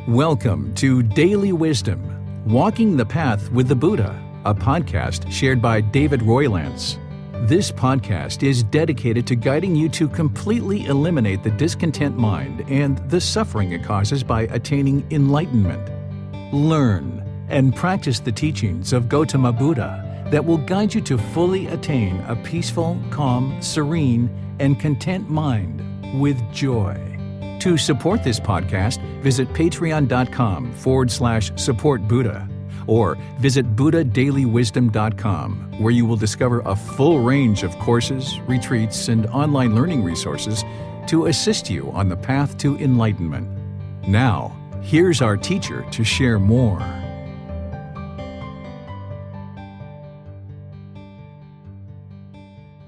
Welcome to Daily Wisdom, Walking the Path with the Buddha, a podcast shared by David Roylance. This podcast is dedicated to guiding you to completely eliminate the discontent mind and the suffering it causes by attaining enlightenment. Learn and practice the teachings of Gotama Buddha that will guide you to fully attain a peaceful, calm, serene, and content mind with joy. To support this podcast, visit patreon.com/supportbuddha or visit buddhadailywisdom.com, where you will discover a full range of courses, retreats, and online learning resources to assist you on the path to enlightenment. Now, here's our teacher to share more.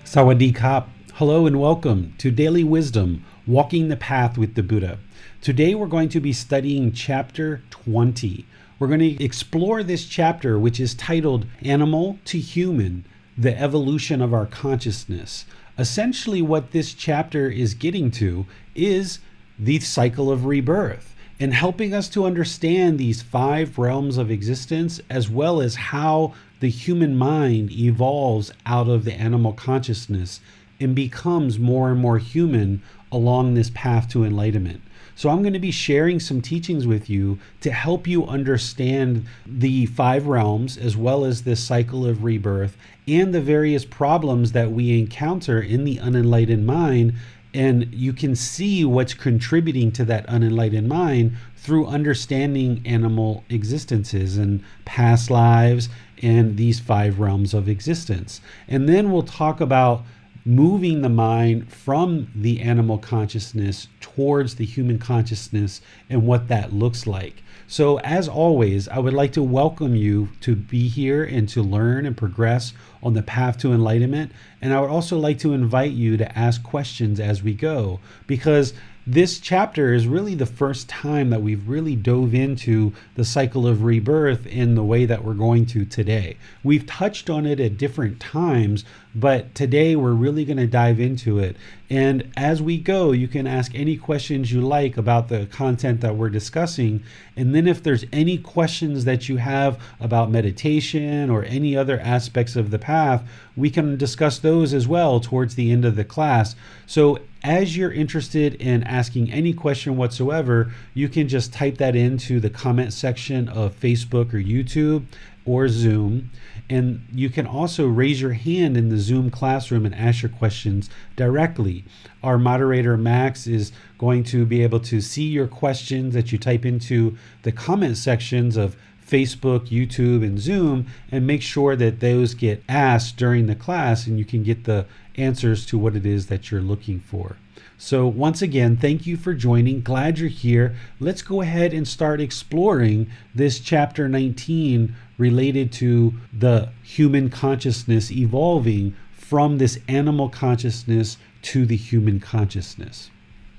Sawadee Kap. Hello and welcome to Daily Wisdom, Walking the Path with the Buddha. Today we're going to be studying chapter 20. We're going to explore this chapter, which is titled Animal to Human, the Evolution of Our Consciousness. Essentially what this chapter is getting to is the cycle of rebirth and helping us to understand these 5 realms of existence, as well as how the human mind evolves out of the animal consciousness and becomes more and more human along this path to enlightenment. So I'm going to be sharing some teachings with you to help you understand the 5 realms, as well as this cycle of rebirth and the various problems that we encounter in the unenlightened mind. And you can see what's contributing to that unenlightened mind through understanding animal existences and past lives and these 5 realms of existence. And then we'll talk about moving the mind from the animal consciousness towards the human consciousness and what that looks like. So as always, I would like to welcome you to be here and to learn and progress on the path to enlightenment. And I would also like to invite you to ask questions as we go, because this chapter is really the first time that we've really dove into the cycle of rebirth in the way that we're going to today. We've touched on it at different times, but today we're really going to dive into it. And as we go, you can ask any questions you like about the content that we're discussing. And then if there's any questions that you have about meditation or any other aspects of the path, we can discuss those as well towards the end of the class. So as you're interested in asking any question whatsoever, you can just type that into the comment section of Facebook or YouTube or Zoom. And you can also raise your hand in the Zoom classroom and ask your questions directly. Our moderator, Max, is going to be able to see your questions that you type into the comment sections of Facebook, YouTube, and Zoom, and make sure that those get asked during the class and you can get the answers to what it is that you're looking for. So once again, thank you for joining. Glad you're here. Let's go ahead and start exploring this chapter 19 related to the human consciousness evolving from this animal consciousness to the human consciousness.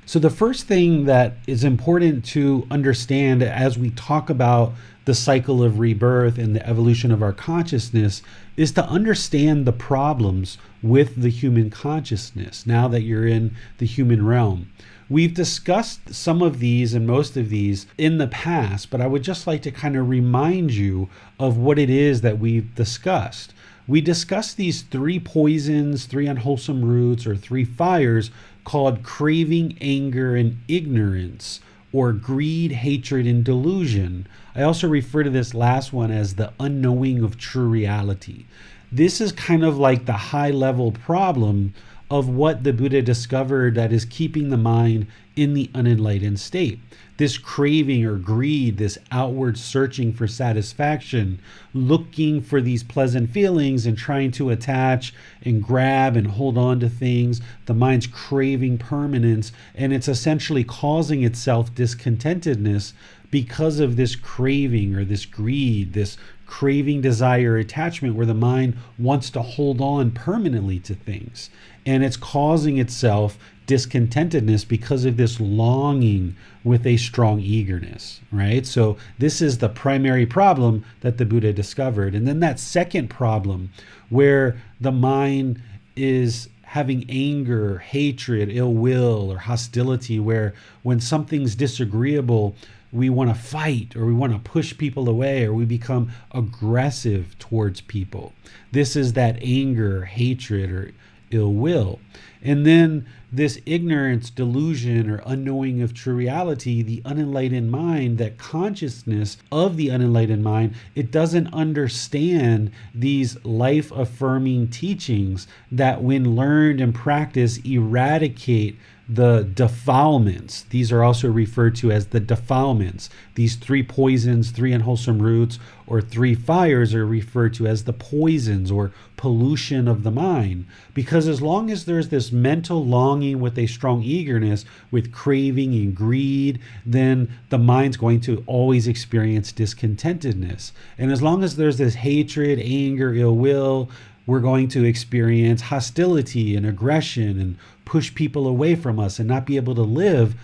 So the first thing that is important to understand as we talk about the cycle of rebirth and the evolution of our consciousness is to understand the problems with the human consciousness now that you're in the human realm. We've discussed some of these and most of these in the past, but I would just like to kind of remind you of what it is that we've discussed. We discussed these 3 poisons, 3 unwholesome roots, or 3 fires called craving, anger, and ignorance, or greed, hatred, and delusion. I also refer to this last one as the unknowing of true reality. This is kind of like the high-level problem of what the Buddha discovered that is keeping the mind in the unenlightened state. This craving or greed, this outward searching for satisfaction, looking for these pleasant feelings and trying to attach and grab and hold on to things. The mind's craving permanence, and it's essentially causing itself discontentedness because of this craving or this greed, this craving, desire, attachment, where the mind wants to hold on permanently to things. And it's causing itself discontentedness because of this longing with a strong eagerness, right? So this is the primary problem that the Buddha discovered. And then that second problem, where the mind is having anger, hatred, ill will, or hostility, where when something's disagreeable, we want to fight or we want to push people away or we become aggressive towards people. This is that anger, hatred, or ill will. And then this ignorance, delusion, or unknowing of true reality, the unenlightened mind, that consciousness of the unenlightened mind, it doesn't understand these life-affirming teachings that, when learned and practiced, eradicate the defilements. These are also referred to as the defilements. These 3 poisons, 3 unwholesome roots, or 3 fires are referred to as the poisons or pollution of the mind. Because as long as there's this mental longing with a strong eagerness, with craving and greed, then the mind's going to always experience discontentedness. And as long as there's this hatred, anger, ill will, we're going to experience hostility and aggression and push people away from us and not be able to live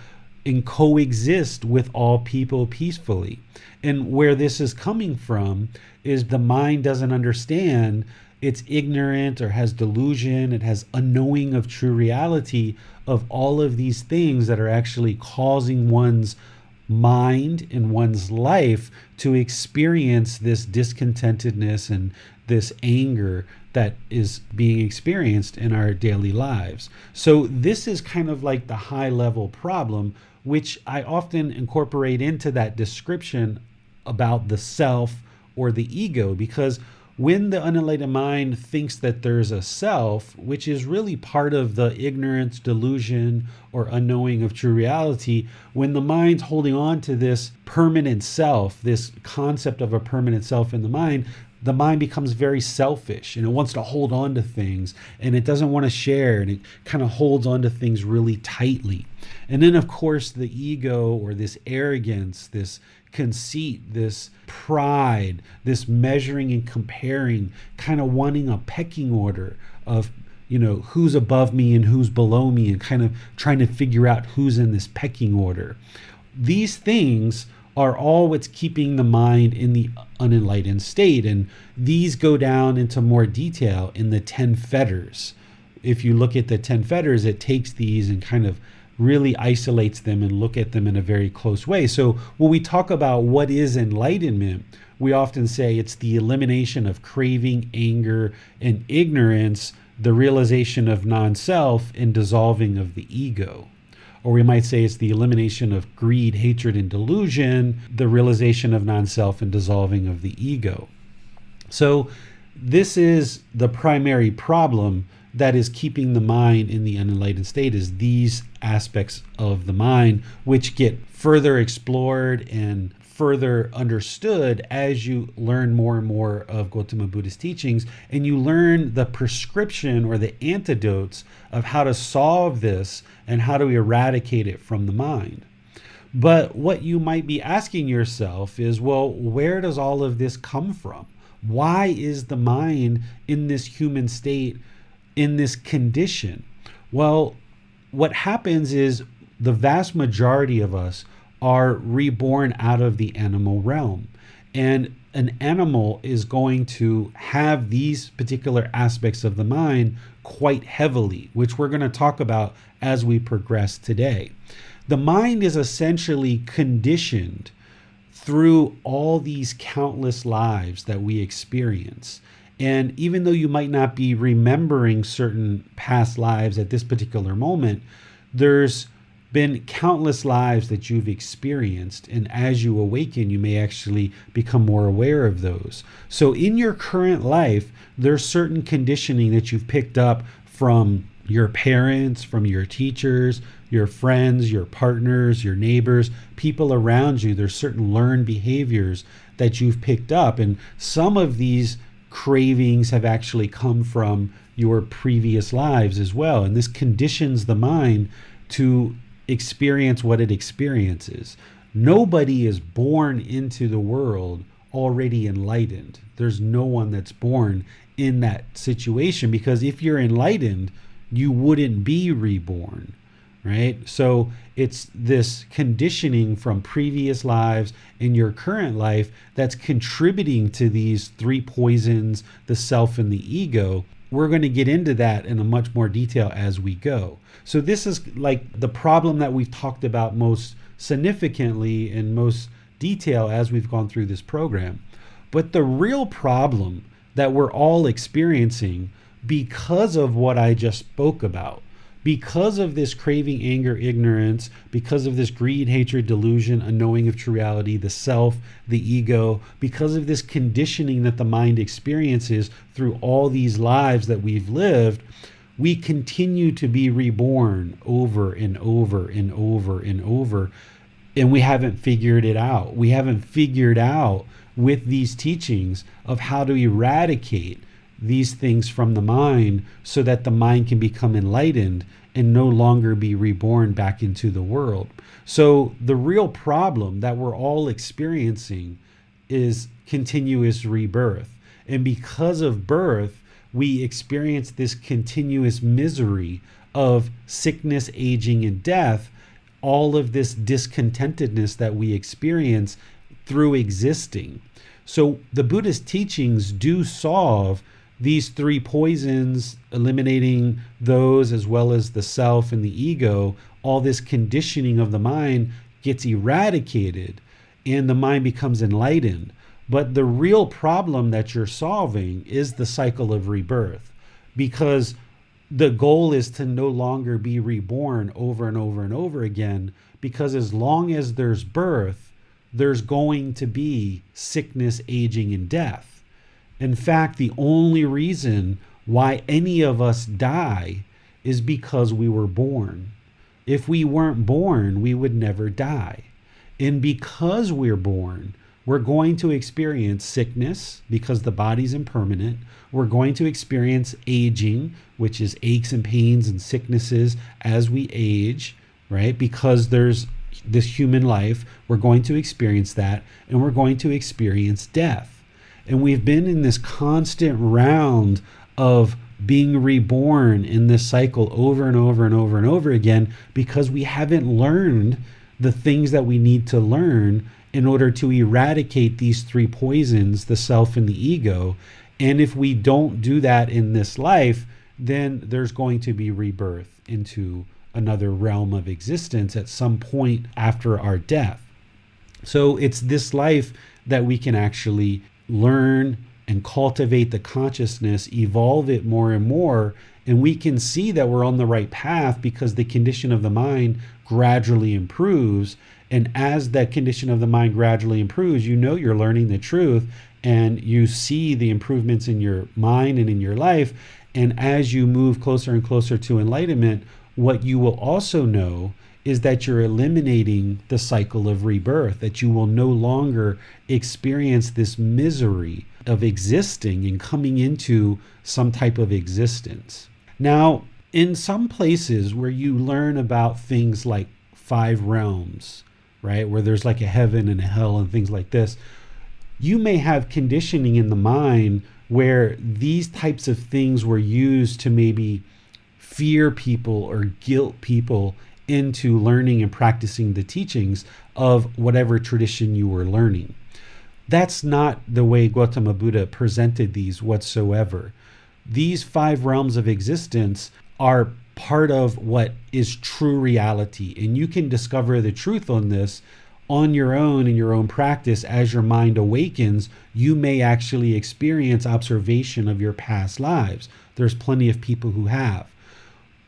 and coexist with all people peacefully. And where this is coming from is the mind doesn't understand, it's ignorant or has delusion, it has unknowing of true reality of all of these things that are actually causing one's mind and one's life to experience this discontentedness and this anger that is being experienced in our daily lives. So this is kind of like the high level problem, which I often incorporate into that description about the self or the ego, because when the unenlightened mind thinks that there's a self, which is really part of the ignorance, delusion, or unknowing of true reality, when the mind's holding on to this permanent self, this concept of a permanent self in the mind becomes very selfish and it wants to hold on to things and it doesn't want to share, and it kind of holds on to things really tightly. And then, of course, the ego, or this arrogance, this conceit, this pride, this measuring and comparing, kind of wanting a pecking order of, who's above me and who's below me, and kind of trying to figure out who's in this pecking order. These things are all what's keeping the mind in the unenlightened state. And these go down into more detail in the 10 fetters. If you look at the 10 fetters, it takes these and kind of really isolates them and look at them in a very close way. So when we talk about what is enlightenment, we often say it's the elimination of craving, anger, and ignorance, the realization of non-self, and dissolving of the ego. Or we might say it's the elimination of greed, hatred, and delusion, the realization of non-self, and dissolving of the ego. So this is the primary problem that is keeping the mind in the unenlightened state, is these aspects of the mind, which get further explored and further understood as you learn more and more of Gotama Buddha's teachings, and you learn the prescription or the antidotes of how to solve this and how to eradicate it from the mind. But what you might be asking yourself is, well, where does all of this come from? Why is the mind in this human state, in this condition? Well, what happens is the vast majority of us are reborn out of the animal realm. And an animal is going to have these particular aspects of the mind quite heavily, which we're going to talk about as we progress today. The mind is essentially conditioned through all these countless lives that we experience. And even though you might not be remembering certain past lives at this particular moment, there's been countless lives that you've experienced, and as you awaken, you may actually become more aware of those. So in your current life, there's certain conditioning that you've picked up from your parents, from your teachers, your friends, your partners, your neighbors, people around you. There's certain learned behaviors that you've picked up, and some of these cravings have actually come from your previous lives as well. And this conditions the mind to experience what it experiences. Nobody is born into the world already enlightened. There's no one that's born in that situation, because if you're enlightened, you wouldn't be reborn, right? So it's this conditioning from previous lives in your current life that's contributing to these 3 poisons, the self and the ego, we're going to get into that in a much more detail as we go. So this is like the problem that we've talked about most significantly in most detail as we've gone through this program. But the real problem that we're all experiencing because of what I just spoke about, because of this craving, anger, ignorance, because of this greed, hatred, delusion, unknowing of true reality, the self, the ego, because of this conditioning that the mind experiences through all these lives that we've lived, we continue to be reborn over and over and over and over, and we haven't figured it out. We haven't figured out with these teachings of how to eradicate these things from the mind so that the mind can become enlightened and no longer be reborn back into the world. So the real problem that we're all experiencing is continuous rebirth. And because of birth, we experience this continuous misery of sickness, aging, and death, all of this discontentedness that we experience through existing. So the Buddhist teachings do solve these three poisons, eliminating those as well as the self and the ego. All this conditioning of the mind gets eradicated and the mind becomes enlightened. But the real problem that you're solving is the cycle of rebirth, because the goal is to no longer be reborn over and over and over again, because as long as there's birth, there's going to be sickness, aging, and death. In fact, the only reason why any of us die is because we were born. If we weren't born, we would never die. And because we're born, we're going to experience sickness because the body's impermanent. We're going to experience aging, which is aches and pains and sicknesses as we age, right? Because there's this human life, we're going to experience that, and we're going to experience death. And we've been in this constant round of being reborn in this cycle over and over and over and over again, because we haven't learned the things that we need to learn in order to eradicate these three poisons, the self and the ego. And if we don't do that in this life, then there's going to be rebirth into another realm of existence at some point after our death. So it's this life that we can actually learn and cultivate the consciousness, evolve it more and more, and we can see that we're on the right path because the condition of the mind gradually improves. And as that condition of the mind gradually improves, you know you're learning the truth, and you see the improvements in your mind and in your life. And as you move closer and closer to enlightenment, what you will also know is that you're eliminating the cycle of rebirth, that you will no longer experience this misery of existing and coming into some type of existence. Now, in some places where you learn about things like 5 realms, right, where there's like a heaven and a hell and things like this, you may have conditioning in the mind where these types of things were used to maybe fear people or guilt people into learning and practicing the teachings of whatever tradition you were learning. That's not the way Gotama Buddha presented these whatsoever. These 5 realms of existence are part of what is true reality, and you can discover the truth on this on your own in your own practice. As your mind awakens, you may actually experience observation of your past lives. There's plenty of people who have.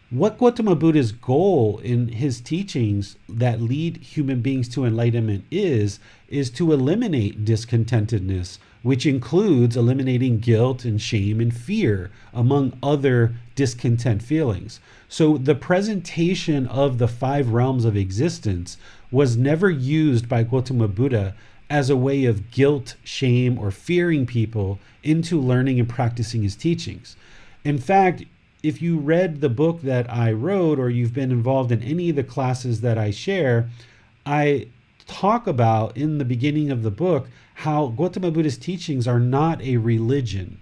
What Gotama Buddha's goal in his teachings that lead human beings to enlightenment is to eliminate discontentedness, which includes eliminating guilt and shame and fear, among other discontent feelings. So the presentation of the 5 realms of existence was never used by Gotama Buddha as a way of guilt, shame, or fearing people into learning and practicing his teachings. In fact, if you read the book that I wrote, or you've been involved in any of the classes that I share, I talk about in the beginning of the book how Gotama Buddha's teachings are not a religion,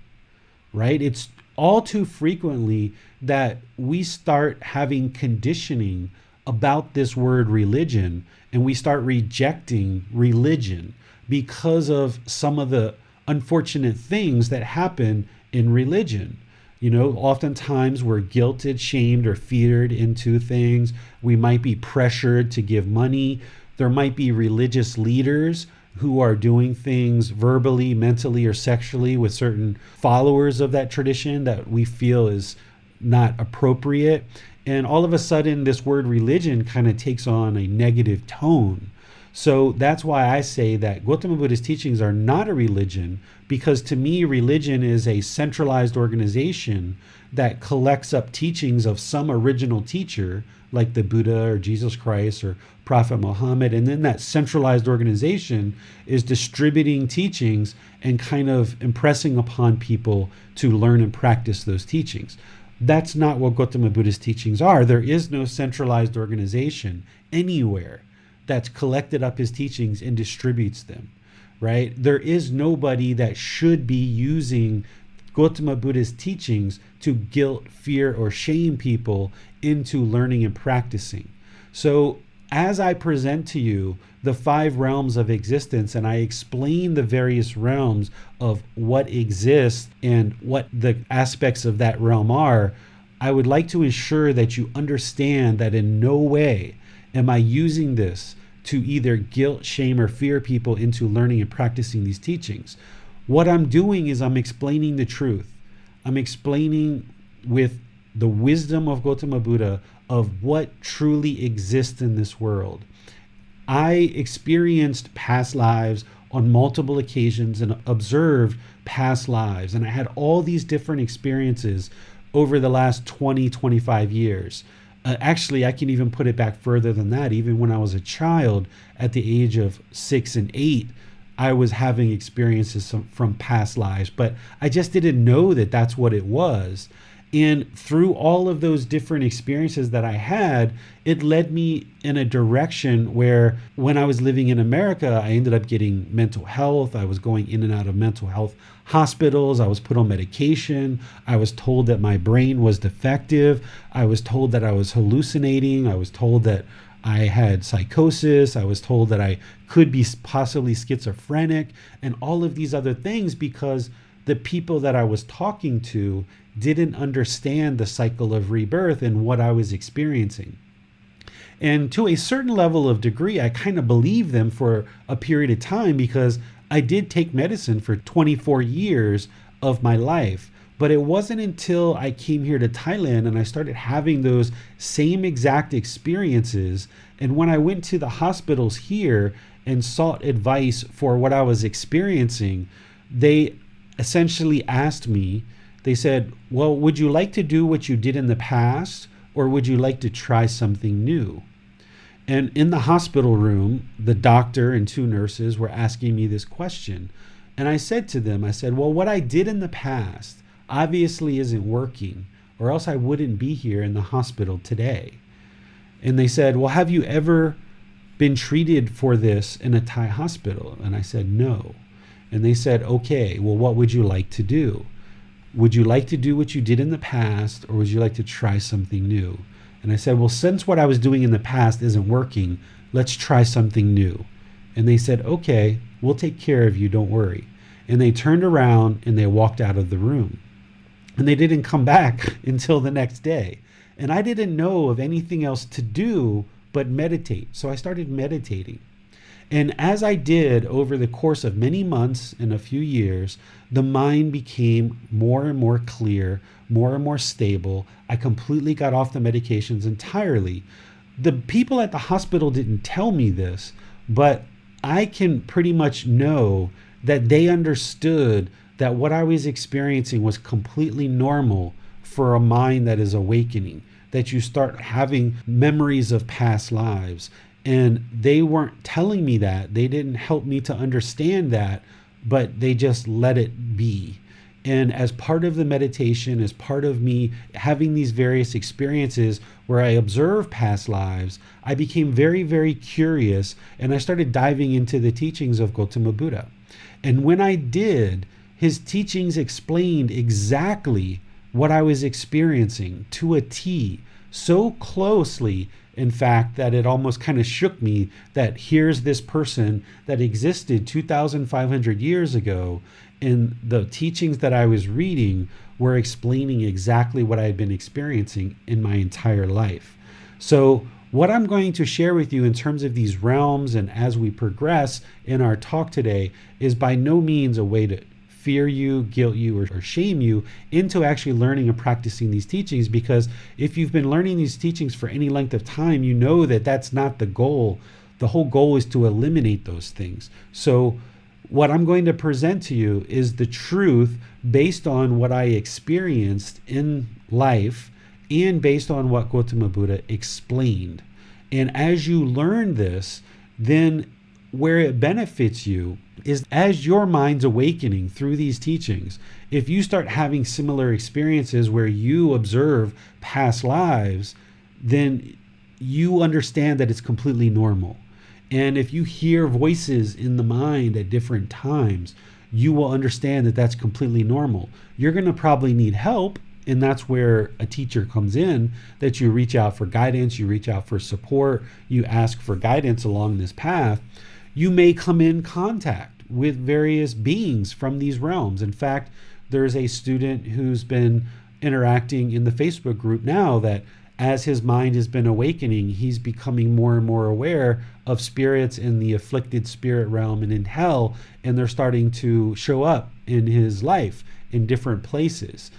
right? It's all too frequently that we start having conditioning about this word religion, and we start rejecting religion because of some of the unfortunate things that happen in religion. Oftentimes we're guilted, shamed, or feared into things. We might be pressured to give money. There might be religious leaders who are doing things verbally, mentally, or sexually with certain followers of that tradition that we feel is not appropriate. And all of a sudden, this word religion kind of takes on a negative tone. So that's why I say that Gotama Buddha's teachings are not a religion, because to me, religion is a centralized organization that collects up teachings of some original teacher, like the Buddha or Jesus Christ or Prophet Muhammad. And then that centralized organization is distributing teachings and kind of impressing upon people to learn and practice those teachings. That's not what Gotama Buddha's teachings are. There is no centralized organization anywhere that's collected up his teachings and distributes them, right? There is nobody that should be using Gotama Buddha's teachings to guilt, fear, or shame people into learning and practicing. So as I present to you the 5 realms of existence and I explain the various realms of what exists and what the aspects of that realm are, I would like to ensure that you understand that in no way am I using this to either guilt, shame, or fear people into learning and practicing these teachings. What I'm doing is I'm explaining the truth. I'm explaining with the wisdom of Gotama Buddha of what truly exists in this world. I experienced past lives on multiple occasions and observed past lives. And I had all these different experiences over the last 20, 25 years. Actually, I can even put it back further than that. Even when I was a child, at the age of 6 and 8, I was having experiences from past lives, but I just didn't know that that's what it was. And through all of those different experiences that I had, it led me in a direction where when I was living in America, I ended up getting mental health. I was going in and out of mental health hospitals. I was put on medication. I was told that my brain was defective. I was told that I was hallucinating. I was told that I had psychosis. I was told that I could be possibly schizophrenic and all of these other things because the people that I was talking to didn't understand the cycle of rebirth and what I was experiencing. And to a certain level of degree, I kind of believed them for a period of time because I did take medicine for 24 years of my life. But it wasn't until I came here to Thailand and I started having those same exact experiences. And when I went to the hospitals here and sought advice for what I was experiencing, they essentially asked me, they said, well, would you like to do what you did in the past, or would you like to try something new? And in the hospital room, the doctor and 2 nurses were asking me this question. And I said to them, I said, well, what I did in the past obviously isn't working, or else I wouldn't be here in the hospital today. And they said, well, have you ever been treated for this in a Thai hospital? And I said, no. And they said, okay, well, what would you like to do? Would you like to do what you did in the past, or would you like to try something new? And I said, well, since what I was doing in the past isn't working, let's try something new. And they said, okay, we'll take care of you, don't worry. And they turned around and they walked out of the room. And they didn't come back until the next day. And I didn't know of anything else to do but meditate. So I started meditating. And as I did over the course of many months and a few years, the mind became more and more clear, more and more stable. I completely got off the medications entirely. The people at the hospital didn't tell me this, but I can pretty much know that they understood that what I was experiencing was completely normal for a mind that is awakening, that you start having memories of past lives. And they weren't telling me that. They didn't help me to understand that, but they just let it be. And as part of the meditation, as part of me having these various experiences where I observe past lives, I became very, very curious, and I started diving into the teachings of Gotama Buddha. And when I did, his teachings explained exactly what I was experiencing to a T. so closely, in fact, that it almost kind of shook me that here's this person that existed 2,500 years ago, and the teachings that I was reading were explaining exactly what I had been experiencing in my entire life. So what I'm going to share with you in terms of these realms and as we progress in our talk today is by no means a way to fear you, guilt you, or shame you into actually learning and practicing these teachings, because if you've been learning these teachings for any length of time, you know that that's not the goal. The whole goal is to eliminate those things. So what I'm going to present to you is the truth based on what I experienced in life and based on what Gotama Buddha explained. And as you learn this, then where it benefits you is as your mind's awakening through these teachings, if you start having similar experiences where you observe past lives, then you understand that it's completely normal. And if you hear voices in the mind at different times, you will understand that that's completely normal. You're going to probably need help, and that's where a teacher comes in, that you reach out for guidance, you reach out for support, you ask for guidance along this path. You may come in contact with various beings from these realms. In fact, there's a student who's been interacting in the Facebook group now that as his mind has been awakening, he's becoming more and more aware of spirits in the afflicted spirit realm and in hell, and they're starting to show up in his life in different places.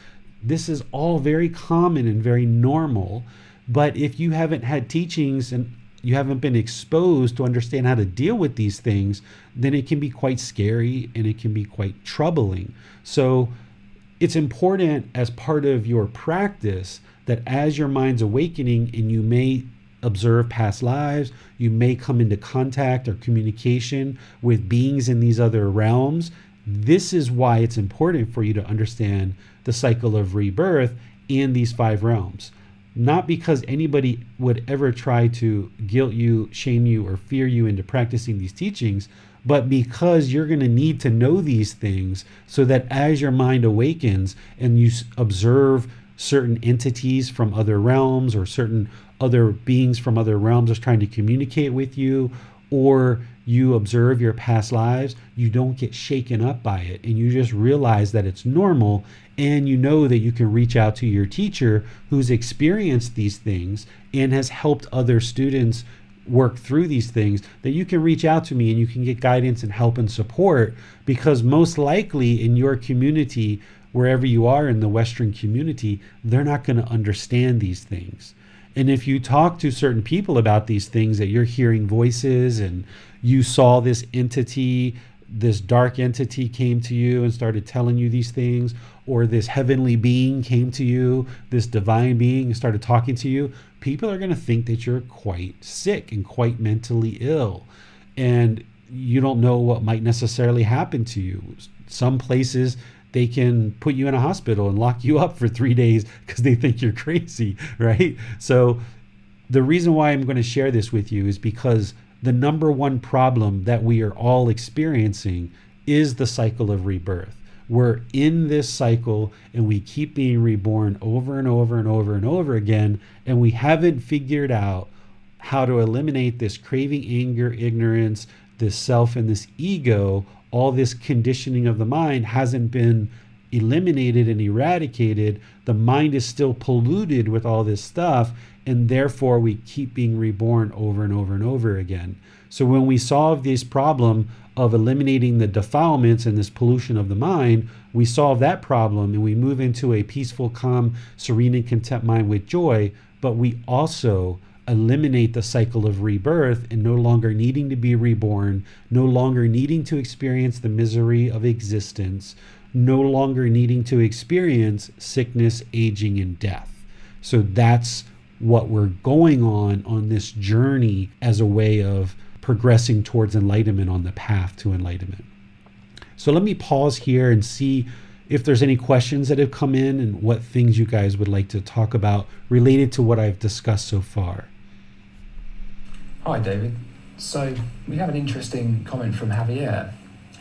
This is all very common and very normal, but if you haven't had teachings and you haven't been exposed to understand how to deal with these things, then it can be quite scary and it can be quite troubling. So it's important as part of your practice that as your mind's awakening and you may observe past lives, you may come into contact or communication with beings in these other realms. This is why it's important for you to understand the cycle of rebirth and these 5 realms. Not because anybody would ever try to guilt you, shame you, or fear you into practicing these teachings, but because you're going to need to know these things so that as your mind awakens and you observe certain entities from other realms or certain other beings from other realms are trying to communicate with you, or you observe your past lives, you don't get shaken up by it and you just realize that it's normal, and you know that you can reach out to your teacher who's experienced these things and has helped other students work through these things, that you can reach out to me and you can get guidance and help and support, because most likely in your community, wherever you are in the Western community, they're not going to understand these things. And if you talk to certain people about these things, that you're hearing voices and you saw this entity, this dark entity came to you and started telling you these things, or this heavenly being came to you, this divine being and started talking to you, people are going to think that you're quite sick and quite mentally ill. And you don't know what might necessarily happen to you. Some places they can put you in a hospital and lock you up for 3 days because they think you're crazy, right? So the reason why I'm going to share this with you is because the number one problem that we are all experiencing is the cycle of rebirth. We're in this cycle and we keep being reborn over and over and over and over again, and we haven't figured out how to eliminate this craving, anger, ignorance, this self and this ego. All this conditioning of the mind hasn't been eliminated and eradicated. The mind is still polluted with all this stuff, and therefore we keep being reborn over and over and over again. So when we solve this problem of eliminating the defilements and this pollution of the mind, we solve that problem and we move into a peaceful, calm, serene, and content mind with joy, but we also eliminate the cycle of rebirth and no longer needing to be reborn, no longer needing to experience the misery of existence, no longer needing to experience sickness, aging, and death. So that's what we're going on this journey as a way of progressing towards enlightenment on the path to enlightenment. So let me pause here and see if there's any questions that have come in and what things you guys would like to talk about related to what I've discussed so far. Hi, David. So we have an interesting comment from Javier.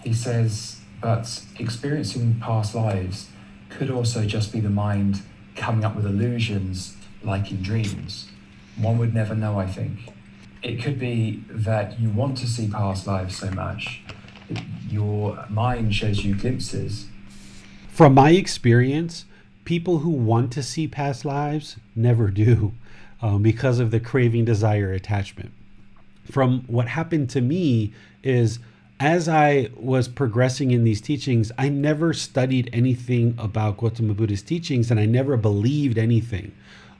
He says, but experiencing past lives could also just be the mind coming up with illusions like in dreams. One would never know, I think. It could be that you want to see past lives so much, your mind shows you glimpses. From my experience, people who want to see past lives never do, because of the craving, desire, attachment. From what happened to me is, as I was progressing in these teachings, I never studied anything about Gotama Buddha's teachings, and I never believed anything.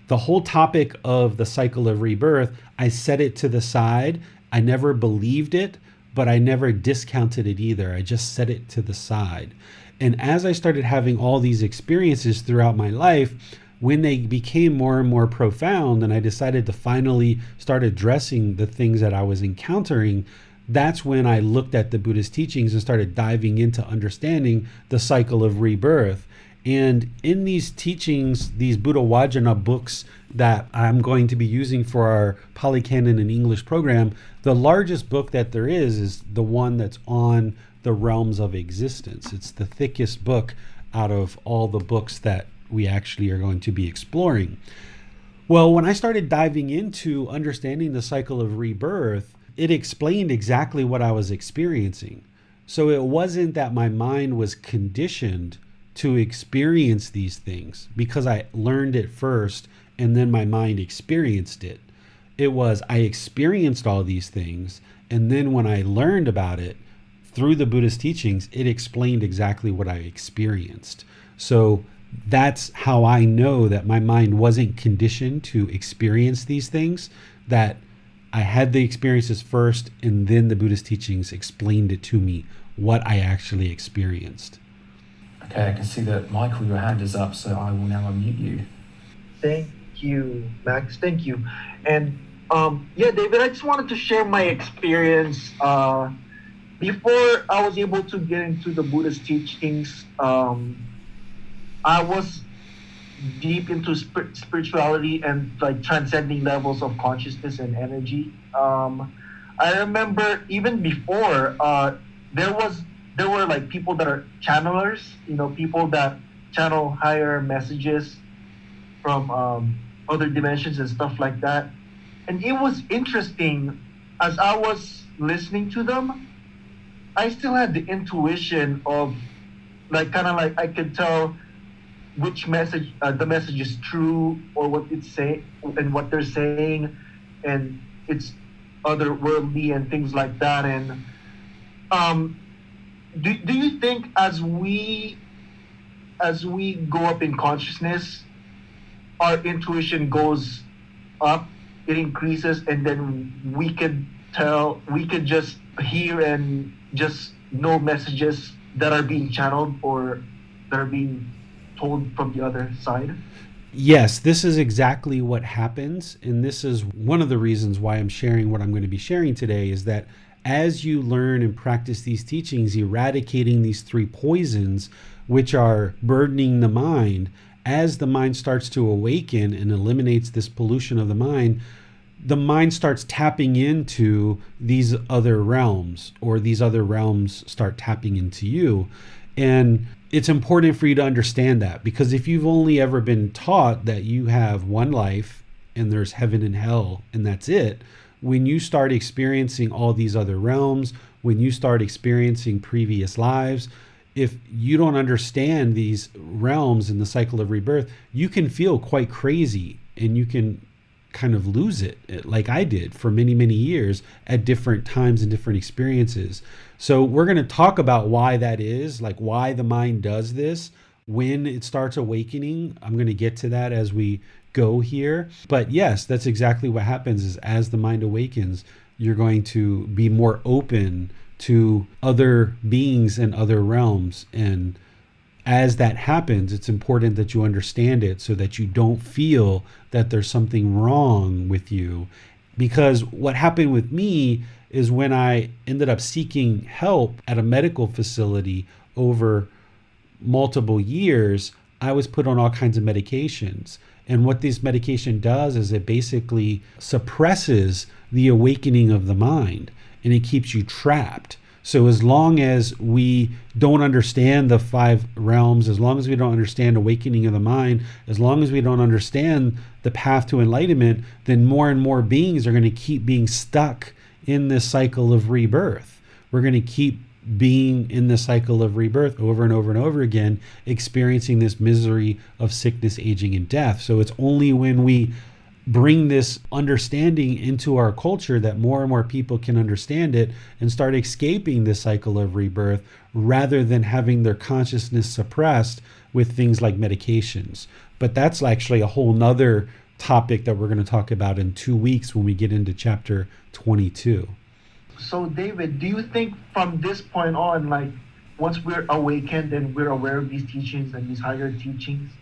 The whole topic of the cycle of rebirth, I set it to the side. I never believed it, but I never discounted it either. I just set it to the side. And as I started having all these experiences throughout my life, when they became more and more profound, and I decided to finally start addressing the things that I was encountering, that's when I looked at the Buddhist teachings and started diving into understanding the cycle of rebirth. And in these teachings, these Buddha Vajana books that I'm going to be using for our Pali Canon and English program, the largest book that there is the one that's on the realms of existence. It's the thickest book out of all the books that we actually are going to be exploring. Well, when I started diving into understanding the cycle of rebirth, it explained exactly what I was experiencing. So it wasn't that my mind was conditioned to experience these things because I learned it first and then my mind experienced it. It was I experienced all these things, and then when I learned about it through the Buddhist teachings, it explained exactly what I experienced. So that's how I know that my mind wasn't conditioned to experience these things, that I had the experiences first and then the Buddhist teachings explained it to me, what I actually experienced. Okay, I can see that Michael, your hand is up, so I will now unmute you. Thank you, Max. Thank you. And yeah, David, I just wanted to share my experience. Before I was able to get into the Buddhist teachings, I was deep into spirituality and like transcending levels of consciousness and energy. I remember even before there were like people that are channelers, people that channel higher messages from other dimensions and stuff like that. And it was interesting, as I was listening to them, I still had the intuition of like I could tell which message the message is true, or what it's saying and what they're saying, and it's otherworldly and things like that. And do you think as we go up in consciousness, our intuition goes up, it increases, and then we could just hear and just know messages that are being channeled or that are being told from the other side? Yes, this is exactly what happens. And this is one of the reasons why I'm sharing what I'm going to be sharing today, is that as you learn and practice these teachings, eradicating these three poisons, which are burdening the mind, as the mind starts to awaken and eliminates this pollution of the mind starts tapping into these other realms, or these other realms start tapping into you. And it's important for you to understand that, because if you've only ever been taught that you have one life and there's heaven and hell and that's it, when you start experiencing all these other realms, when you start experiencing previous lives, if you don't understand these realms in the cycle of rebirth, you can feel quite crazy and you can kind of lose it, like I did for many, many years at different times and different experiences. So we're going to talk about why that is, like why the mind does this when it starts awakening. I'm going to get to that as we go here. But yes, that's exactly what happens, is as the mind awakens, you're going to be more open to other beings and other realms. And as that happens, it's important that you understand it so that you don't feel that there's something wrong with you. Because what happened with me is when I ended up seeking help at a medical facility over multiple years, I was put on all kinds of medications. And what this medication does is it basically suppresses the awakening of the mind, and it keeps you trapped. So as long as we don't understand the 5 realms, as long as we don't understand awakening of the mind, as long as we don't understand the path to enlightenment, then more and more beings are going to keep being stuck in this cycle of rebirth. We're going to keep being in the cycle of rebirth over and over and over again, experiencing this misery of sickness, aging, and death. So it's only when we bring this understanding into our culture that more and more people can understand it and start escaping this cycle of rebirth, rather than having their consciousness suppressed with things like medications. But that's actually a whole nother topic that we're going to talk about in 2 weeks when we get into chapter 22. So, David, do you think from this point on, like, once we're awakened and we're aware of these teachings and these higher teachings,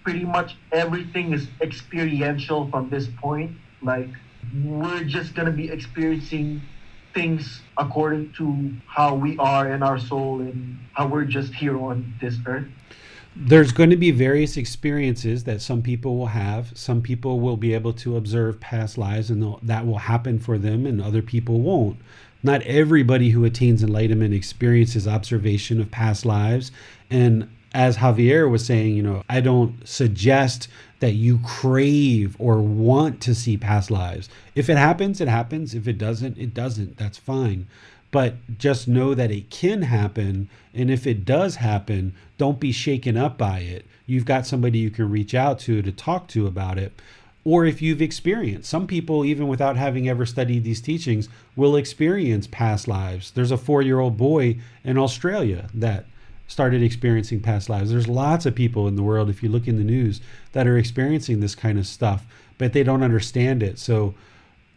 pretty much everything is experiential from this point? Like, we're just going to be experiencing things according to how we are in our soul and how we're just here on this earth? There's going to be various experiences that some people will have. Some people will be able to observe past lives, and that will happen for them, and other people won't. Not everybody who attains enlightenment experiences observation of past lives. And as Javier was saying, I don't suggest that you crave or want to see past lives. If it happens, it happens. If it doesn't, it doesn't. That's fine. But just know that it can happen. And if it does happen, don't be shaken up by it. You've got somebody you can reach out to talk to about it. Or if you've experienced, some people, even without having ever studied these teachings, will experience past lives. There's a 4-year-old boy in Australia that started experiencing past lives. There's lots of people in the world, if you look in the news, that are experiencing this kind of stuff, but they don't understand it. So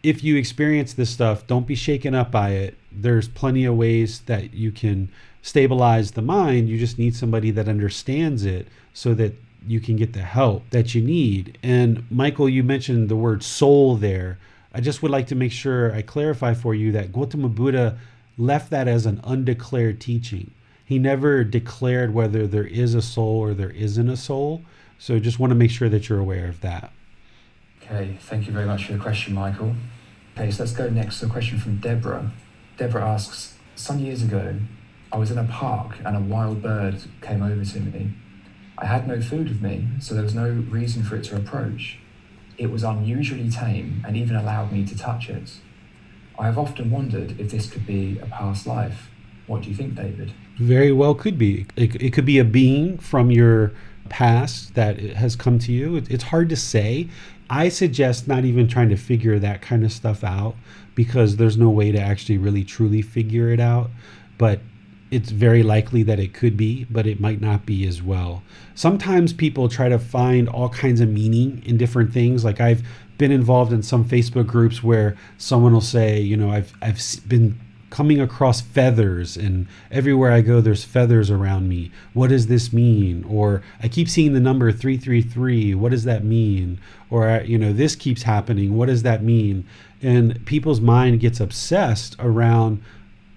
if you experience this stuff, don't be shaken up by it. There's plenty of ways that you can stabilize the mind. You just need somebody that understands it so that you can get the help that you need. And Michael, you mentioned the word soul there. I just would like to make sure I clarify for you that Gotama Buddha left that as an undeclared teaching. He never declared whether there is a soul or there isn't a soul. So just want to make sure that you're aware of that. Okay, thank you very much for your question, Michael. Okay, so let's go next to a question from Deborah. Deborah asks, some years ago, I was in a park and a wild bird came over to me. I had no food with me, so there was no reason for it to approach. It was unusually tame and even allowed me to touch it. I have often wondered if this could be a past life. What do you think, David? Very well could be. It could be a being from your past that has come to you. It's hard to say. I suggest not even trying to figure that kind of stuff out, because there's no way to actually really truly figure it out. But it's very likely that it could be, but it might not be as well. Sometimes people try to find all kinds of meaning in different things. Like I've been involved in some Facebook groups where someone will say, I've been coming across feathers, and everywhere I go there's feathers around me. What does this mean? Or I keep seeing the number 333. What does that mean? Or this keeps happening. What does that mean? And people's mind gets obsessed around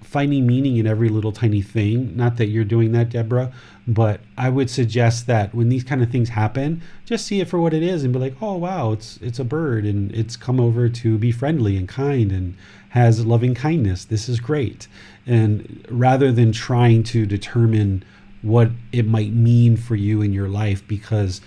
finding meaning in every little tiny thing. Not that you're doing that, Deborah, but I would suggest that when these kind of things happen, just see it for what it is and be like, oh wow, it's a bird and it's come over to be friendly and kind and has loving kindness. This is great. And rather than trying to determine what it might mean for you in your life, because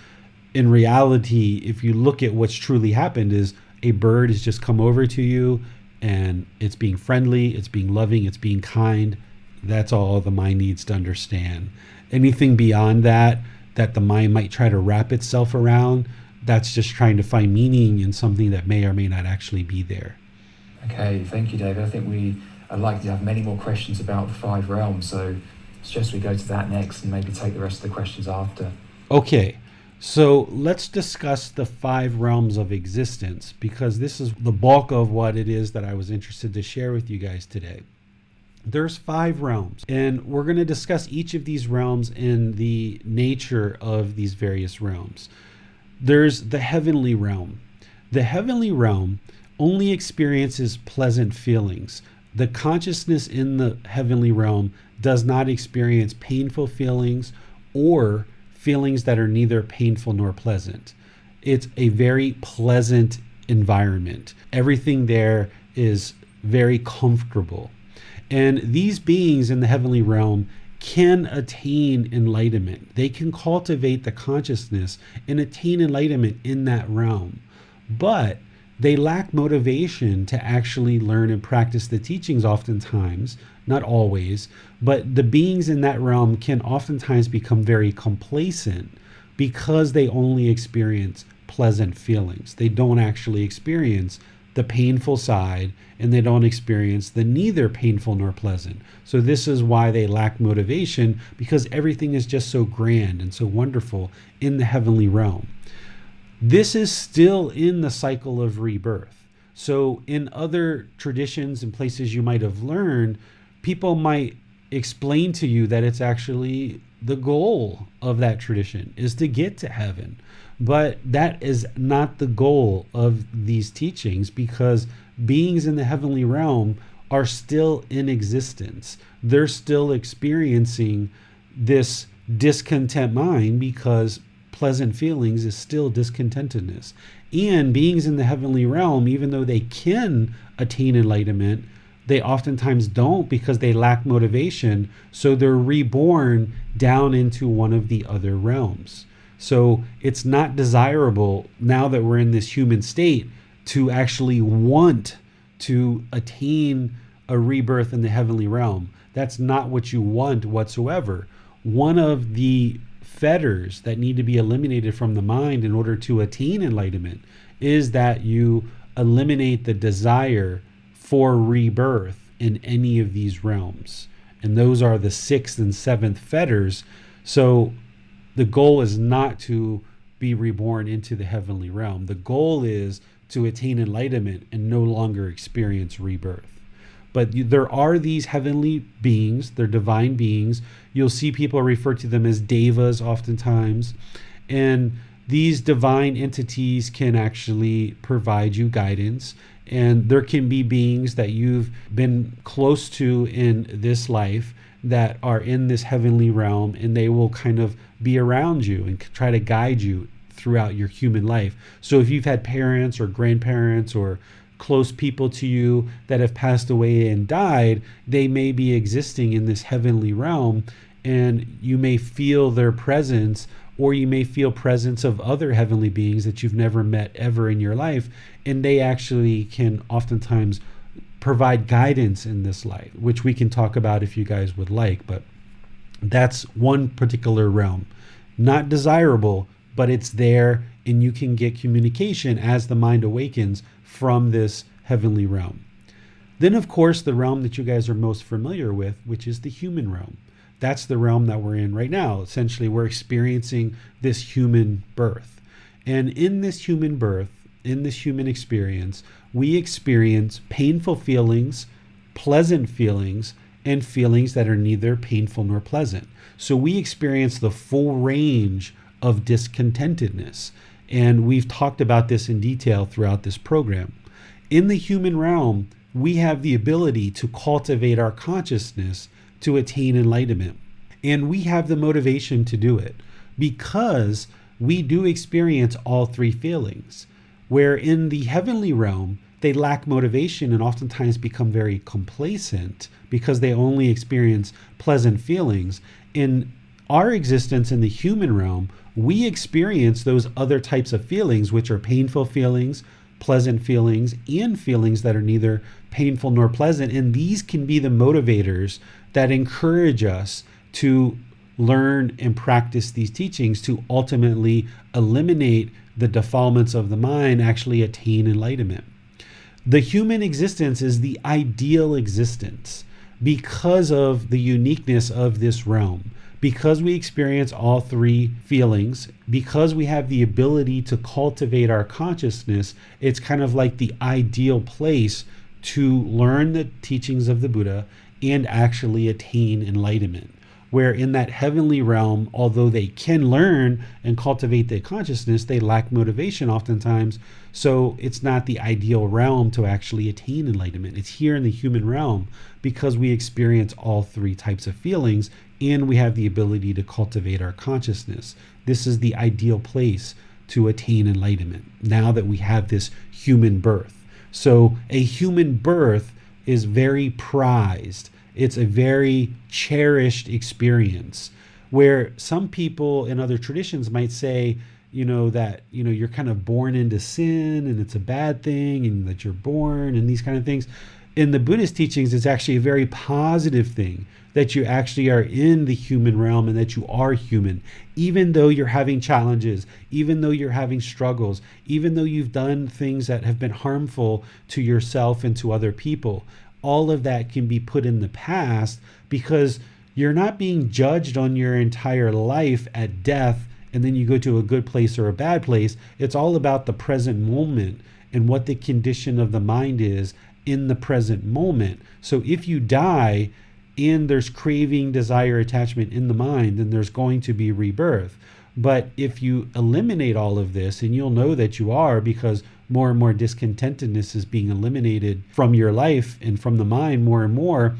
in reality, if you look at what's truly happened, is a bird has just come over to you and it's being friendly, it's being loving, it's being kind. That's all the mind needs to understand. Anything beyond that the mind might try to wrap itself around, that's just trying to find meaning in something that may or may not actually be there. Okay, thank you, David. I think we are likely to have many more questions about the 5 realms, so suggest we go to that next and maybe take the rest of the questions after. Okay, so let's discuss the 5 realms of existence, because this is the bulk of what it is that I was interested to share with you guys today. There's 5 realms, and we're going to discuss each of these realms and the nature of these various realms. There's the heavenly realm. The heavenly realm only experiences pleasant feelings. The consciousness in the heavenly realm does not experience painful feelings or feelings that are neither painful nor pleasant. It's a very pleasant environment. Everything there is very comfortable. And these beings in the heavenly realm can attain enlightenment. They can cultivate the consciousness and attain enlightenment in that realm. But they lack motivation to actually learn and practice the teachings oftentimes, not always, but the beings in that realm can oftentimes become very complacent because they only experience pleasant feelings. They don't actually experience the painful side, and they don't experience the neither painful nor pleasant. So this is why they lack motivation, because everything is just so grand and so wonderful in the heavenly realm. This is still in the cycle of rebirth. So in other traditions and places you might have learned, people might explain to you that it's actually the goal of that tradition is to get to heaven. But that is not the goal of these teachings, because beings in the heavenly realm are still in existence. They're still experiencing this discontent mind, because pleasant feelings is still discontentedness. And beings in the heavenly realm, even though they can attain enlightenment, they oftentimes don't, because they lack motivation. So they're reborn down into one of the other realms. So it's not desirable, now that we're in this human state, to actually want to attain a rebirth in the heavenly realm. That's not what you want whatsoever. One of the fetters that need to be eliminated from the mind in order to attain enlightenment is that you eliminate the desire for rebirth in any of these realms. And those are the 6th and 7th fetters. So the goal is not to be reborn into the heavenly realm. The goal is to attain enlightenment and no longer experience rebirth. But there are these heavenly beings, they're divine beings. You'll see people refer to them as devas oftentimes. And these divine entities can actually provide you guidance. And there can be beings that you've been close to in this life that are in this heavenly realm, and they will kind of be around you and try to guide you throughout your human life. So if you've had parents or grandparents or close people to you that have passed away and died, they may be existing in this heavenly realm, and you may feel their presence, or you may feel presence of other heavenly beings that you've never met ever in your life, and they actually can oftentimes provide guidance in this life, which we can talk about if you guys would like. But that's one particular realm. Not desirable, but it's there, and you can get communication as the mind awakens from this heavenly realm. Then, of course, the realm that you guys are most familiar with, which is the human realm. That's the realm that we're in right now. Essentially, we're experiencing this human birth. And in this human birth, in this human experience, we experience painful feelings, pleasant feelings, and feelings that are neither painful nor pleasant. So we experience the full range of discontentedness. And we've talked about this in detail throughout this program. In the human realm, we have the ability to cultivate our consciousness to attain enlightenment. And we have the motivation to do it because we do experience all three feelings. Where in the heavenly realm, they lack motivation and oftentimes become very complacent because they only experience pleasant feelings. In our existence in the human realm, we experience those other types of feelings, which are painful feelings, pleasant feelings, and feelings that are neither painful nor pleasant. And these can be the motivators that encourage us to learn and practice these teachings to ultimately eliminate the defilements of the mind, actually attain enlightenment. The human existence is the ideal existence because of the uniqueness of this realm. Because we experience all three feelings, because we have the ability to cultivate our consciousness, it's kind of like the ideal place to learn the teachings of the Buddha and actually attain enlightenment. Where in that heavenly realm, although they can learn and cultivate their consciousness, they lack motivation oftentimes. So it's not the ideal realm to actually attain enlightenment. It's here in the human realm because we experience all three types of feelings and we have the ability to cultivate our consciousness. This is the ideal place to attain enlightenment now that we have this human birth. So a human birth is very prized It's a very cherished experience, where some people in other traditions might say, that, you're kind of born into sin and it's a bad thing, and that you're born and these kind of things. In the Buddhist teachings, it's actually a very positive thing that you actually are in the human realm and that you are human, even though you're having challenges, even though you're having struggles, even though you've done things that have been harmful to yourself and to other people. All of that can be put in the past, because you're not being judged on your entire life at death and then you go to a good place or a bad place. It's all about the present moment and what the condition of the mind is in the present moment. So if you die and there's craving, desire, attachment in the mind, then there's going to be rebirth. But if you eliminate all of this, and you'll know that you are, because more and more discontentedness is being eliminated from your life and from the mind more and more,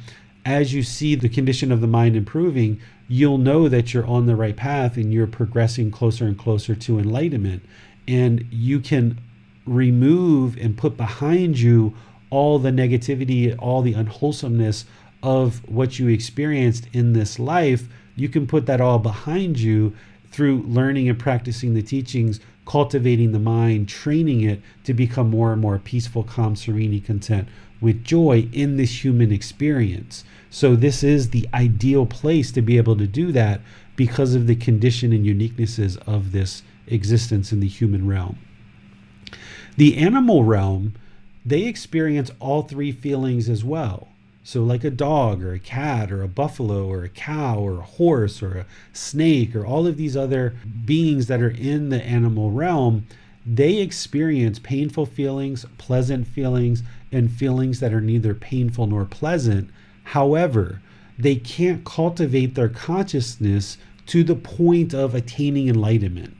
as you see the condition of the mind improving, you'll know that you're on the right path and you're progressing closer and closer to enlightenment. And you can remove and put behind you all the negativity, all the unwholesomeness of what you experienced in this life. You can put that all behind you through learning and practicing the teachings, cultivating the mind, training it to become more and more peaceful, calm, serene, and content with joy in this human experience. So this is the ideal place to be able to do that, because of the condition and uniquenesses of this existence in the human realm. The animal realm, they experience all three feelings as well. So like a dog or a cat or a buffalo or a cow or a horse or a snake or all of these other beings that are in the animal realm, they experience painful feelings, pleasant feelings, and feelings that are neither painful nor pleasant. However, they can't cultivate their consciousness to the point of attaining enlightenment.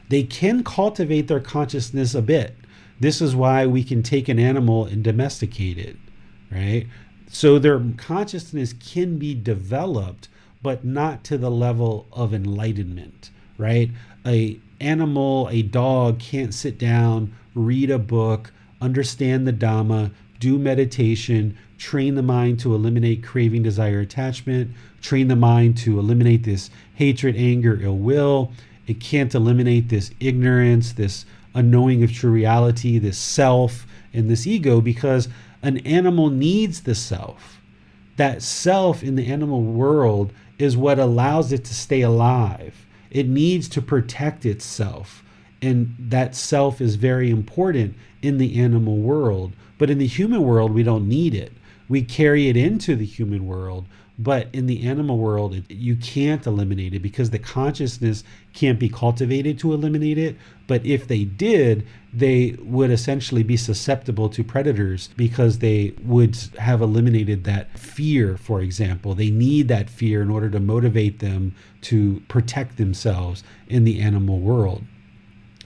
They can cultivate their consciousness a bit. This is why we can take an animal and domesticate it, right? So their consciousness can be developed, but not to the level of enlightenment, right? A animal, a dog can't sit down, read a book, understand the Dhamma, do meditation, train the mind to eliminate craving, desire, attachment, train the mind to eliminate this hatred, anger, ill will. It can't eliminate this ignorance, this unknowing of true reality, this self and this ego, because an animal needs the self. That self in the animal world is what allows it to stay alive. It needs to protect itself. And that self is very important in the animal world. But in the human world, we don't need it. We carry it into the human world. But in the animal world, you can't eliminate it, because the consciousness can't be cultivated to eliminate it. But if they did, they would essentially be susceptible to predators, because they would have eliminated that fear, for example. They need that fear in order to motivate them to protect themselves in the animal world.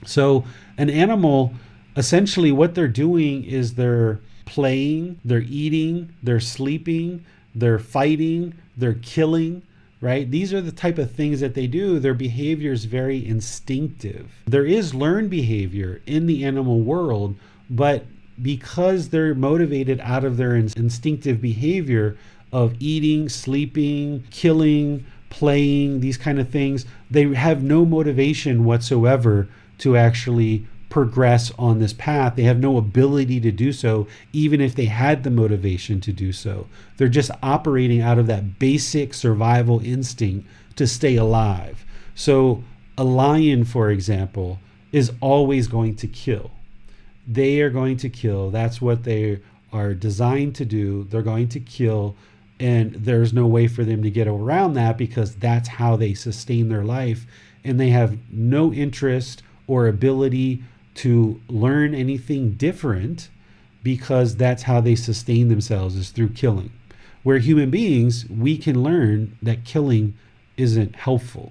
So an animal, essentially what they're doing is they're playing, they're eating, they're sleeping, they're fighting, they're killing, right? These are the type of things that they do. Their behavior is very instinctive. There is learned behavior in the animal world, but because they're motivated out of their instinctive behavior of eating, sleeping, killing, playing, these kind of things, they have no motivation whatsoever to actually progress on this path. They have no ability to do so, even if they had the motivation to do so. They're just operating out of that basic survival instinct to stay alive. So a lion, for example, is always going to kill. They are going to kill. That's what they are designed to do. They're going to kill, and there's no way for them to get around that, because that's how they sustain their life, and they have no interest or ability to learn anything different, because that's how they sustain themselves, is through killing. Where human beings, we can learn that killing isn't helpful.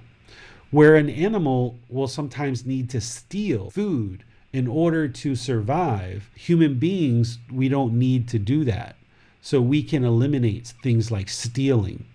Where an animal will sometimes need to steal food in order to survive, human beings, we don't need to do that. So we can eliminate things like stealing.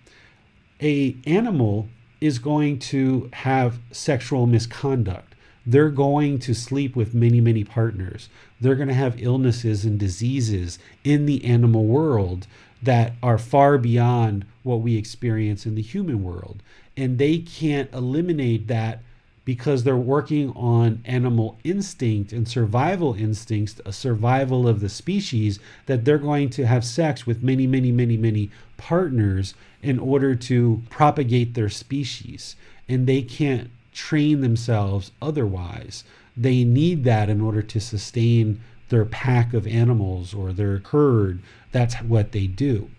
An animal is going to have sexual misconduct. They're going to sleep with many, many partners. They're going to have illnesses and diseases in the animal world. that are far beyond what we experience in the human world. And they can't eliminate that because they're working on animal instinct and survival instincts, a survival of the species, that they're going to have sex with many, many, many, many partners in order to propagate their species. And they can't train themselves otherwise. They need that in order to sustain their pack of animals or their herd. That's what they do.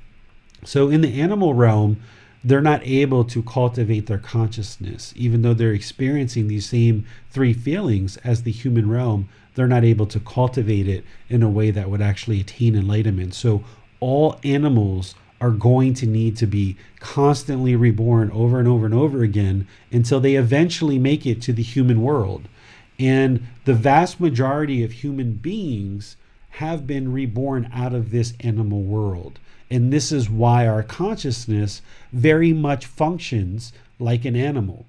So in the animal realm, they're not able to cultivate their consciousness. Even though they're experiencing these same three feelings as the human realm, they're not able to cultivate it in a way that would actually attain enlightenment. So all animals are going to need to be constantly reborn over and over and over again until they eventually make it to the human world. And the vast majority of human beings have been reborn out of this animal world. And this is why our consciousness very much functions like an animal.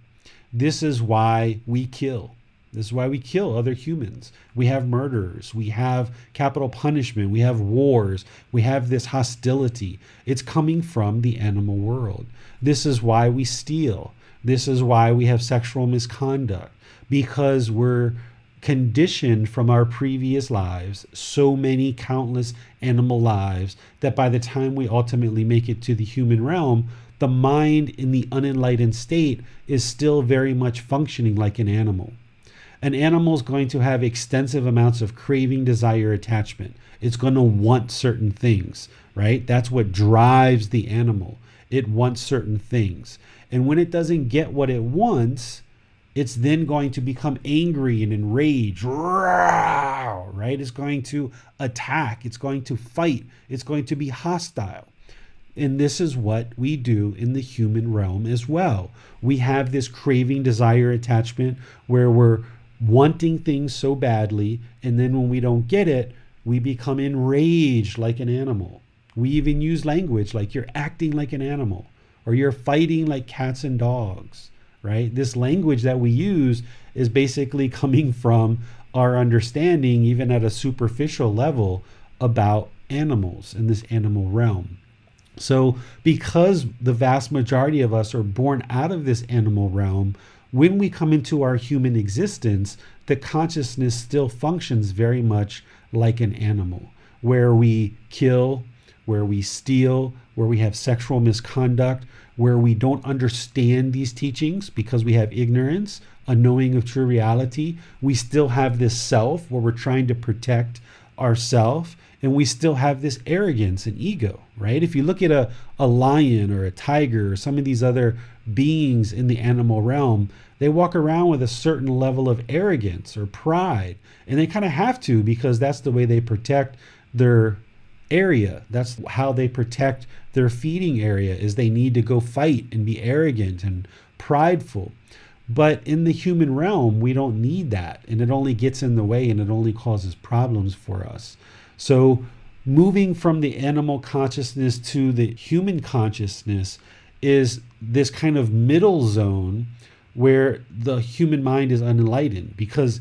This is why we kill. This is why we kill other humans. We have murders. We have capital punishment. We have wars. We have this hostility. It's coming from the animal world. This is why we steal. This is why we have sexual misconduct, because we're conditioned from our previous lives, so many countless animal lives, that by the time we ultimately make it to the human realm, the mind in the unenlightened state is still very much functioning like an animal. An animal is going to have extensive amounts of craving, desire, attachment. It's going to want certain things, right? That's what drives the animal. It wants certain things. And when it doesn't get what it wants, it's then going to become angry and enraged, right? It's going to attack. It's going to fight. It's going to be hostile. And this is what we do in the human realm as well. We have this craving, desire, attachment where we're wanting things so badly, and then when we don't get it, we become enraged like an animal. We even use language like you're acting like an animal, or you're fighting like cats and dogs. Right? This language that we use is basically coming from our understanding, even at a superficial level, about animals in this animal realm. So because the vast majority of us are born out of this animal realm, when we come into our human existence, the consciousness still functions very much like an animal, where we kill, where we steal, where we have sexual misconduct, where we don't understand these teachings because we have ignorance, a knowing of true reality. We still have this self where we're trying to protect ourself, and we still have this arrogance and ego, right? If you look at a lion or a tiger or some of these other beings in the animal realm, they walk around with a certain level of arrogance or pride, and they kind of have to, because that's the way they protect their area. That's how they protect their feeding area, is they need to go fight and be arrogant and prideful. But in the human realm, we don't need that, and it only gets in the way, and it only causes problems for us. So moving from the animal consciousness to the human consciousness is this kind of middle zone where the human mind is unenlightened. Because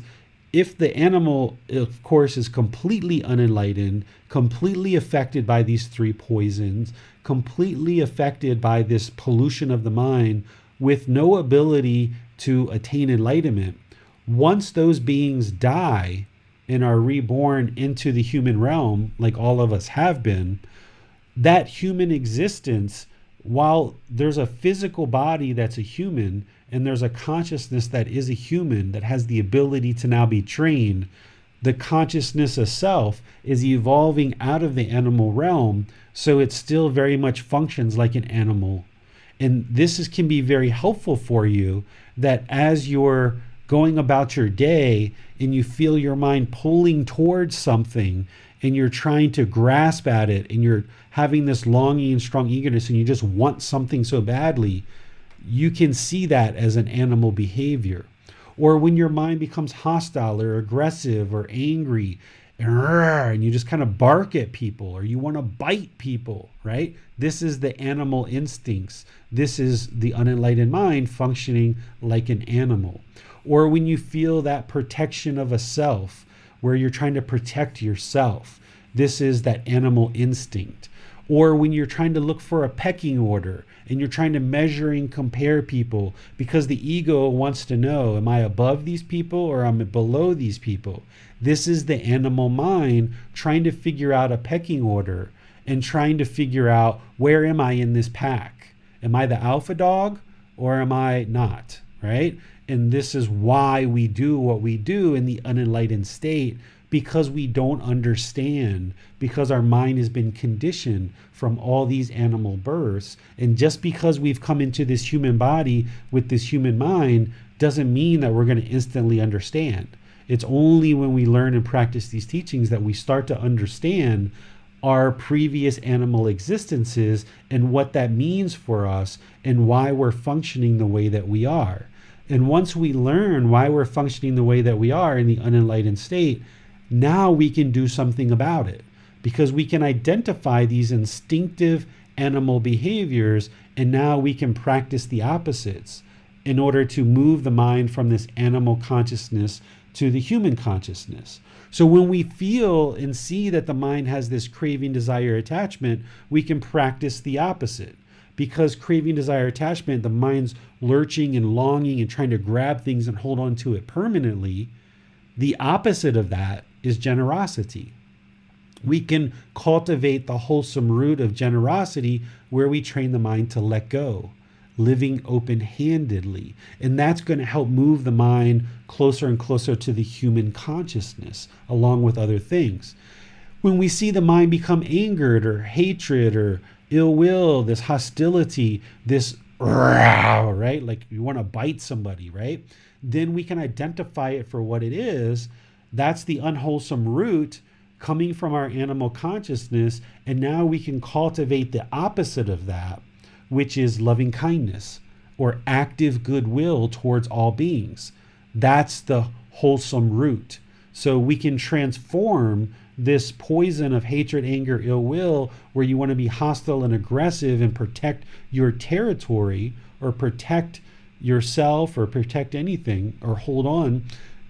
if the animal, of course, is completely unenlightened, completely affected by these three poisons, completely affected by this pollution of the mind, with no ability to attain enlightenment, once those beings die and are reborn into the human realm, like all of us have been, that human existence, while there's a physical body that's a human, and there's a consciousness that is a human that has the ability to now be trained, the consciousness of self is evolving out of the animal realm, so it still very much functions like an animal. And can be very helpful for you, that as you're going about your day and you feel your mind pulling towards something and you're trying to grasp at it and you're having this longing and strong eagerness and you just want something so badly, you can see that as an animal behavior. Or when your mind becomes hostile or aggressive or angry and you just kind of bark at people, or you want to bite people, right? This is the animal instincts. This is the unenlightened mind functioning like an animal. Or when you feel that protection of a self, where you're trying to protect yourself, this is that animal instinct. Or when you're trying to look for a pecking order and you're trying to measure and compare people because the ego wants to know, am I above these people or am I below these people? This is the animal mind trying to figure out a pecking order and trying to figure out, where am I in this pack? Am I the alpha dog or am I not, right? And this is why we do what we do in the unenlightened state, because we don't understand, because our mind has been conditioned from all these animal births. And just because we've come into this human body with this human mind doesn't mean that we're going to instantly understand. It's only when we learn and practice these teachings that we start to understand our previous animal existences and what that means for us and why we're functioning the way that we are. And once we learn why we're functioning the way that we are in the unenlightened state, now we can do something about it, because we can identify these instinctive animal behaviors, and now we can practice the opposites in order to move the mind from this animal consciousness to the human consciousness. So when we feel and see that the mind has this craving, desire, attachment, we can practice the opposite. Because craving, desire, attachment, the mind's lurching and longing and trying to grab things and hold on to it permanently. The opposite of that is generosity. We can cultivate the wholesome root of generosity where we train the mind to let go, living open-handedly. And that's going to help move the mind closer and closer to the human consciousness, along with other things. When we see the mind become angered or hatred or ill will, this hostility, this right? Like you want to bite somebody, right? Then we can identify it for what it is. That's the unwholesome root coming from our animal consciousness. And now we can cultivate the opposite of that, which is loving kindness or active goodwill towards all beings. That's the wholesome root. So we can transform this poison of hatred, anger, ill will, where you want to be hostile and aggressive and protect your territory or protect yourself or protect anything or hold on.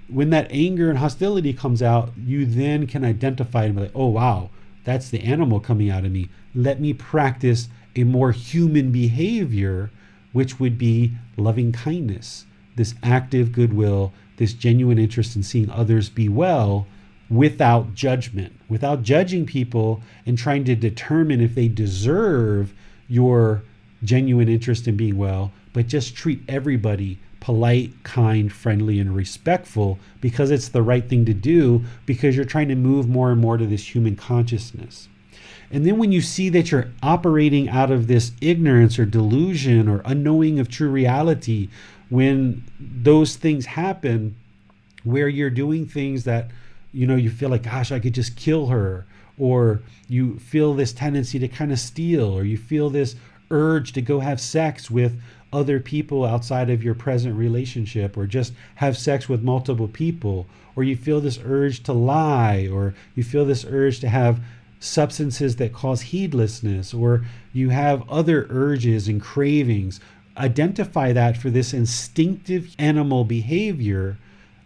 When that anger and hostility comes out, you then can identify and be like, oh, wow, that's the animal coming out of me. Let me practice a more human behavior, which would be loving kindness, this active goodwill, this genuine interest in seeing others be well without judgment, without judging people and trying to determine if they deserve your genuine interest in being well, but just treat everybody polite, kind, friendly, and respectful because it's the right thing to do, because you're trying to move more and more to this human consciousness. And then when you see that you're operating out of this ignorance or delusion or unknowing of true reality, when those things happen where you're doing things that, you feel like, gosh, I could just kill her, or you feel this tendency to kind of steal, or you feel this urge to go have sex with other people outside of your present relationship, or just have sex with multiple people, or you feel this urge to lie, or you feel this urge to have substances that cause heedlessness, or you have other urges and cravings. Identify that for this instinctive animal behavior,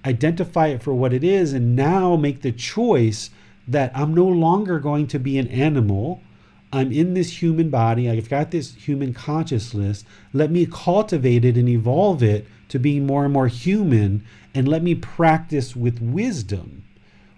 identify it for what it is, and now make the choice that I'm no longer going to be an animal. I'm in this human body. I've got this human consciousness. Let me cultivate it and evolve it to being more and more human, and let me practice with wisdom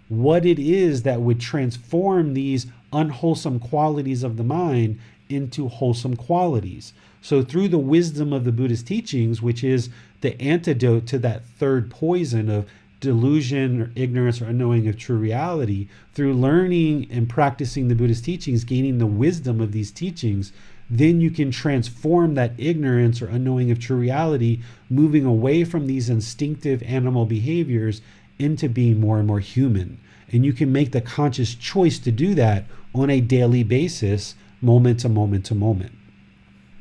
what it is that would transform these unwholesome qualities of the mind into wholesome qualities. So through the wisdom of the Buddhist teachings, which is the antidote to that third poison of delusion or ignorance or unknowing of true reality, through learning and practicing the Buddhist teachings, gaining the wisdom of these teachings, then you can transform that ignorance or unknowing of true reality, moving away from these instinctive animal behaviors into being more and more human. And you can make the conscious choice to do that on a daily basis, moment to moment to moment.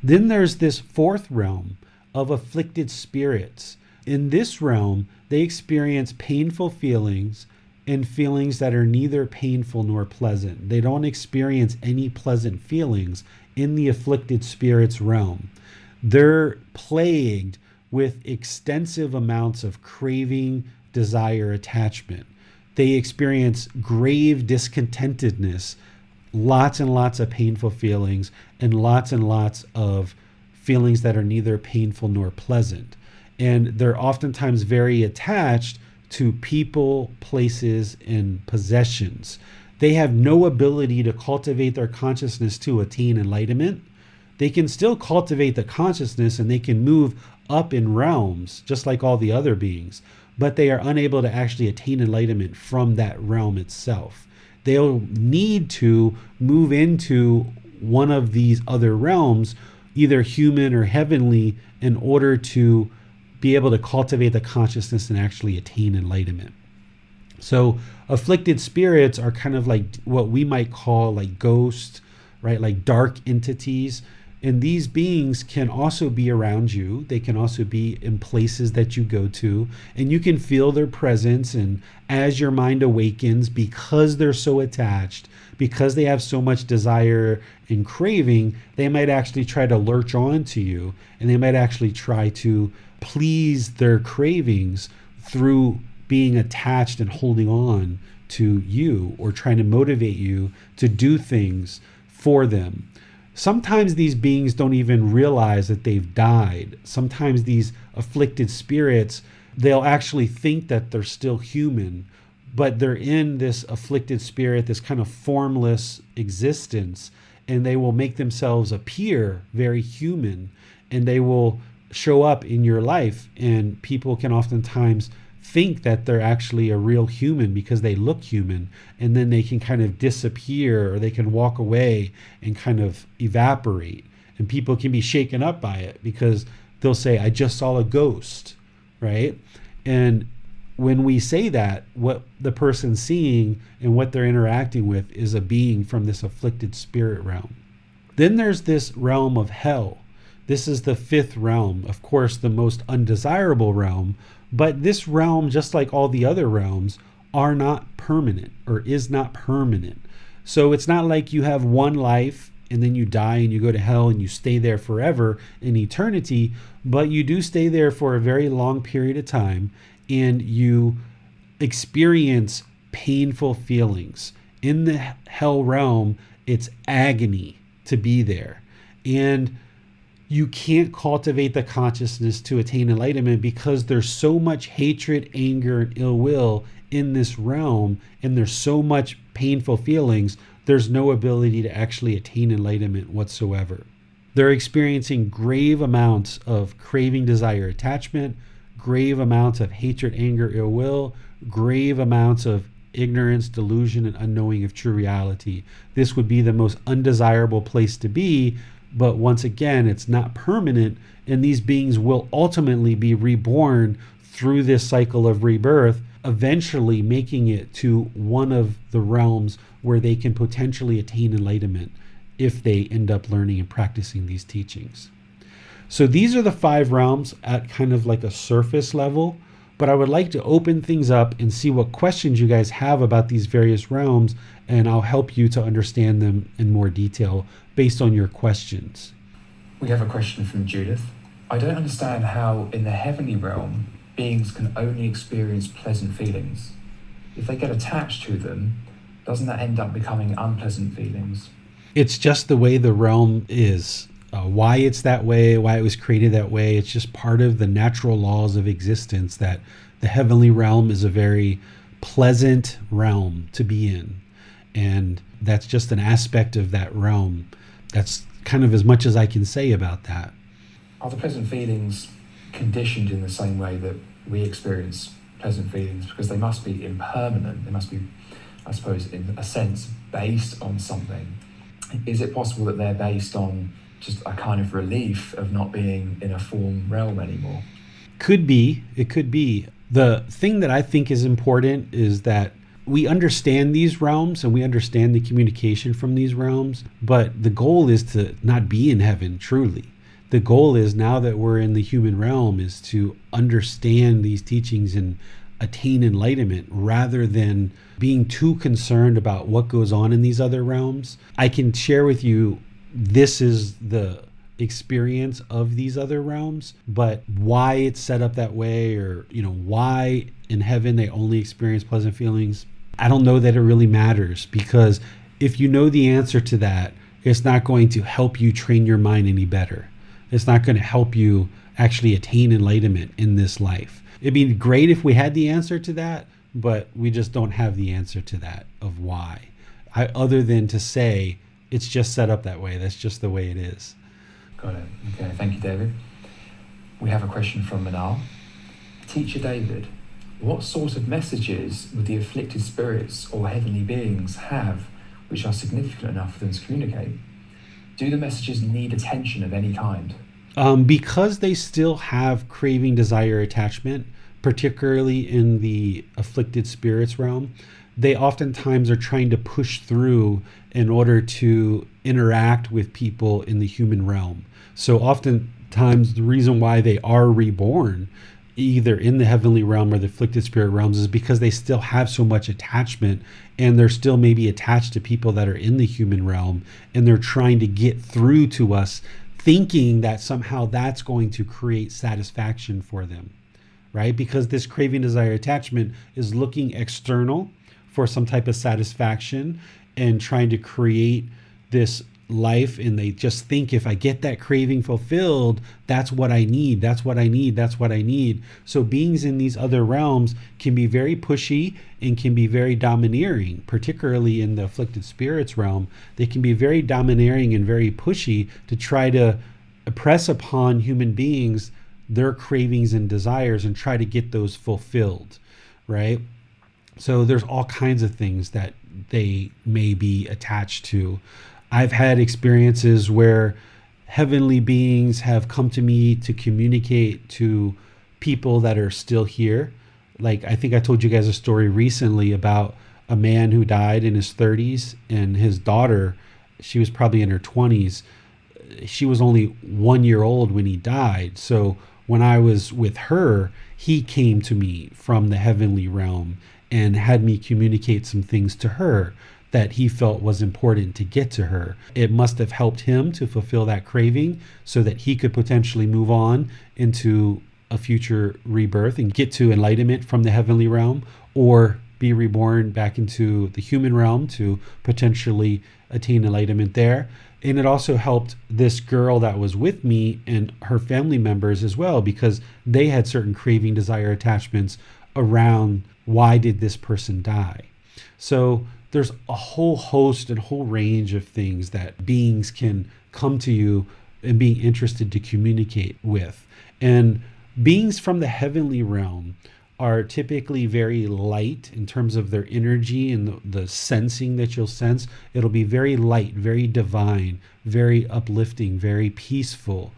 Then there's this fourth realm of afflicted spirits. In this realm, they experience painful feelings and feelings that are neither painful nor pleasant. They don't experience any pleasant feelings in the afflicted spirits realm. They're plagued with extensive amounts of craving, desire, attachment. They experience grave discontentedness, lots and lots of painful feelings and lots of feelings that are neither painful nor pleasant. And they're oftentimes very attached to people, places, and possessions. They have no ability to cultivate their consciousness to attain enlightenment. They can still cultivate the consciousness and they can move up in realms, just like all the other beings, but they are unable to actually attain enlightenment from that realm itself. They'll need to move into one of these other realms, either human or heavenly, in order to be able to cultivate the consciousness and actually attain enlightenment. So afflicted spirits are kind of like what we might call like ghosts, right? Like dark entities. And these beings can also be around you. They can also be in places that you go to, and you can feel their presence. And as your mind awakens, because they're so attached, because they have so much desire and craving, they might actually try to lurch on to you, and they might actually try to please their cravings through being attached and holding on to you, or trying to motivate you to do things for them. Sometimes these beings don't even realize that they've died. Sometimes these afflicted spirits, they'll actually think that they're still human, but they're in this afflicted spirit, this kind of formless existence, and they will make themselves appear very human, and they will show up in your life, and people can oftentimes think that they're actually a real human because they look human, and then they can kind of disappear, or they can walk away and kind of evaporate, and people can be shaken up by it because they'll say, I just saw a ghost, right? And when we say that, what the person's seeing and what they're interacting with is a being from this afflicted spirit realm. Then there's this realm of hell. This is the fifth realm, of course, the most undesirable realm. But this realm, just like all the other realms, are not permanent, or is not permanent. So it's not like you have one life and then you die and you go to hell and you stay there forever in eternity, but you do stay there for a very long period of time, and you experience painful feelings. In the hell realm, it's agony to be there. And you can't cultivate the consciousness to attain enlightenment because there's so much hatred, anger, and ill will in this realm, and there's so much painful feelings, there's no ability to actually attain enlightenment whatsoever. They're experiencing grave amounts of craving, desire, attachment, grave amounts of hatred, anger, ill will, grave amounts of ignorance, delusion, and unknowing of true reality. This would be the most undesirable place to be. But once again, it's not permanent, and these beings will ultimately be reborn through this cycle of rebirth, eventually making it to one of the realms where they can potentially attain enlightenment if they end up learning and practicing these teachings. So these are the 5 realms at kind of like a surface level, but I would like to open things up and see what questions you guys have about these various realms, and I'll help you to understand them in more detail based on your questions. We have a question from Judith. I don't understand how in the heavenly realm, beings can only experience pleasant feelings. If they get attached to them, doesn't that end up becoming unpleasant feelings? It's just the way the realm is. Why it's that way, why it was created that way. It's just part of the natural laws of existence that the heavenly realm is a very pleasant realm to be in. And that's just an aspect of that realm. That's kind of as much as I can say about that. Are the pleasant feelings conditioned in the same way that we experience pleasant feelings? Because they must be impermanent. They must be, I suppose, in a sense, based on something. Is it possible that they're based on just a kind of relief of not being in a form realm anymore? Could be. It could be. The thing that I think is important is that we understand these realms and we understand the communication from these realms, but the goal is to not be in heaven truly. The goal is, now that we're in the human realm, is to understand these teachings and attain enlightenment rather than being too concerned about what goes on in these other realms. I can share with you, this is the experience of these other realms, but why it's set up that way, or why in heaven they only experience pleasant feelings, I don't know that it really matters, because if you know the answer to that, it's not going to help you train your mind any better. It's not going to help you actually attain enlightenment in this life. It'd be great if we had the answer to that, but we just don't have the answer to that of why. Other than to say, it's just set up that way. That's just the way it is. Got it. Okay, thank you, David. We have a question from Manal. Teacher David, what sort of messages would the afflicted spirits or heavenly beings have which are significant enough for them to communicate? Do the messages need attention of any kind? Because they still have craving, desire, attachment, particularly in the afflicted spirits realm, they oftentimes are trying to push through in order to interact with people in the human realm. So oftentimes the reason why they are reborn, either in the heavenly realm or the afflicted spirit realms, is because they still have so much attachment, and they're still maybe attached to people that are in the human realm, and they're trying to get through to us, thinking that somehow that's going to create satisfaction for them, right? Because this craving, desire, attachment is looking external for some type of satisfaction and trying to create this life, and they just think, if I get that craving fulfilled, that's what I need, that's what I need, that's what I need. So beings in these other realms can be very pushy and can be very domineering, particularly in the afflicted spirits realm. They can be very domineering and very pushy to try to press upon human beings their cravings and desires and try to get those fulfilled, right? So there's all kinds of things that they may be attached to. I've had experiences where heavenly beings have come to me to communicate to people that are still here. Like, I think I told you guys a story recently about a man who died in his 30s, and his daughter, she was probably in her 20s. She was only 1 year old when he died. So when I was with her, he came to me from the heavenly realm and had me communicate some things to her that he felt was important to get to her. It must have helped him to fulfill that craving so that he could potentially move on into a future rebirth and get to enlightenment from the heavenly realm, or be reborn back into the human realm to potentially attain enlightenment there. And it also helped this girl that was with me and her family members as well, because they had certain craving, desire, attachments around why did this person die. So there's a whole host and whole range of things that beings can come to you and be interested to communicate with. And beings from the heavenly realm are typically very light in terms of their energy and the sensing that you'll sense. It'll be very light, very divine, very uplifting, very peaceful.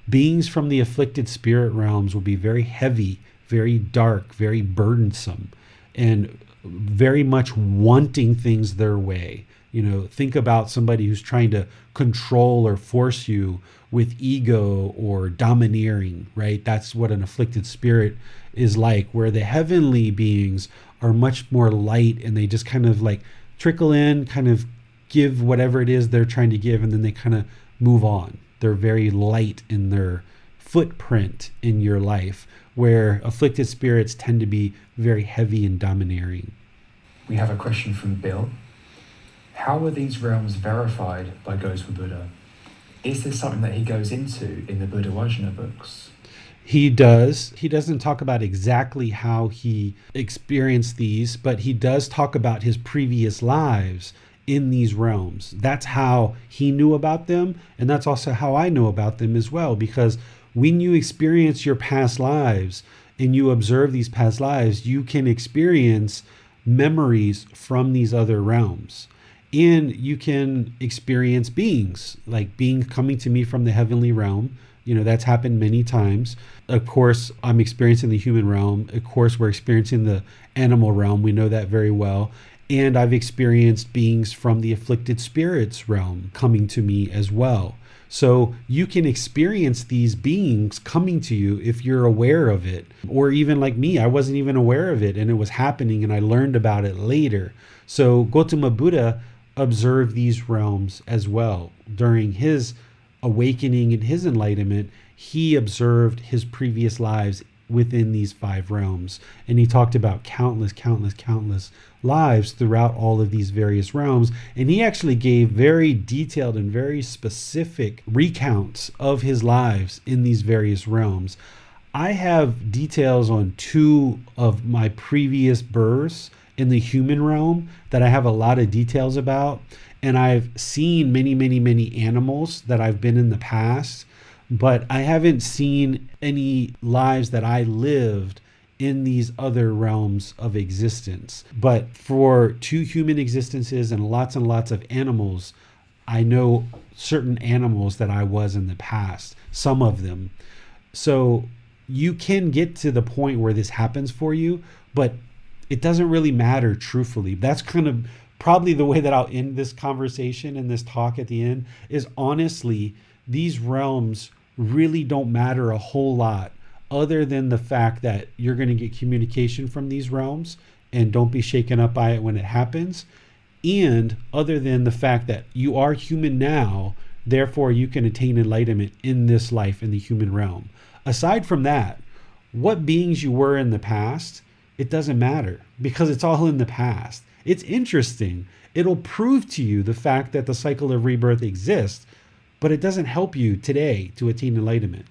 Beings from the afflicted spirit realms will be very heavy, very dark, very burdensome, and very much wanting things their way. You know, think about somebody who's trying to control or force you with ego or domineering, right? That's what an afflicted spirit is like, where the heavenly beings are much more light, and they just kind of like trickle in, kind of give whatever it is they're trying to give, and then they kind of move on. They're very light in their footprint in your life, where afflicted spirits tend to be very heavy and domineering. We have a question from Bill. How are these realms verified by Gotama Buddha? Is this something that he goes into in the Buddha Vajna books? He does. He doesn't talk about exactly how he experienced these, but he does talk about his previous lives in these realms. That's how he knew about them, and that's also how I know about them as well, because when you experience your past lives and you observe these past lives, you can experience memories from these other realms. And you can experience beings, like beings coming to me from the heavenly realm. You know, that's happened many times. Of course, I'm experiencing the human realm. Of course, we're experiencing the animal realm. We know that very well. And I've experienced beings from the afflicted spirits realm coming to me as well. So you can experience these beings coming to you if you're aware of it. Or even like me, I wasn't even aware of it, and it was happening, and I learned about it later. So Gotama Buddha observed these realms as well. During his awakening and his enlightenment, he observed his previous lives within these 5 realms. And he talked about countless lives throughout all of these various realms. And he actually gave very detailed and very specific recounts of his lives in these various realms. I have details on 2 of my previous births in the human realm that I have a lot of details about. And I've seen many animals that I've been in the past, but I haven't seen any lives that I lived in these other realms of existence. But for 2 human existences and lots of animals, I know certain animals that I was in the past, some of them. So you can get to the point where this happens for you, but it doesn't really matter, truthfully. That's kind of probably the way that I'll end this conversation and this talk at the end, is honestly, these realms really don't matter a whole lot, other than the fact that you're going to get communication from these realms, and don't be shaken up by it when it happens. And other than the fact that you are human now, therefore you can attain enlightenment in this life in the human realm. Aside from that, what beings you were in the past, it doesn't matter, because it's all in the past. It's interesting. It'll prove to you the fact that the cycle of rebirth exists, but it doesn't help you today to attain enlightenment.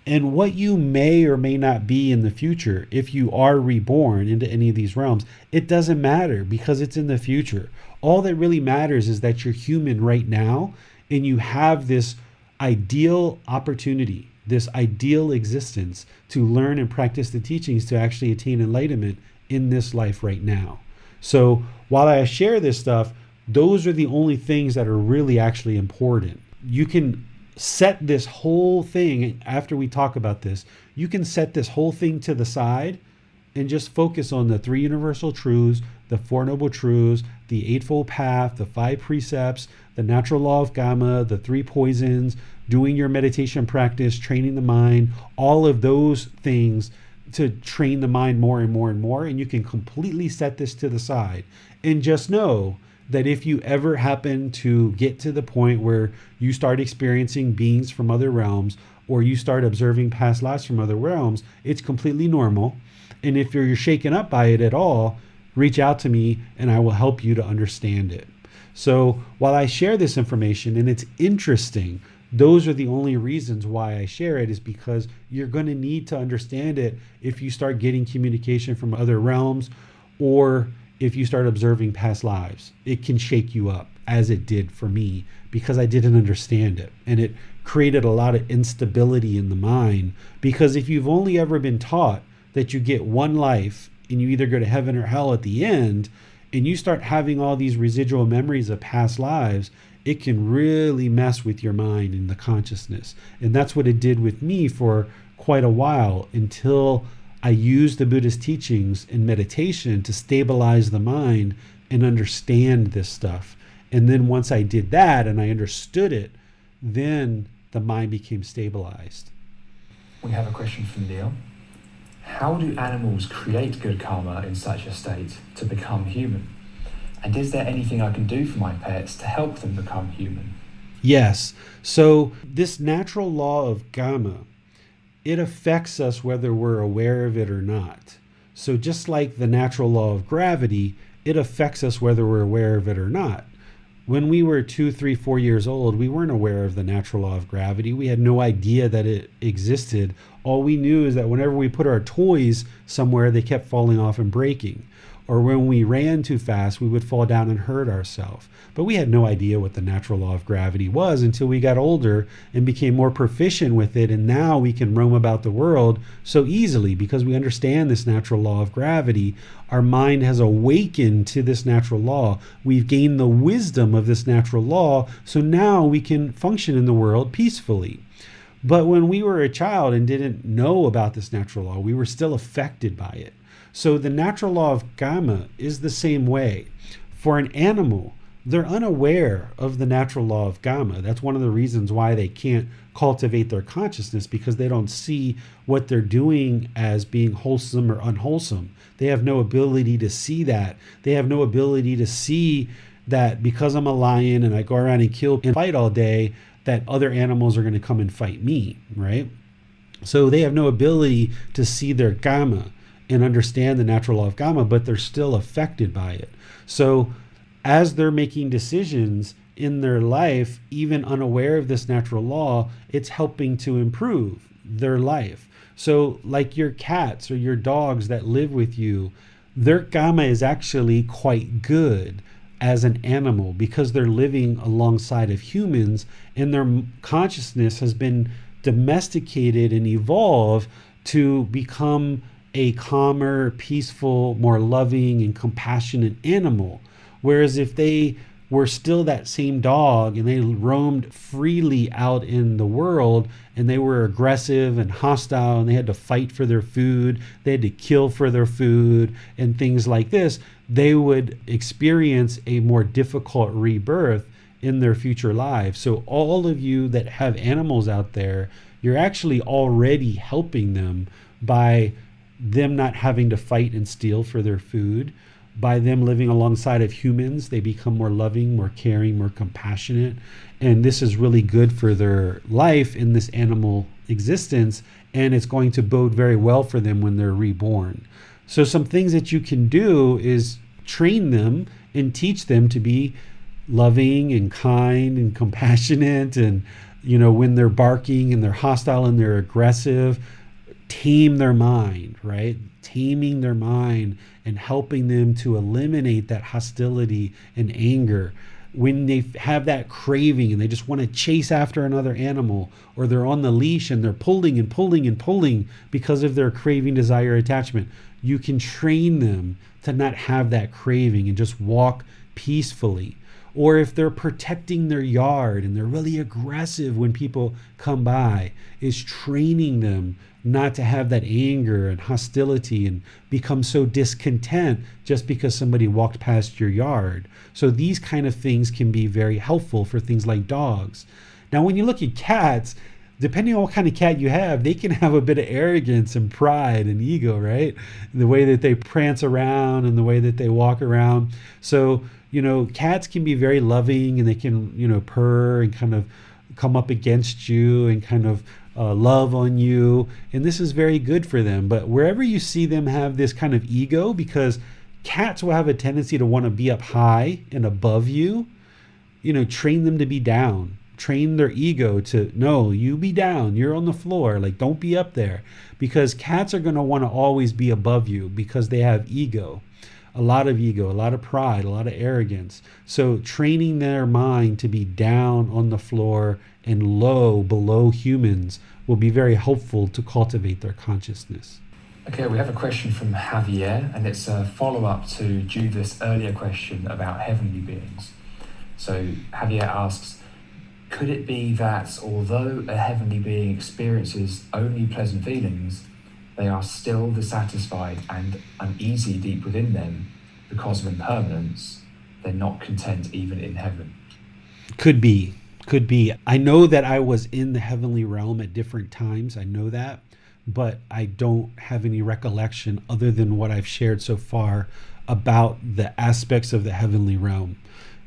And what you may or may not be in the future, if you are reborn into any of these realms, it doesn't matter, because it's in the future. All that really matters is that you're human right now, and you have this ideal opportunity, this ideal existence to learn and practice the teachings to actually attain enlightenment in this life right now. So while I share this stuff, those are the only things that are really actually important. You can set this whole thing, after we talk about this, you can set this whole thing to the side and just focus on the 3 universal truths, the 4 noble truths, the Eightfold Path, the 5 precepts, the natural law of Gama, the 3 poisons, doing your meditation practice, training the mind, all of those things to train the mind more and more. And you can completely set this to the side and just know that if you ever happen to get to the point where you start experiencing beings from other realms, or you start observing past lives from other realms, it's completely normal. And if you're shaken up by it at all, reach out to me and I will help you to understand it. So while I share this information and it's interesting, those are the only reasons why I share it, is because you're going to need to understand it if you start getting communication from other realms, or if you start observing past lives. It can shake you up, as it did for me, because I didn't understand it. And it created a lot of instability in the mind, because if you've only ever been taught that you get one life and you either go to heaven or hell at the end, and you start having all these residual memories of past lives, it can really mess with your mind and the consciousness. And that's what it did with me for quite a while, until I used the Buddhist teachings in meditation to stabilize the mind and understand this stuff. And then once I did that and I understood it, then the mind became stabilized. We have a question from Neil. How do animals create good karma in such a state to become human? And is there anything I can do for my pets to help them become human? Yes. So this natural law of Gama, it affects us whether we're aware of it or not. So just like the natural law of gravity, it affects us whether we're aware of it or not. When we were 2, 3, 4 years old, we weren't aware of the natural law of gravity. We had no idea that it existed. All we knew is that whenever we put our toys somewhere, they kept falling off and breaking. Or when we ran too fast, we would fall down and hurt ourselves. But we had no idea what the natural law of gravity was until we got older and became more proficient with it. And now we can roam about the world so easily because we understand this natural law of gravity. Our mind has awakened to this natural law. We've gained the wisdom of this natural law. So now we can function in the world peacefully. But when we were a child and didn't know about this natural law, we were still affected by it. So the natural law of Gama is the same way. For an animal, they're unaware of the natural law of Gama. That's one of the reasons why they can't cultivate their consciousness, because they don't see what they're doing as being wholesome or unwholesome. They have no ability to see that. They have no ability to see that because I'm a lion and I go around and kill and fight all day, that other animals are going to come and fight me, right? So they have no ability to see their karma and understand the natural law of karma, but they're still affected by it. So as they're making decisions in their life, even unaware of this natural law, it's helping to improve their life. So like your cats or your dogs that live with you, their karma is actually quite good as an animal because they're living alongside of humans, and their consciousness has been domesticated and evolved to become a calmer, peaceful, more loving and compassionate animal. Whereas if they were still that same dog and they roamed freely out in the world and they were aggressive and hostile and they had to fight for their food, they had to kill for their food and things like this, they would experience a more difficult rebirth in their future lives. So all of you that have animals out there, you're actually already helping them by them not having to fight and steal for their food. By them living alongside of humans, they become more loving, more caring, more compassionate. And this is really good for their life in this animal existence. And it's going to bode very well for them when they're reborn. So some things that you can do is train them and teach them to be loving and kind and compassionate. And, you know, when they're barking and they're hostile and they're aggressive, tame their mind, right? Taming their mind and helping them to eliminate that hostility and anger. When they have that craving and they just want to chase after another animal, or they're on the leash and they're pulling and pulling and pulling because of their craving, desire, attachment, you can train them to not have that craving and just walk peacefully. Or if they're protecting their yard and they're really aggressive when people come by, is training them not to have that anger and hostility and become so discontent just because somebody walked past your yard. So these kind of things can be very helpful for things like dogs. Now, when you look at cats, depending on what kind of cat you have, they can have a bit of arrogance and pride and ego, right? The way that they prance around and the way that they walk around. So, you know, cats can be very loving and they can, you know, purr and kind of come up against you and kind of love on you. And this is very good for them. But wherever you see them have this kind of ego, because cats will have a tendency to want to be up high and above you, you know, train them to be down. Train their ego to, no, you be down, you're on the floor, like don't be up there. Because cats are going to want to always be above you because they have ego, a lot of pride, a lot of arrogance. So training their mind to be down on the floor and low below humans will be very helpful to cultivate their consciousness. Okay, we have a question from Javier, and it's a follow-up to Judith's earlier question about heavenly beings. So Javier asks, could it be that although a heavenly being experiences only pleasant feelings, they are still dissatisfied and uneasy deep within them because of impermanence? They're not content even in heaven. Could be. I know that I was in the heavenly realm at different times. I know that, but I don't have any recollection other than what I've shared so far about the aspects of the heavenly realm.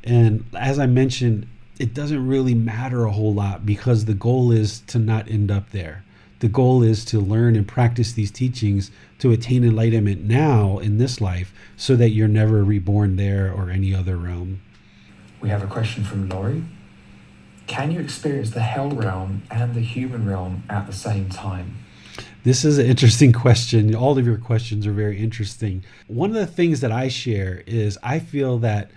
And as I mentioned, it doesn't really matter a whole lot because the goal is to not end up there. The goal is to learn and practice these teachings to attain enlightenment now in this life so that you're never reborn there or any other realm. We have a question from Laurie. Can you experience the hell realm and the human realm at the same time? This is an interesting question. All of your questions are very interesting. One of the things that I share is I feel that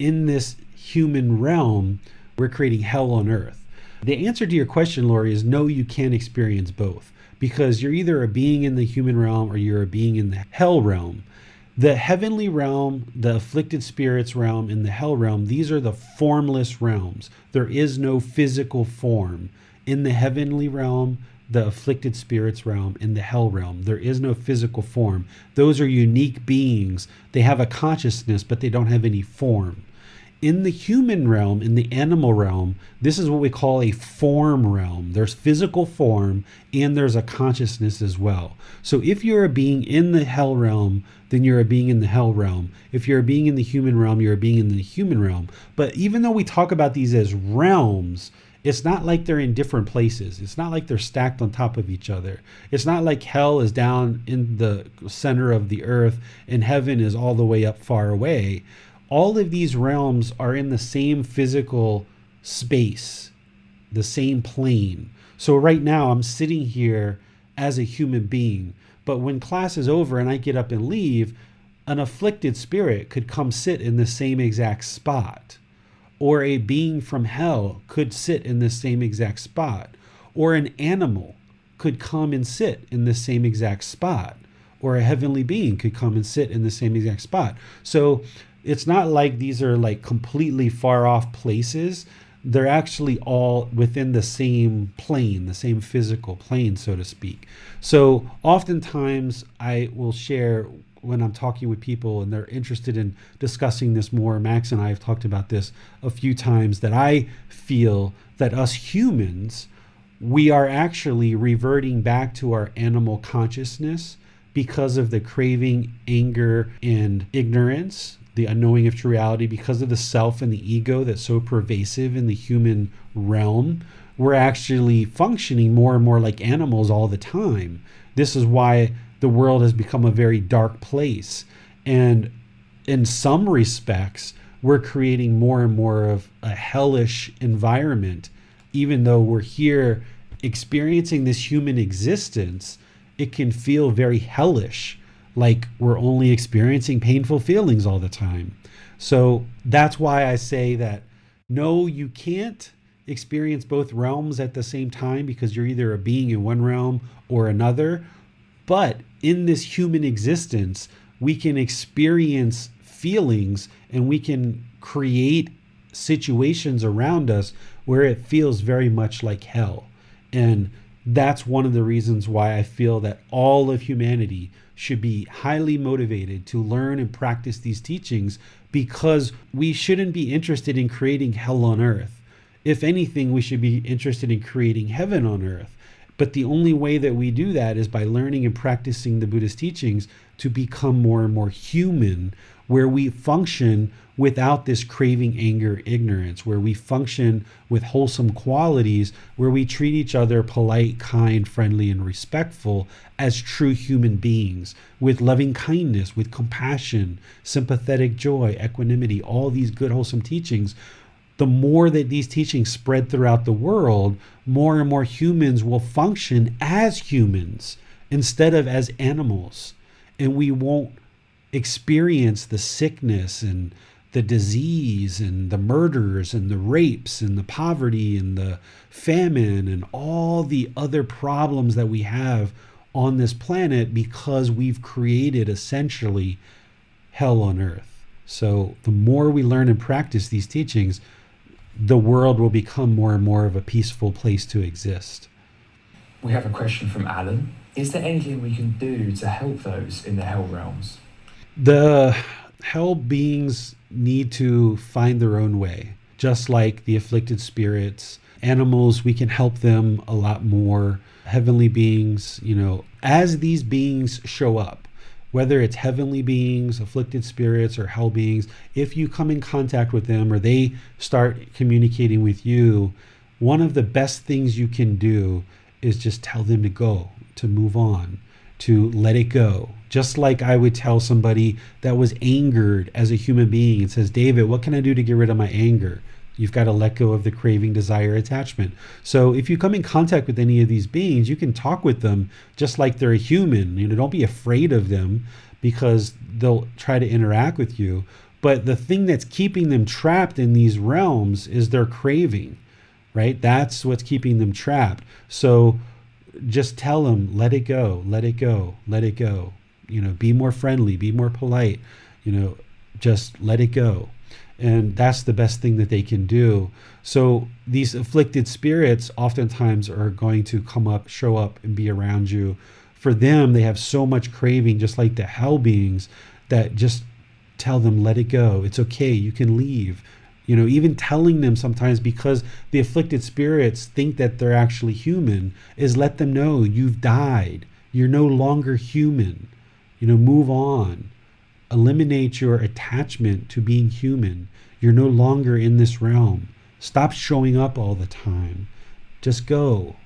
in this human realm, we're creating hell on earth. The answer to your question, Lori, is no, you can't experience both because you're either a being in the human realm or you're a being in the hell realm. The heavenly realm, the afflicted spirits realm, and the hell realm, these are the formless realms. There is no physical form. In the heavenly realm, the afflicted spirits realm, and the hell realm, there is no physical form. Those are unique beings. They have a consciousness, but they don't have any form. In the human realm, in the animal realm, this is what we call a form realm. There's physical form and there's a consciousness as well. So if you're a being in the hell realm, then you're a being in the hell realm. If you're a being in the human realm, you're a being in the human realm. But even though we talk about these as realms, it's not like they're in different places. It's not like they're stacked on top of each other. It's not like hell is down in the center of the earth and heaven is all the way up far away. All of these realms are in the same physical space, the same plane. So right now I'm sitting here as a human being, but when class is over and I get up and leave, an afflicted spirit could come sit in the same exact spot, or a being from hell could sit in the same exact spot, or an animal could come and sit in the same exact spot, or a heavenly being could come and sit in the same exact spot. So it's not like these are like completely far off places. They're actually all within the same plane, the same physical plane, so to speak. So oftentimes I will share when I'm talking with people and they're interested in discussing this more. Max and I have talked about this a few times, that I feel that us humans, we are actually reverting back to our animal consciousness because of the craving, anger, and ignorance, the unknowing of true reality, because of the self and the ego that's so pervasive in the human realm. We're actually functioning more and more like animals all the time. This is why the world has become a very dark place. And in some respects, we're creating more and more of a hellish environment. Even though we're here experiencing this human existence, it can feel very hellish, like we're only experiencing painful feelings all the time. So that's why I say that, no, you can't experience both realms at the same time, because you're either a being in one realm or another. But in this human existence, we can experience feelings and we can create situations around us where it feels very much like hell. And that's one of the reasons why I feel that all of humanity should be highly motivated to learn and practice these teachings, because we shouldn't be interested in creating hell on earth. If anything, we should be interested in creating heaven on earth. But the only way that we do that is by learning and practicing the Buddhist teachings to become more and more human, where we function without this craving, anger, ignorance, where we function with wholesome qualities, where we treat each other polite, kind, friendly, and respectful as true human beings, with loving kindness, with compassion, sympathetic joy, equanimity, all these good, wholesome teachings. The more that these teachings spread throughout the world, more and more humans will function as humans instead of as animals. And we won't experience the sickness and the disease and the murders and the rapes and the poverty and the famine and all the other problems that we have on this planet, because we've created essentially hell on earth. So the more we learn and practice these teachings, the world will become more and more of a peaceful place to exist. We have a question from Alan. Is there anything we can do to help those in the hell realms? The hell beings need to find their own way, just like the afflicted spirits. Animals, we can help them a lot more. Heavenly beings, as these beings show up, whether it's heavenly beings, afflicted spirits, or hell beings, if you come in contact with them or they start communicating with you, one of the best things you can do is just tell them to go, to move on, to let it go. Just like I would tell somebody that was angered as a human being and says, David, what can I do to get rid of my anger? You've got to let go of the craving, desire, attachment. So if you come in contact with any of these beings, you can talk with them just like they're a human. Don't be afraid of them, because they'll try to interact with you. But the thing that's keeping them trapped in these realms is their craving, right? That's what's keeping them trapped. So just tell them, let it go, let it go, let it go. Be more friendly, be more polite, just let it go. And that's the best thing that they can do. So these afflicted spirits oftentimes are going to come up, show up, and be around you. For them, they have so much craving, just like the hell beings, that just tell them, let it go. It's okay. You can leave. Even telling them sometimes, because the afflicted spirits think that they're actually human, is let them know you've died. You're no longer human. Move on. Eliminate your attachment to being human. You're no longer in this realm. Stop showing up all the time. Just go,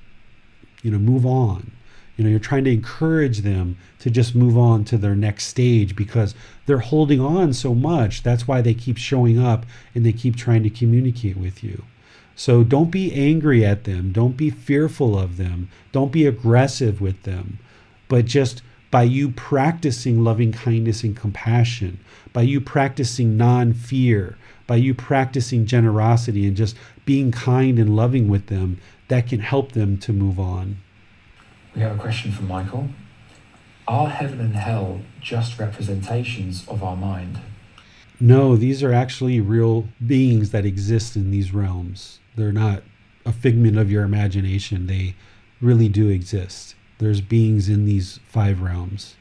move on. You're trying to encourage them to just move on to their next stage because they're holding on so much. That's why they keep showing up and they keep trying to communicate with you. So don't be angry at them. Don't be fearful of them. Don't be aggressive with them. But just by you practicing loving kindness and compassion, by you practicing non-fear, by you practicing generosity and just being kind and loving with them, that can help them to move on. We have a question from Michael. Are heaven and hell just representations of our mind? No, these are actually real beings that exist in these realms. They're not a figment of your imagination. They really do exist. There's beings in these 5 realms.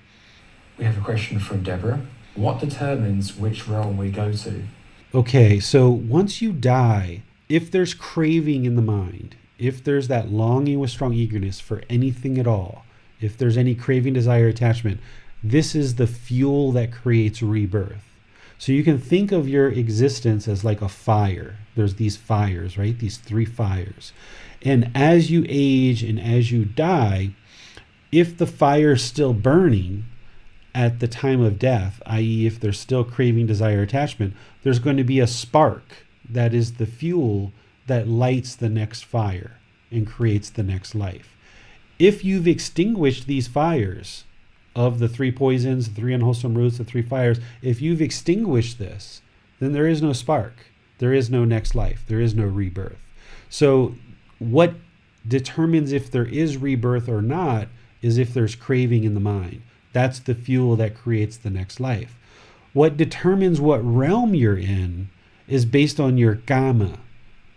We have a question from Deborah. What determines which realm we go to? Okay, so once you die, if there's craving in the mind, if there's that longing with strong eagerness for anything at all, if there's any craving, desire, attachment, this is the fuel that creates rebirth. So you can think of your existence as like a fire. There's these fires, right? These 3 fires. And as you age and as you die, if the fire is still burning at the time of death, i.e. if there's still craving, desire, attachment, there's going to be a spark that is the fuel that lights the next fire and creates the next life. If you've extinguished these fires of the 3 poisons, the 3 unwholesome roots, the 3 fires, if you've extinguished this, then there is no spark. There is no next life. There is no rebirth. So what determines if there is rebirth or not is if there's craving in the mind. That's the fuel that creates the next life. What determines what realm you're in is based on your gamma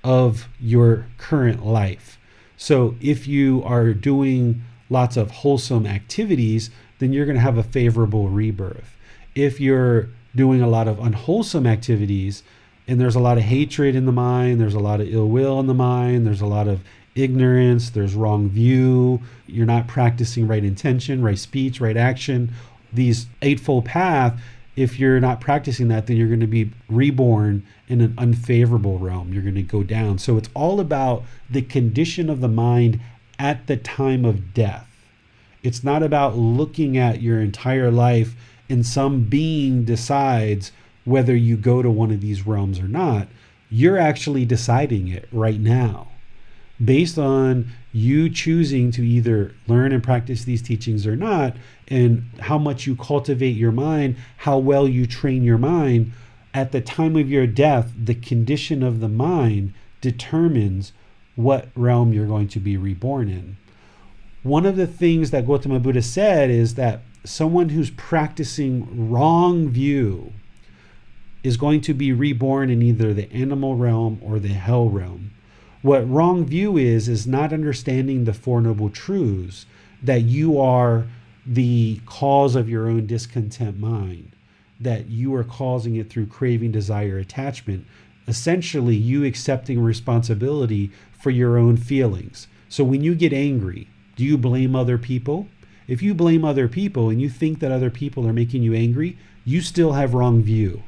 of your current life. So if you are doing lots of wholesome activities, then you're going to have a favorable rebirth. If you're doing a lot of unwholesome activities and there's a lot of hatred in the mind, there's a lot of ill will in the mind, there's a lot of ignorance, there's wrong view, you're not practicing right intention, right speech, right action, these eightfold path, if you're not practicing that, then you're going to be reborn in an unfavorable realm. You're going to go down. So it's all about the condition of the mind at the time of death. It's not about looking at your entire life and some being decides whether you go to one of these realms or not. You're actually deciding it right now based on you choosing to either learn and practice these teachings or not, and how much you cultivate your mind, how well you train your mind. At the time of your death, the condition of the mind determines what realm you're going to be reborn in. One of the things that Gotama Buddha said is that someone who's practicing wrong view is going to be reborn in either the animal realm or the hell realm. What wrong view is not understanding the Four Noble Truths, that you are the cause of your own discontent mind, that you are causing it through craving, desire, attachment. Essentially, you accepting responsibility for your own feelings. So when you get angry, do you blame other people? If you blame other people and you think that other people are making you angry, you still have wrong view.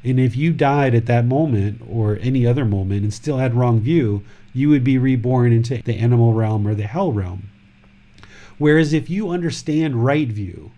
And if you died at that moment or any other moment and still had wrong view, you would be reborn into the animal realm or the hell realm. Whereas if you understand right view,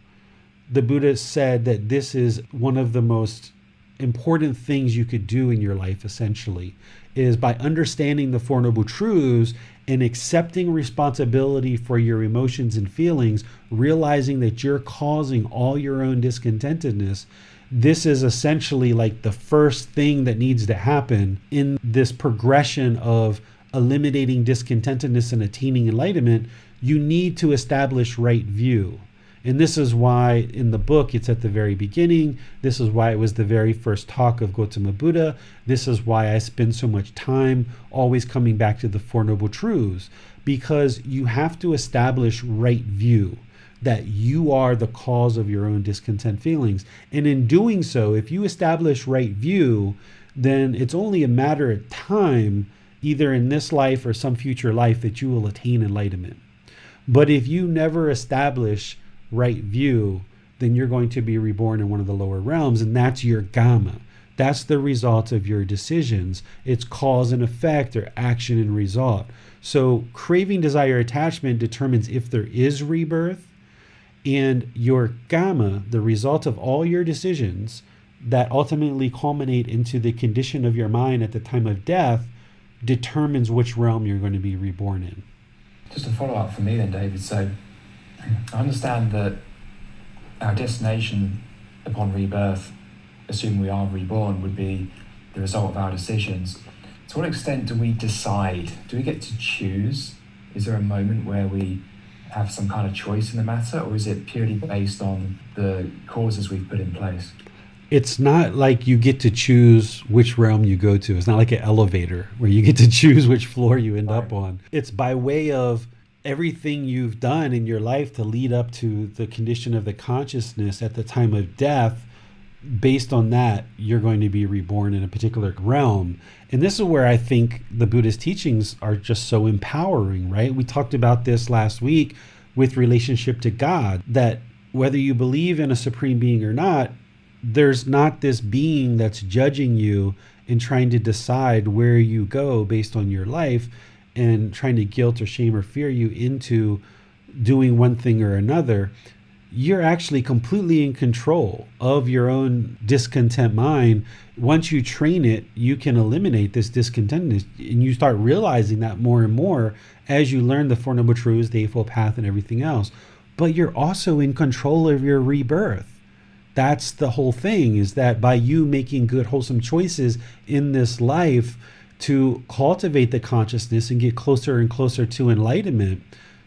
the Buddha said that this is one of the most important things you could do in your life, essentially, is by understanding the Four Noble Truths and accepting responsibility for your emotions and feelings, realizing that you're causing all your own discontentedness. This is essentially like the first thing that needs to happen in this progression of eliminating discontentedness and attaining enlightenment. You need to establish right view. And this is why in the book it's at the very beginning. This is why it was the very first talk of Gotama Buddha. This is why I spend so much time always coming back to the Four Noble Truths, because you have to establish right view, that you are the cause of your own discontent feelings. And in doing so, if you establish right view, then it's only a matter of time, either in this life or some future life, that you will attain enlightenment. But if you never establish right view, then you're going to be reborn in one of the lower realms, and that's your gamma. That's the result of your decisions. It's cause and effect, or action and result. So craving, desire, attachment determines if there is rebirth, and your gamma, the result of all your decisions that ultimately culminate into the condition of your mind at the time of death, determines which realm you're going to be reborn in. Just a follow-up for me then, David. So I understand that our destination upon rebirth, assuming we are reborn, would be the result of our decisions. To what extent do we decide? Do we get to choose? Is there a moment where we have some kind of choice in the matter, or is it purely based on the causes we've put in place? It's not like you get to choose which realm you go to. It's not like an elevator where you get to choose which floor you end up on. It's by way of everything you've done in your life to lead up to the condition of the consciousness at the time of death. Based on that, you're going to be reborn in a particular realm. And this is where I think the Buddhist teachings are just so empowering, right? We talked about this last week with relationship to God, that whether you believe in a supreme being or not, there's not this being that's judging you and trying to decide where you go based on your life and trying to guilt or shame or fear you into doing one thing or another. You're actually completely in control of your own discontent mind. Once you train it, you can eliminate this discontentness, and you start realizing that more and more as you learn the Four Noble Truths, the Eightfold Path, and everything else. But you're also in control of your rebirth. That's the whole thing, is that by you making good, wholesome choices in this life to cultivate the consciousness and get closer and closer to enlightenment,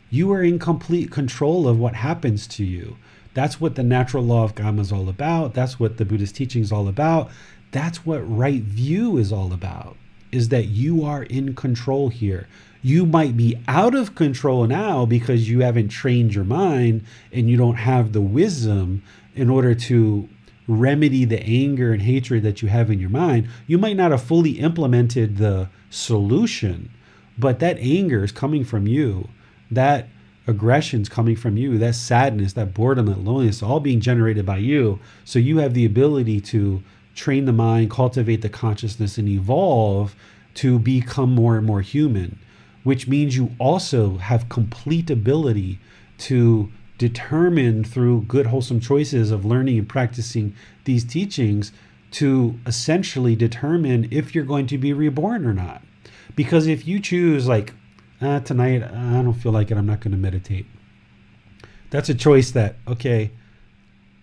you are in complete control of what happens to you. That's what the natural law of karma is all about. That's what the Buddhist teaching is all about. That's what right view is all about, is that you are in control here. You might be out of control now because you haven't trained your mind and you don't have the wisdom in order to remedy the anger and hatred that you have in your mind. You might not have fully implemented the solution, but that anger is coming from you. That aggression's coming from you. That sadness, that boredom, that loneliness, all being generated by you. So you have the ability to train the mind, cultivate the consciousness, and evolve to become more and more human, which means you also have complete ability to determine through good, wholesome choices of learning and practicing these teachings to essentially determine if you're going to be reborn or not. Because if you choose like, tonight, I don't feel like it, I'm not going to meditate. That's a choice that, okay,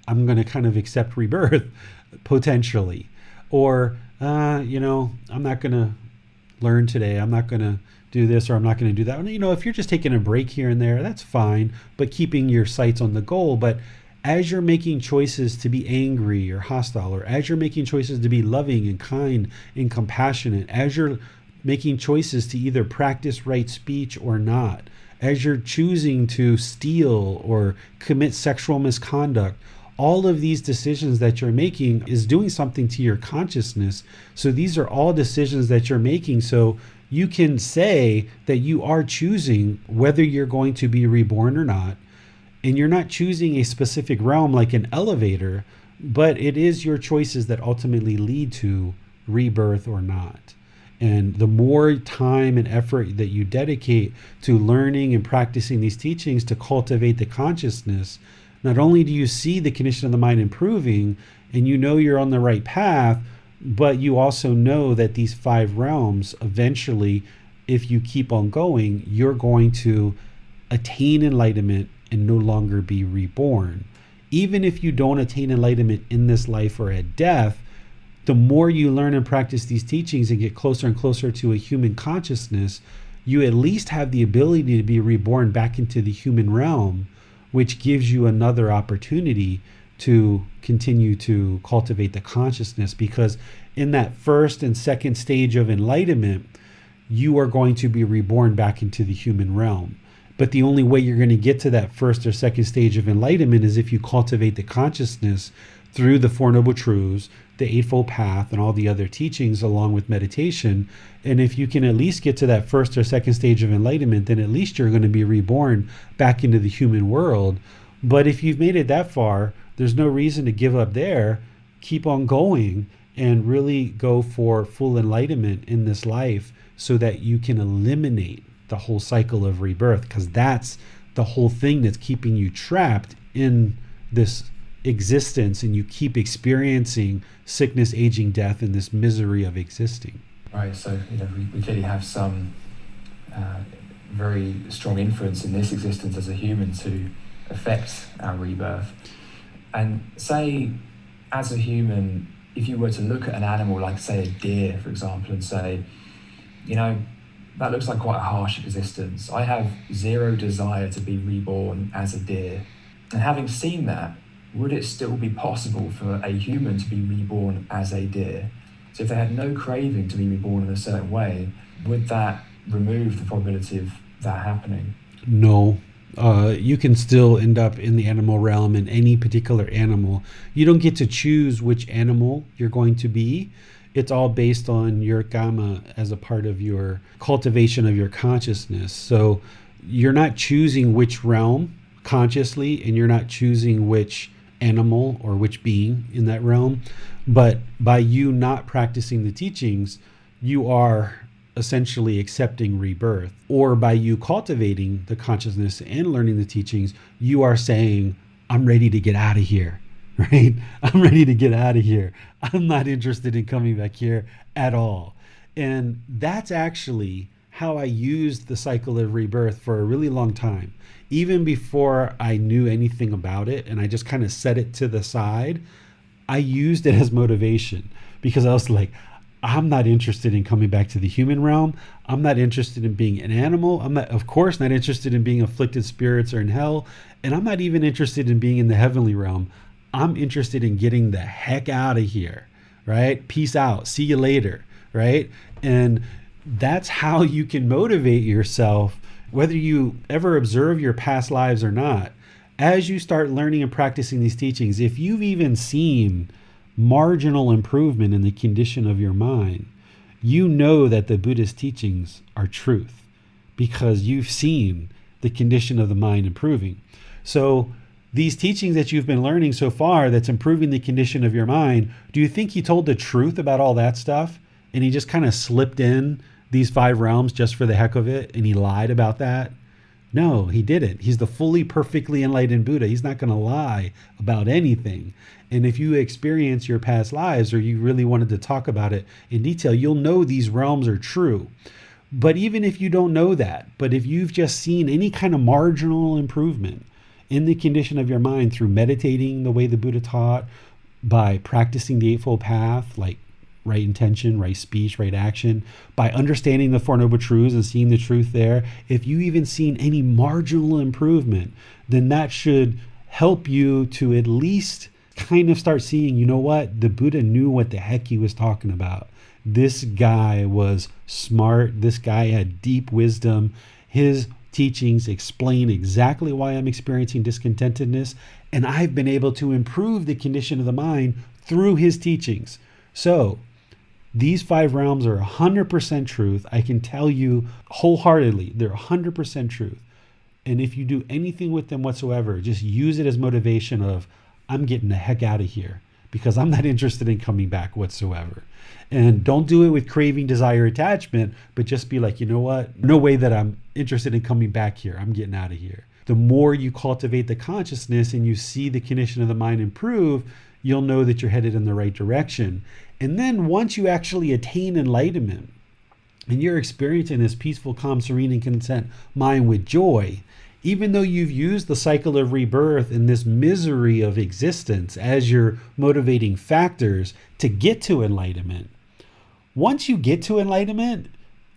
I'm going to kind of accept rebirth potentially. Or, I'm not going to learn today. I'm not going to do this, or I'm not going to do that. If you're just taking a break here and there, that's fine, but keeping your sights on the goal. But as you're making choices to be angry or hostile, or as you're making choices to be loving and kind and compassionate, as you're making choices to either practice right speech or not, as you're choosing to steal or commit sexual misconduct, all of these decisions that you're making is doing something to your consciousness. So these are all decisions that you're making. So you can say that you are choosing whether you're going to be reborn or not. And you're not choosing a specific realm like an elevator, but it is your choices that ultimately lead to rebirth or not. And the more time and effort that you dedicate to learning and practicing these teachings to cultivate the consciousness, not only do you see the condition of the mind improving and you know you're on the right path, but you also know that these 5 realms, eventually, if you keep on going, you're going to attain enlightenment and no longer be reborn. Even if you don't attain enlightenment in this life or at death, the more you learn and practice these teachings and get closer and closer to a human consciousness, you at least have the ability to be reborn back into the human realm, which gives you another opportunity to continue to cultivate the consciousness. Because in that first and second stage of enlightenment, you are going to be reborn back into the human realm. But the only way you're going to get to that first or second stage of enlightenment is if you cultivate the consciousness through the Four Noble Truths, the Eightfold Path, and all the other teachings along with meditation. And if you can at least get to that first or second stage of enlightenment, then at least you're going to be reborn back into the human world. But if you've made it that far, there's no reason to give up there. Keep on going and really go for full enlightenment in this life so that you can eliminate the whole cycle of rebirth, because that's the whole thing that's keeping you trapped in this existence, and you keep experiencing sickness, aging, death, and this misery of existing. Right, so we clearly have some very strong influence in this existence as a human to affect our rebirth. And say, as a human, if you were to look at an animal like, say, a deer, for example, and say, that looks like quite a harsh existence. I have zero desire to be reborn as a deer. And having seen that, would it still be possible for a human to be reborn as a deer? So if they had no craving to be reborn in a certain way, would that remove the probability of that happening? No. You can still end up in the animal realm in any particular animal. You don't get to choose which animal you're going to be. It's all based on your karma as a part of your cultivation of your consciousness. So you're not choosing which realm consciously, and you're not choosing which animal or which being in that realm. But by you not practicing the teachings, you are essentially accepting rebirth. Or by you cultivating the consciousness and learning the teachings, you are saying, I'm ready to get out of here, right? I'm ready to get out of here. I'm not interested in coming back here at all. And that's actually how I used the cycle of rebirth for a really long time. Even before I knew anything about it, and I just kind of set it to the side, I used it as motivation, because I was like, I'm not interested in coming back to the human realm. I'm not interested in being an animal. I'm not, of course, not interested in being afflicted spirits or in hell. And I'm not even interested in being in the heavenly realm. I'm interested in getting the heck out of here, right? Peace out. See you later, right? And that's how you can motivate yourself, whether you ever observe your past lives or not. As you start learning and practicing these teachings, if you've even seen marginal improvement in the condition of your mind, you know that the Buddhist teachings are truth, because you've seen the condition of the mind improving. So these teachings that you've been learning so far that's improving the condition of your mind, do you think he told the truth about all that stuff and he just kind of slipped in these 5 realms just for the heck of it and he lied about that? No, he didn't. He's the fully, perfectly enlightened Buddha. He's not going to lie about anything. And if you experience your past lives, or you really wanted to talk about it in detail, you'll know these realms are true. But even if you don't know that, but if you've just seen any kind of marginal improvement in the condition of your mind through meditating the way the Buddha taught, by practicing the Eightfold Path, like right intention, right speech, right action, by understanding the Four Noble Truths and seeing the truth there, if you even seen any marginal improvement, then that should help you to at least kind of start seeing, you know what, the Buddha knew what the heck he was talking about. This guy was smart. This guy had deep wisdom. His teachings explain exactly why I'm experiencing discontentedness, and I've been able to improve the condition of the mind through his teachings. So these 5 realms are 100% truth. I can tell you wholeheartedly, they're 100% truth. And if you do anything with them whatsoever, just use it as motivation of, I'm getting the heck out of here, because I'm not interested in coming back whatsoever. And don't do it with craving, desire, attachment, but just be like, you know what? No way that I'm interested in coming back here. I'm getting out of here. The more you cultivate the consciousness and you see the condition of the mind improve, you'll know that you're headed in the right direction. And then once you actually attain enlightenment and you're experiencing this peaceful, calm, serene, and content mind with joy, even though you've used the cycle of rebirth and this misery of existence as your motivating factors to get to enlightenment, once you get to enlightenment,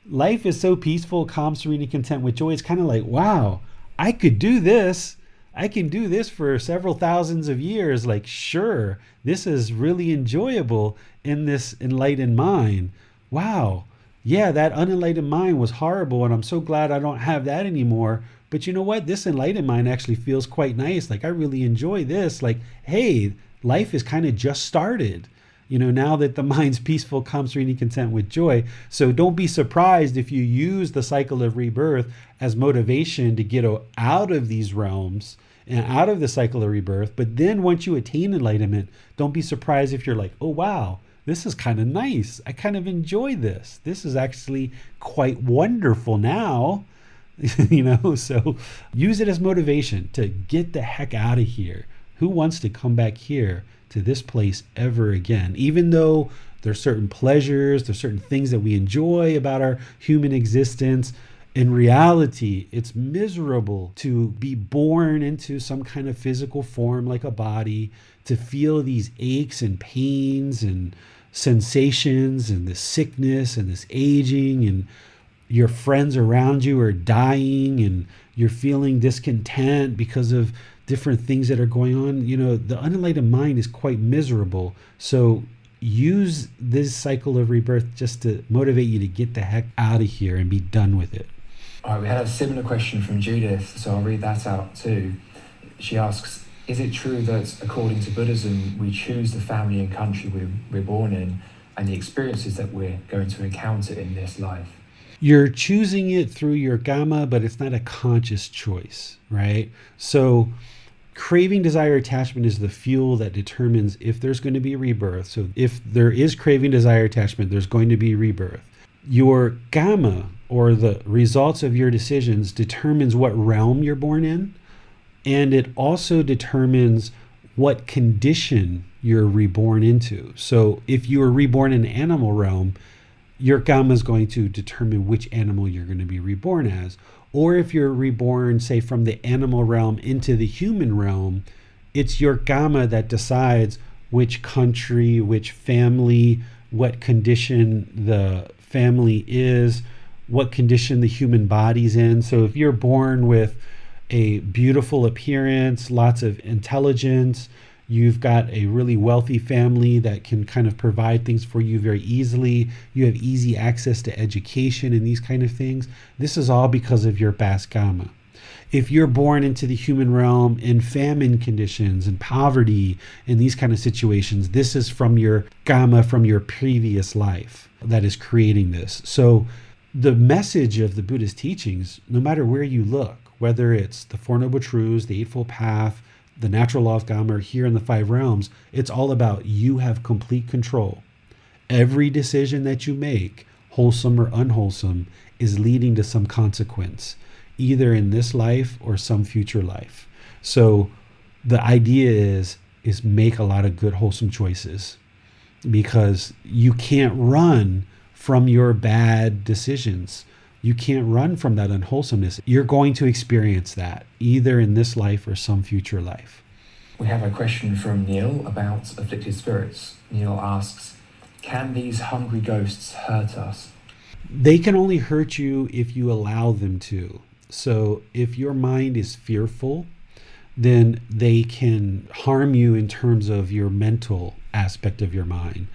life is so peaceful, calm, serene, and content with joy. It's kind of like, wow, I could do this. I can do this for several thousands of years. Like, sure, this is really enjoyable in this enlightened mind. Wow, yeah, that unenlightened mind was horrible, and I'm so glad I don't have that anymore. But you know what? This enlightened mind actually feels quite nice. Like, I really enjoy this. Like, hey, life is kind of just started, you know, now that the mind's peaceful, calm, serene, and content with joy. So don't be surprised if you use the cycle of rebirth as motivation to get out of these realms and out of the cycle of rebirth. But then once you attain enlightenment, don't be surprised if you're like, oh, wow, this is kind of nice. I kind of enjoy this. This is actually quite wonderful now. So use it as motivation to get the heck out of here. Who wants to come back here to this place ever again? Even though there's certain pleasures, there's certain things that we enjoy about our human existence, in reality, it's miserable to be born into some kind of physical form like a body, to feel these aches and pains and sensations and this sickness and this aging, and your friends around you are dying and you're feeling discontent because of different things that are going on. The unenlightened mind is quite miserable. So use this cycle of rebirth just to motivate you to get the heck out of here and be done with it. All right, we had a similar question from Judith, so I'll read that out too. She asks, is it true that according to Buddhism, we choose the family and country we're born in and the experiences that we're going to encounter in this life? You're choosing it through your Gotama, but it's not a conscious choice, right? So craving, desire, attachment is the fuel that determines if there's going to be rebirth. So if there is craving, desire, attachment, there's going to be rebirth. Your Gotama, or the results of your decisions, determines what realm you're born in, and it also determines what condition you're reborn into. So if you are reborn in the animal realm, your Gotama is going to determine which animal you're going to be reborn as. Or if you're reborn, say, from the animal realm into the human realm, it's your Gotama that decides which country, which family, what condition the family is, what condition the human body's in. So if you're born with a beautiful appearance, lots of intelligence, you've got a really wealthy family that can kind of provide things for you very easily, you have easy access to education and these kind of things, this is all because of your past Gotama. If you're born into the human realm in famine conditions and poverty and these kind of situations, this is from your Gotama from your previous life that is creating this. So the message of the Buddha's teachings, no matter where you look, whether it's the Four Noble Truths, the Eightfold Path, the natural law of Gotama, or here in the five realms, it's all about you have complete control. Every decision that you make, wholesome or unwholesome, is leading to some consequence, either in this life or some future life. So the idea is make a lot of good, wholesome choices, because you can't run from your bad decisions. You can't run from that unwholesomeness. You're going to experience that either in this life or some future life. We have a question from Neil about afflicted spirits. Neil asks, can these hungry ghosts hurt us? They can only hurt you if you allow them to. So if your mind is fearful, then they can harm you in terms of your mental aspect of your mind.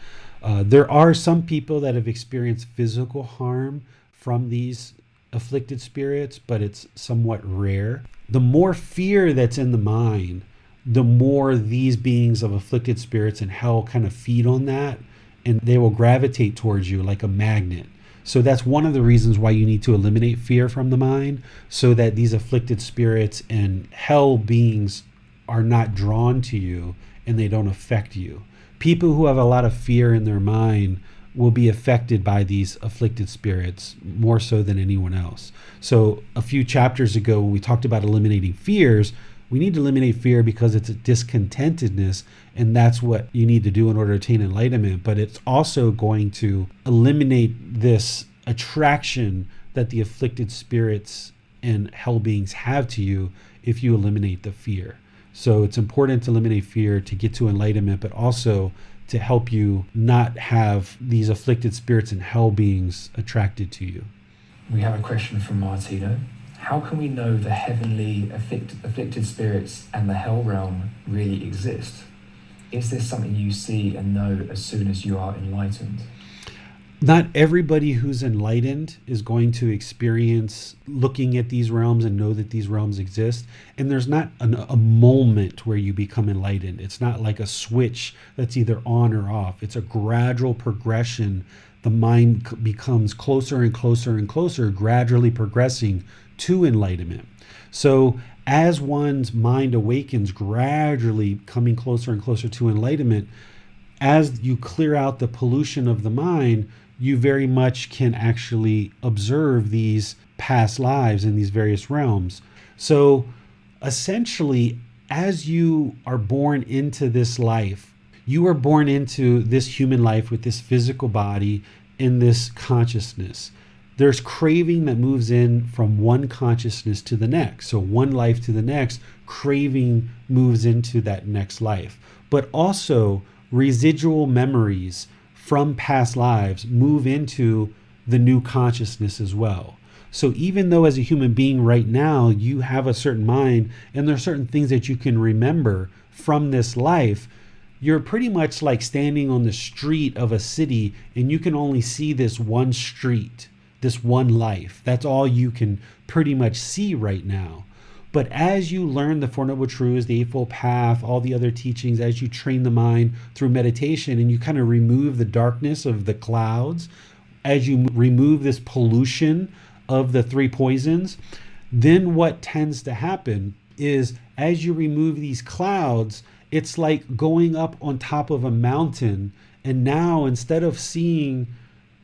There are some people that have experienced physical harm from these afflicted spirits, but it's somewhat rare. The more fear that's in the mind, the more these beings of afflicted spirits in hell kind of feed on that, and they will gravitate towards you like a magnet. So that's one of the reasons why you need to eliminate fear from the mind, so that these afflicted spirits and hell beings are not drawn to you and they don't affect you. People who have a lot of fear in their mind will be affected by these afflicted spirits more so than anyone else. So a few chapters ago, when we talked about eliminating fears, we need to eliminate fear because it's a discontentedness, and that's what you need to do in order to attain enlightenment. But it's also going to eliminate this attraction that the afflicted spirits and hell beings have to you if you eliminate the fear. So it's important to eliminate fear to get to enlightenment, but also to help you not have these afflicted spirits and hell beings attracted to you. We have a question from Martino. How can we know the heavenly afflicted spirits and the hell realm really exist? Is this something you see and know as soon as you are enlightened? Not everybody who's enlightened is going to experience looking at these realms and know that these realms exist. And there's not a moment where you become enlightened. It's not like a switch that's either on or off. It's a gradual progression. The mind becomes closer and closer and closer, gradually progressing to enlightenment. So as one's mind awakens, gradually coming closer and closer to enlightenment, as you clear out the pollution of the mind, you very much can actually observe these past lives in these various realms. So essentially, as you are born into this life, you are born into this human life with this physical body in this consciousness. There's craving that moves in from one consciousness to the next. So one life to the next, craving moves into that next life. But also residual memories from past lives move into the new consciousness as well. So even though as a human being right now, you have a certain mind and there are certain things that you can remember from this life, you're pretty much like standing on the street of a city and you can only see this one street, this one life. That's all you can pretty much see right now. But as you learn the Four Noble Truths, the Eightfold Path, all the other teachings, as you train the mind through meditation and you kind of remove the darkness of the clouds, as you remove this pollution of the three poisons, then what tends to happen is as you remove these clouds, it's like going up on top of a mountain. And now instead of seeing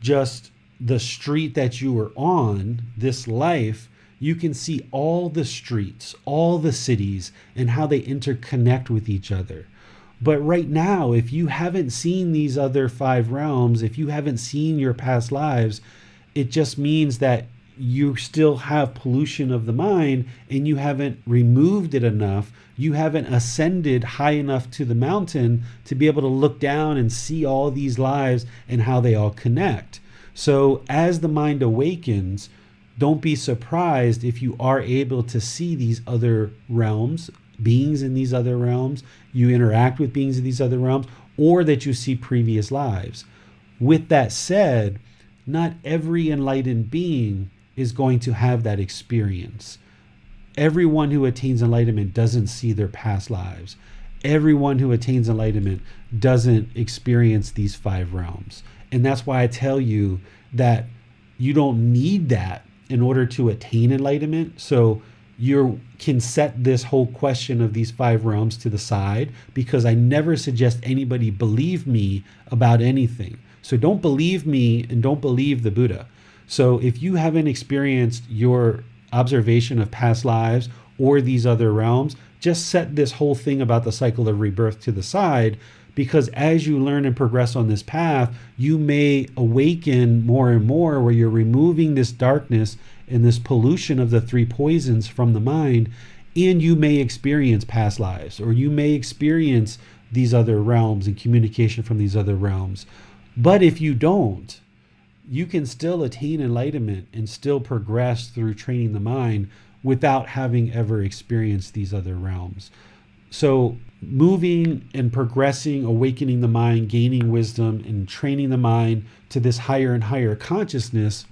just the street that you were on, this life, you can see all the streets, all the cities, and how they interconnect with each other. But right now, if you haven't seen these other 5 realms, if you haven't seen your past lives, it just means that you still have pollution of the mind and you haven't removed it enough. You haven't ascended high enough to the mountain to be able to look down and see all these lives and how they all connect. So as the mind awakens, don't be surprised if you are able to see these other realms, beings in these other realms, you interact with beings in these other realms, or that you see previous lives. With that said, not every enlightened being is going to have that experience. Everyone who attains enlightenment doesn't see their past lives. Everyone who attains enlightenment doesn't experience these 5 realms. And that's why I tell you that you don't need that in order to attain enlightenment. So you can set this whole question of these 5 realms to the side, because I never suggest anybody believe me about anything. So don't believe me and don't believe the Buddha. So if you haven't experienced your observation of past lives or these other realms, just set this whole thing about the cycle of rebirth to the side, because as you learn and progress on this path, you may awaken more and more where you're removing this darkness and this pollution of the 3 poisons from the mind, and you may experience past lives, or you may experience these other realms and communication from these other realms. But if you don't, you can still attain enlightenment and still progress through training the mind without having ever experienced these other realms. So moving and progressing, awakening the mind, gaining wisdom, and training the mind to this higher and higher consciousness,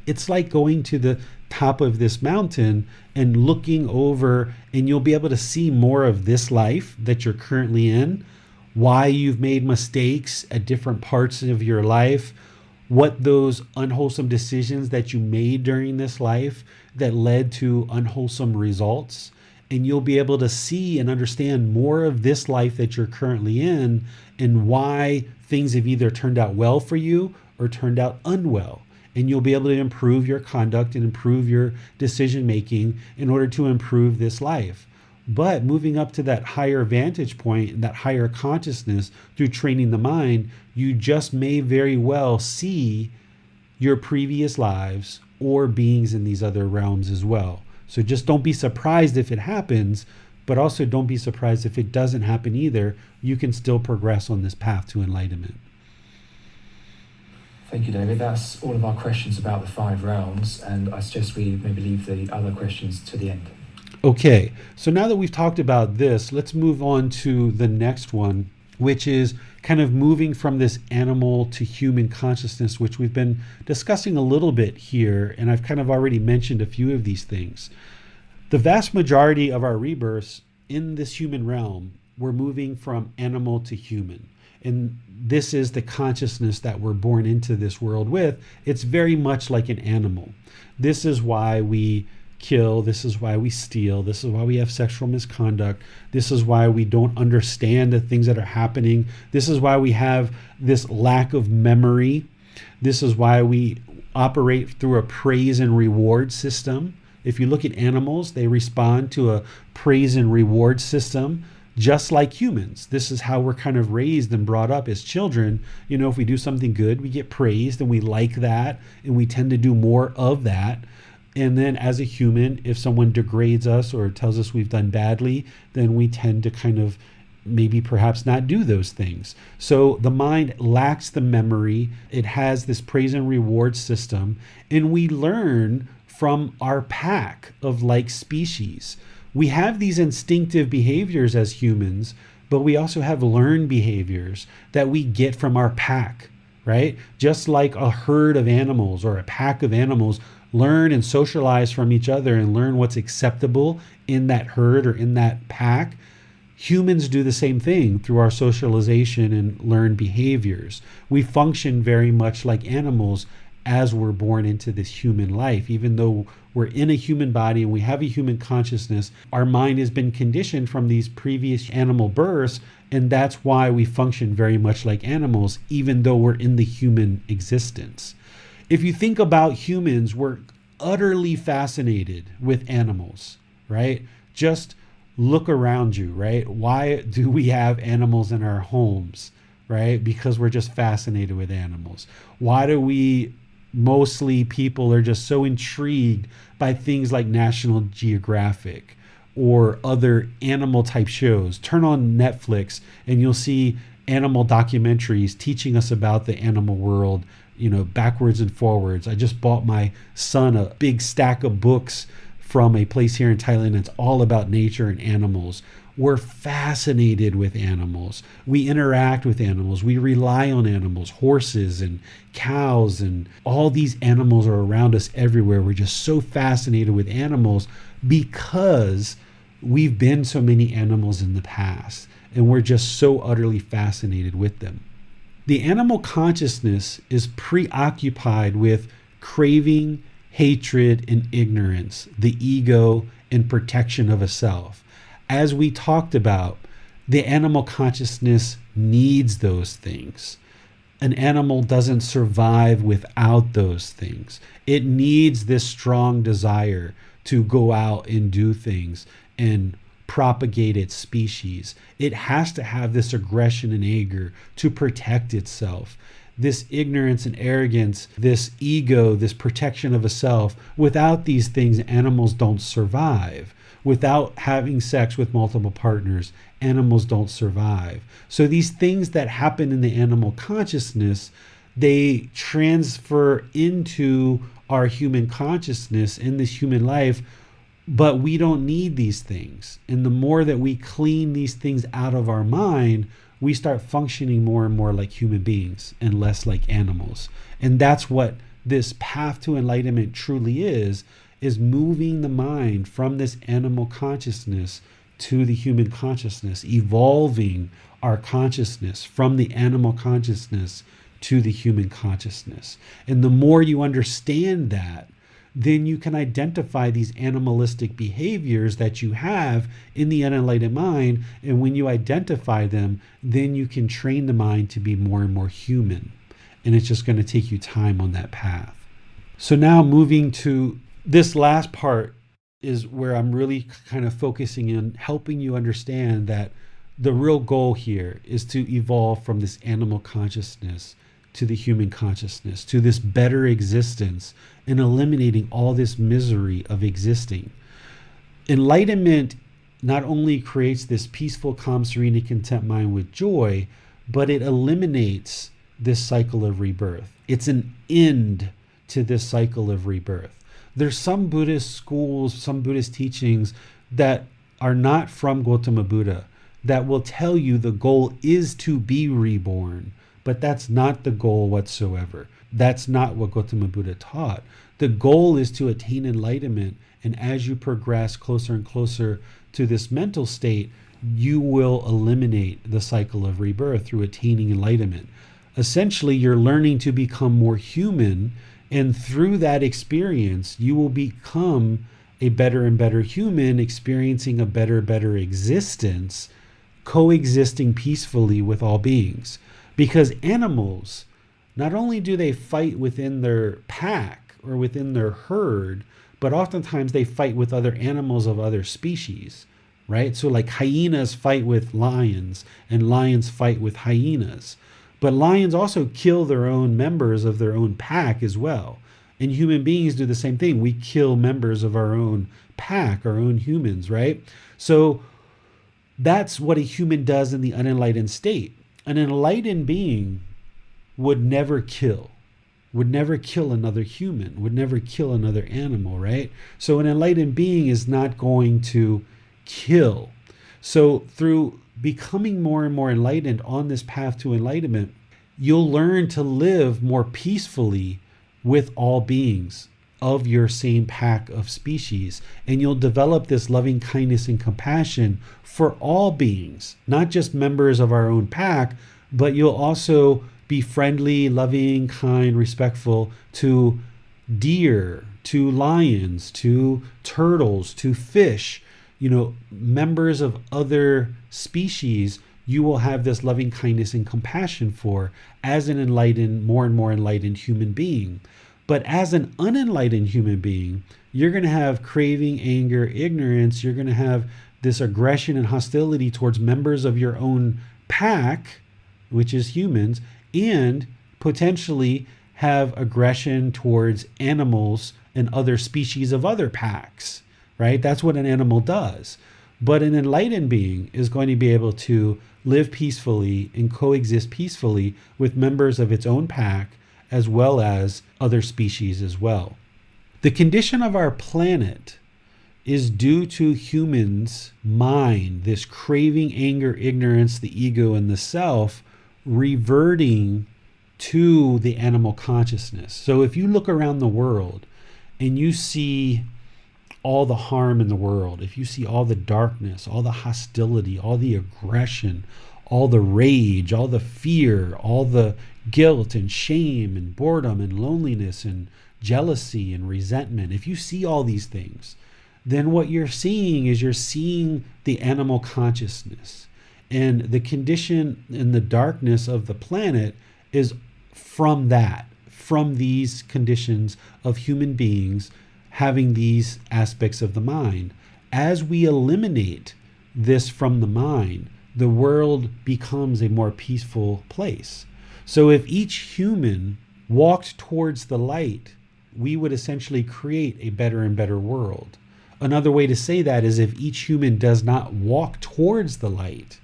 it's like going to the top of this mountain and looking over, and you'll be able to see more of this life that you're currently in, why you've made mistakes at different parts of your life, what those unwholesome decisions that you made during this life that led to unwholesome results. And you'll be able to see and understand more of this life that you're currently in and why things have either turned out well for you or turned out unwell. And you'll be able to improve your conduct and improve your decision making in order to improve this life. But moving up to that higher vantage point and that higher consciousness through training the mind, you just may very well see your previous lives or beings in these other realms as well. So just don't be surprised if it happens, but also don't be surprised if it doesn't happen either. You can still progress on this path to enlightenment. Thank you, David. That's all of our questions about the 5 realms, and I suggest we maybe leave the other questions to the end. Okay, so now that we've talked about this, let's move on to the next one, which is kind of moving from this animal to human consciousness, which we've been discussing a little bit here, and I've kind of already mentioned a few of these things. The vast majority of our rebirths in this human realm, we're moving from animal to human. And this is the consciousness that we're born into this world with. It's very much like an animal. This is why we kill. This is why we steal. This is why we have sexual misconduct. This is why we don't understand the things that are happening. This is why we have this lack of memory. This is why we operate through a praise and reward system. If you look at animals, they respond to a praise and reward system, just like humans. This is how we're kind of raised and brought up as children. If we do something good, we get praised and we like that, and we tend to do more of that. And then as a human, if someone degrades us or tells us we've done badly, then we tend to kind of maybe perhaps not do those things. So the mind lacks the memory. It has this praise and reward system, and we learn from our pack of like species. We have these instinctive behaviors as humans, but we also have learned behaviors that we get from our pack, right? Just like a herd of animals or a pack of animals learn and socialize from each other and learn what's acceptable in that herd or in that pack. Humans do the same thing through our socialization and learned behaviors. We function very much like animals as we're born into this human life. Even though we're in a human body and we have a human consciousness, our mind has been conditioned from these previous animal births, and that's why we function very much like animals, even though we're in the human existence. If you think about humans, we're utterly fascinated with animals, right? Just look around you, right? Why do we have animals in our homes, right? Because we're just fascinated with animals. Why do we, mostly people are just so intrigued by things like National Geographic or other animal type shows? Turn on Netflix and you'll see animal documentaries teaching us about the animal world, backwards and forwards. I just bought my son a big stack of books from a place here in Thailand that's all about nature and animals. We're fascinated with animals. We interact with animals. We rely on animals, horses and cows, and all these animals are around us everywhere. We're just so fascinated with animals because we've been so many animals in the past, and we're just so utterly fascinated with them. The animal consciousness is preoccupied with craving, hatred, and ignorance, the ego, and protection of a self. As we talked about, the animal consciousness needs those things. An animal doesn't survive without those things. It needs this strong desire to go out and do things and propagate its species. It has to have this aggression and anger to protect itself. This ignorance and arrogance, this ego, this protection of a self. Without these things, animals don't survive. Without having sex with multiple partners, animals don't survive. So these things that happen in the animal consciousness, they transfer into our human consciousness in this human life, but we don't need these things. And the more that we clean these things out of our mind, we start functioning more and more like human beings and less like animals. And that's what this path to enlightenment truly is moving the mind from this animal consciousness to the human consciousness, evolving our consciousness from the animal consciousness to the human consciousness. And the more you understand that, then you can identify these animalistic behaviors that you have in the unenlightened mind. And when you identify them, then you can train the mind to be more and more human. And it's just going to take you time on that path. So now moving to this last part is where I'm really kind of focusing in helping you understand that the real goal here is to evolve from this animal consciousness to the human consciousness, to this better existence, and eliminating all this misery of existing. Enlightenment not only creates this peaceful, calm, serene, and content mind with joy, but it eliminates this cycle of rebirth. It's an end to this cycle of rebirth. There's some Buddhist schools, some Buddhist teachings that are not from Gotama Buddha that will tell you the goal is to be reborn, but that's not the goal whatsoever. That's not what Gotama Buddha taught. The goal is to attain enlightenment, and as you progress closer and closer to this mental state, you will eliminate the cycle of rebirth through attaining enlightenment. Essentially, you're learning to become more human, and through that experience, you will become a better and better human experiencing a better existence, coexisting peacefully with all beings. Because animals, not only do they fight within their pack or within their herd, but oftentimes they fight with other animals of other species, right? So like hyenas fight with lions and lions fight with hyenas. But lions also kill their own members of their own pack as well. And human beings do the same thing. We kill members of our own pack, our own humans, right? So that's what a human does in the unenlightened state. An enlightened being would never kill another human, would never kill another animal, right? So an enlightened being is not going to kill. So through becoming more and more enlightened on this path to enlightenment, you'll learn to live more peacefully with all beings of your same pack of species. And you'll develop this loving kindness and compassion for all beings, not just members of our own pack, but you'll also be friendly, loving, kind, respectful to deer, to lions, to turtles, to fish, members of other species. You will have this loving kindness and compassion for as an enlightened, more and more enlightened human being. But as an unenlightened human being, you're going to have craving, anger, ignorance. You're going to have this aggression and hostility towards members of your own pack, which is humans, and potentially have aggression towards animals and other species of other packs, right? That's what an animal does. But an enlightened being is going to be able to live peacefully and coexist peacefully with members of its own pack as well as other species as well. The condition of our planet is due to humans' mind, this craving, anger, ignorance, the ego, and the self, reverting to the animal consciousness. So if you look around the world and you see all the harm in the world, if you see all the darkness, all the hostility, all the aggression, all the rage, all the fear, all the guilt and shame and boredom and loneliness and jealousy and resentment, if you see all these things, then what you're seeing is you're seeing the animal consciousness. And the condition in the darkness of the planet is from that, from these conditions of human beings having these aspects of the mind. As we eliminate this from the mind, the world becomes a more peaceful place. So if each human walked towards the light, we would essentially create a better and better world. Another way to say that is if each human does not walk towards the light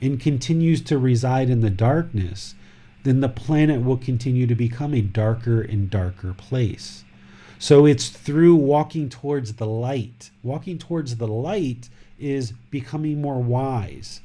and continues to reside in the darkness, then the planet will continue to become a darker and darker place. So it's through walking towards the light. Walking towards the light is becoming more wise.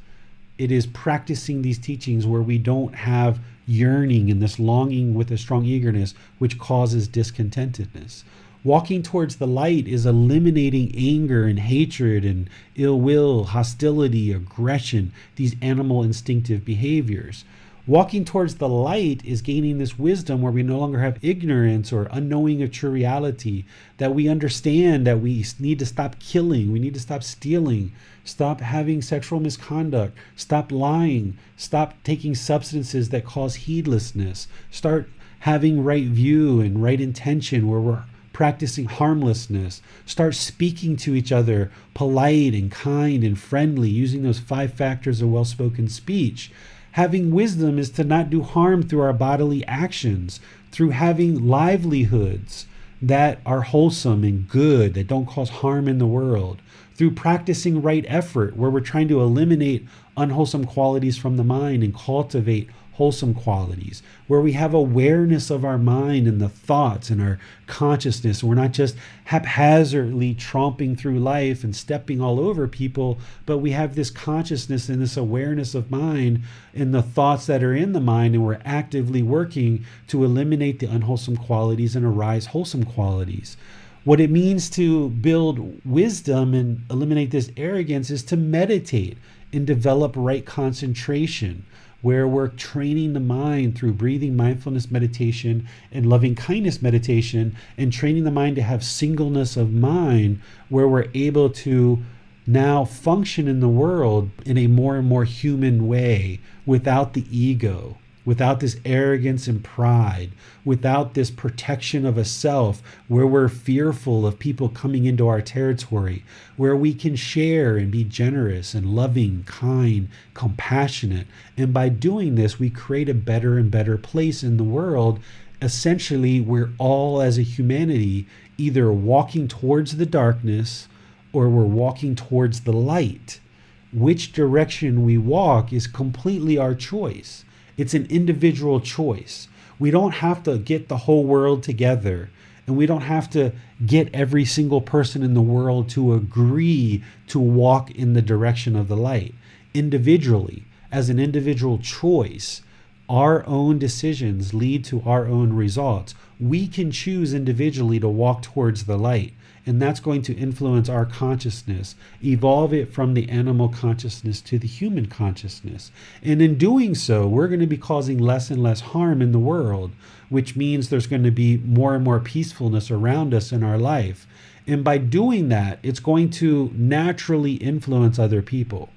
It is practicing these teachings where we don't have yearning and this longing with a strong eagerness, which causes discontentedness. Walking towards the light is eliminating anger and hatred and ill will, hostility, aggression, these animal instinctive behaviors. Walking towards the light is gaining this wisdom where we no longer have ignorance or unknowing of true reality, that we understand that we need to stop killing, we need to stop stealing, stop having sexual misconduct, stop lying, stop taking substances that cause heedlessness, start having right view and right intention where we're practicing harmlessness, start speaking to each other polite and kind and friendly, using those 5 factors of well-spoken speech. Having wisdom is to not do harm through our bodily actions, through having livelihoods that are wholesome and good, that don't cause harm in the world, through practicing right effort, where we're trying to eliminate unwholesome qualities from the mind and cultivate wholesome qualities, where we have awareness of our mind and the thoughts and our consciousness. We're not just haphazardly tromping through life and stepping all over people, but we have this consciousness and this awareness of mind and the thoughts that are in the mind, and we're actively working to eliminate the unwholesome qualities and arise wholesome qualities. What it means to build wisdom and eliminate this arrogance is to meditate and develop right concentration, where we're training the mind through breathing mindfulness meditation and loving kindness meditation, and training the mind to have singleness of mind, where we're able to now function in the world in a more and more human way, without the ego, without this arrogance and pride, without this protection of a self, where we're fearful of people coming into our territory, where we can share and be generous and loving, kind, compassionate. And by doing this, we create a better and better place in the world. Essentially, we're all, as a humanity, either walking towards the darkness or we're walking towards the light. Which direction we walk is completely our choice. It's an individual choice. We don't have to get the whole world together, and we don't have to get every single person in the world to agree to walk in the direction of the light. Individually, as an individual choice, our own decisions lead to our own results. We can choose individually to walk towards the light, and that's going to influence our consciousness, evolve it from the animal consciousness to the human consciousness. And in doing so, we're going to be causing less and less harm in the world, which means there's going to be more and more peacefulness around us in our life. And by doing that, it's going to naturally influence other people.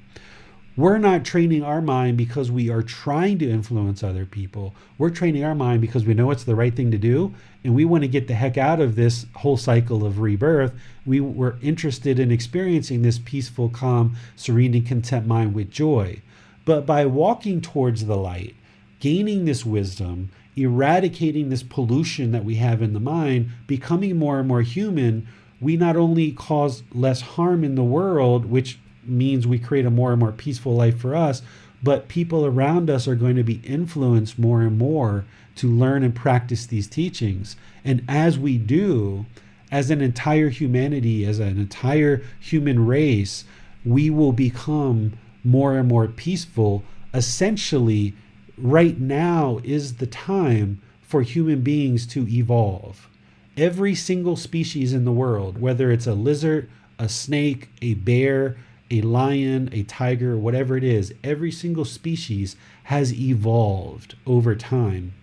We're not training our mind because we are trying to influence other people. We're training our mind because we know it's the right thing to do, and we want to get the heck out of this whole cycle of rebirth. We were interested in experiencing this peaceful, calm, serene, and content mind with joy. But by walking towards the light, gaining this wisdom, eradicating this pollution that we have in the mind, becoming more and more human, we not only cause less harm in the world, which means we create a more and more peaceful life for us, but people around us are going to be influenced more and more to learn and practice these teachings. And as we do, as an entire humanity, as an entire human race, we will become more and more peaceful. Essentially, right now is the time for human beings to evolve. Every single species in the world, whether it's a lizard, a snake, a bear, a lion, a tiger, whatever it is, every single species has evolved over time.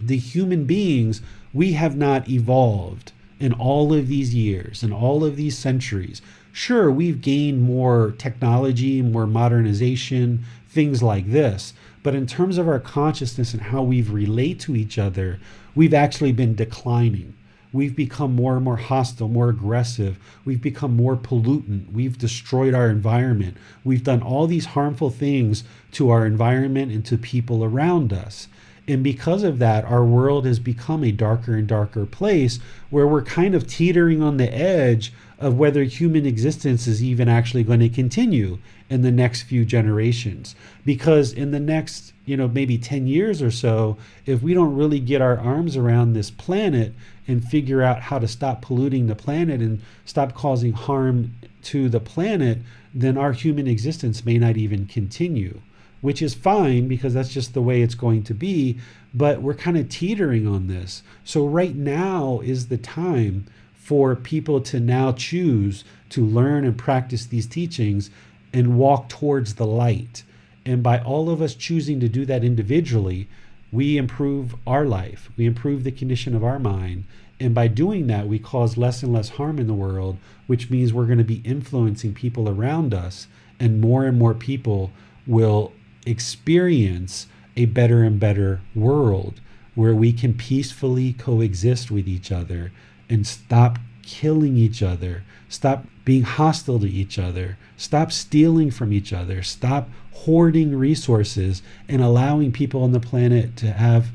The human beings, we have not evolved in all of these years, in all of these centuries. Sure, we've gained more technology, more modernization, things like this. But in terms of our consciousness and how we relate to each other, we've actually been declining. We've become more and more hostile, more aggressive. We've become more pollutant. We've destroyed our environment. We've done all these harmful things to our environment and to people around us. And because of that, our world has become a darker and darker place, where we're kind of teetering on the edge of whether human existence is even actually going to continue in the next few generations. Because in the next, maybe 10 years or so, if we don't really get our arms around this planet and figure out how to stop polluting the planet and stop causing harm to the planet, then our human existence may not even continue, which is fine because that's just the way it's going to be. But we're kind of teetering on this. So right now is the time for people to now choose to learn and practice these teachings and walk towards the light. And by all of us choosing to do that individually, we improve our life, we improve the condition of our mind. And by doing that, we cause less and less harm in the world, which means we're going to be influencing people around us, and more people will experience a better and better world where we can peacefully coexist with each other and stop killing each other, stop being hostile to each other, stop stealing from each other, stop hoarding resources and allowing people on the planet to have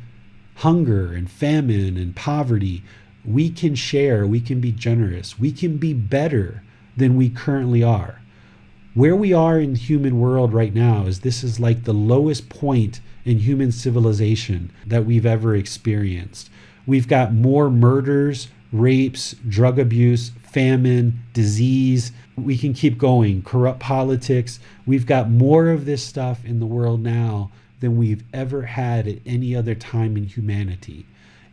hunger and famine and poverty. We can share, we can be generous, we can be better than we currently are. Where we are in the human world right now is this is like the lowest point in human civilization that we've ever experienced. We've got more murders, rapes, drug abuse, famine, disease. We can keep going. Corrupt politics. We've got more of this stuff in the world now than we've ever had at any other time in humanity.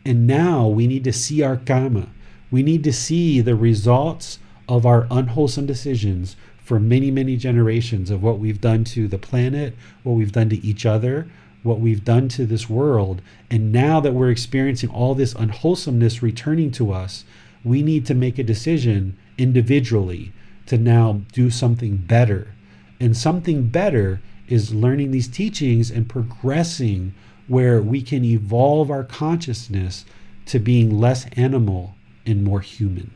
And now we need to see our karma. We need to see the results of our unwholesome decisions for many, many generations of what we've done to the planet, what we've done to each other, what we've done to this world. And now that we're experiencing all this unwholesomeness returning to us, we need to make a decision individually to now do something better. And something better is learning these teachings and progressing where we can evolve our consciousness to being less animal and more human.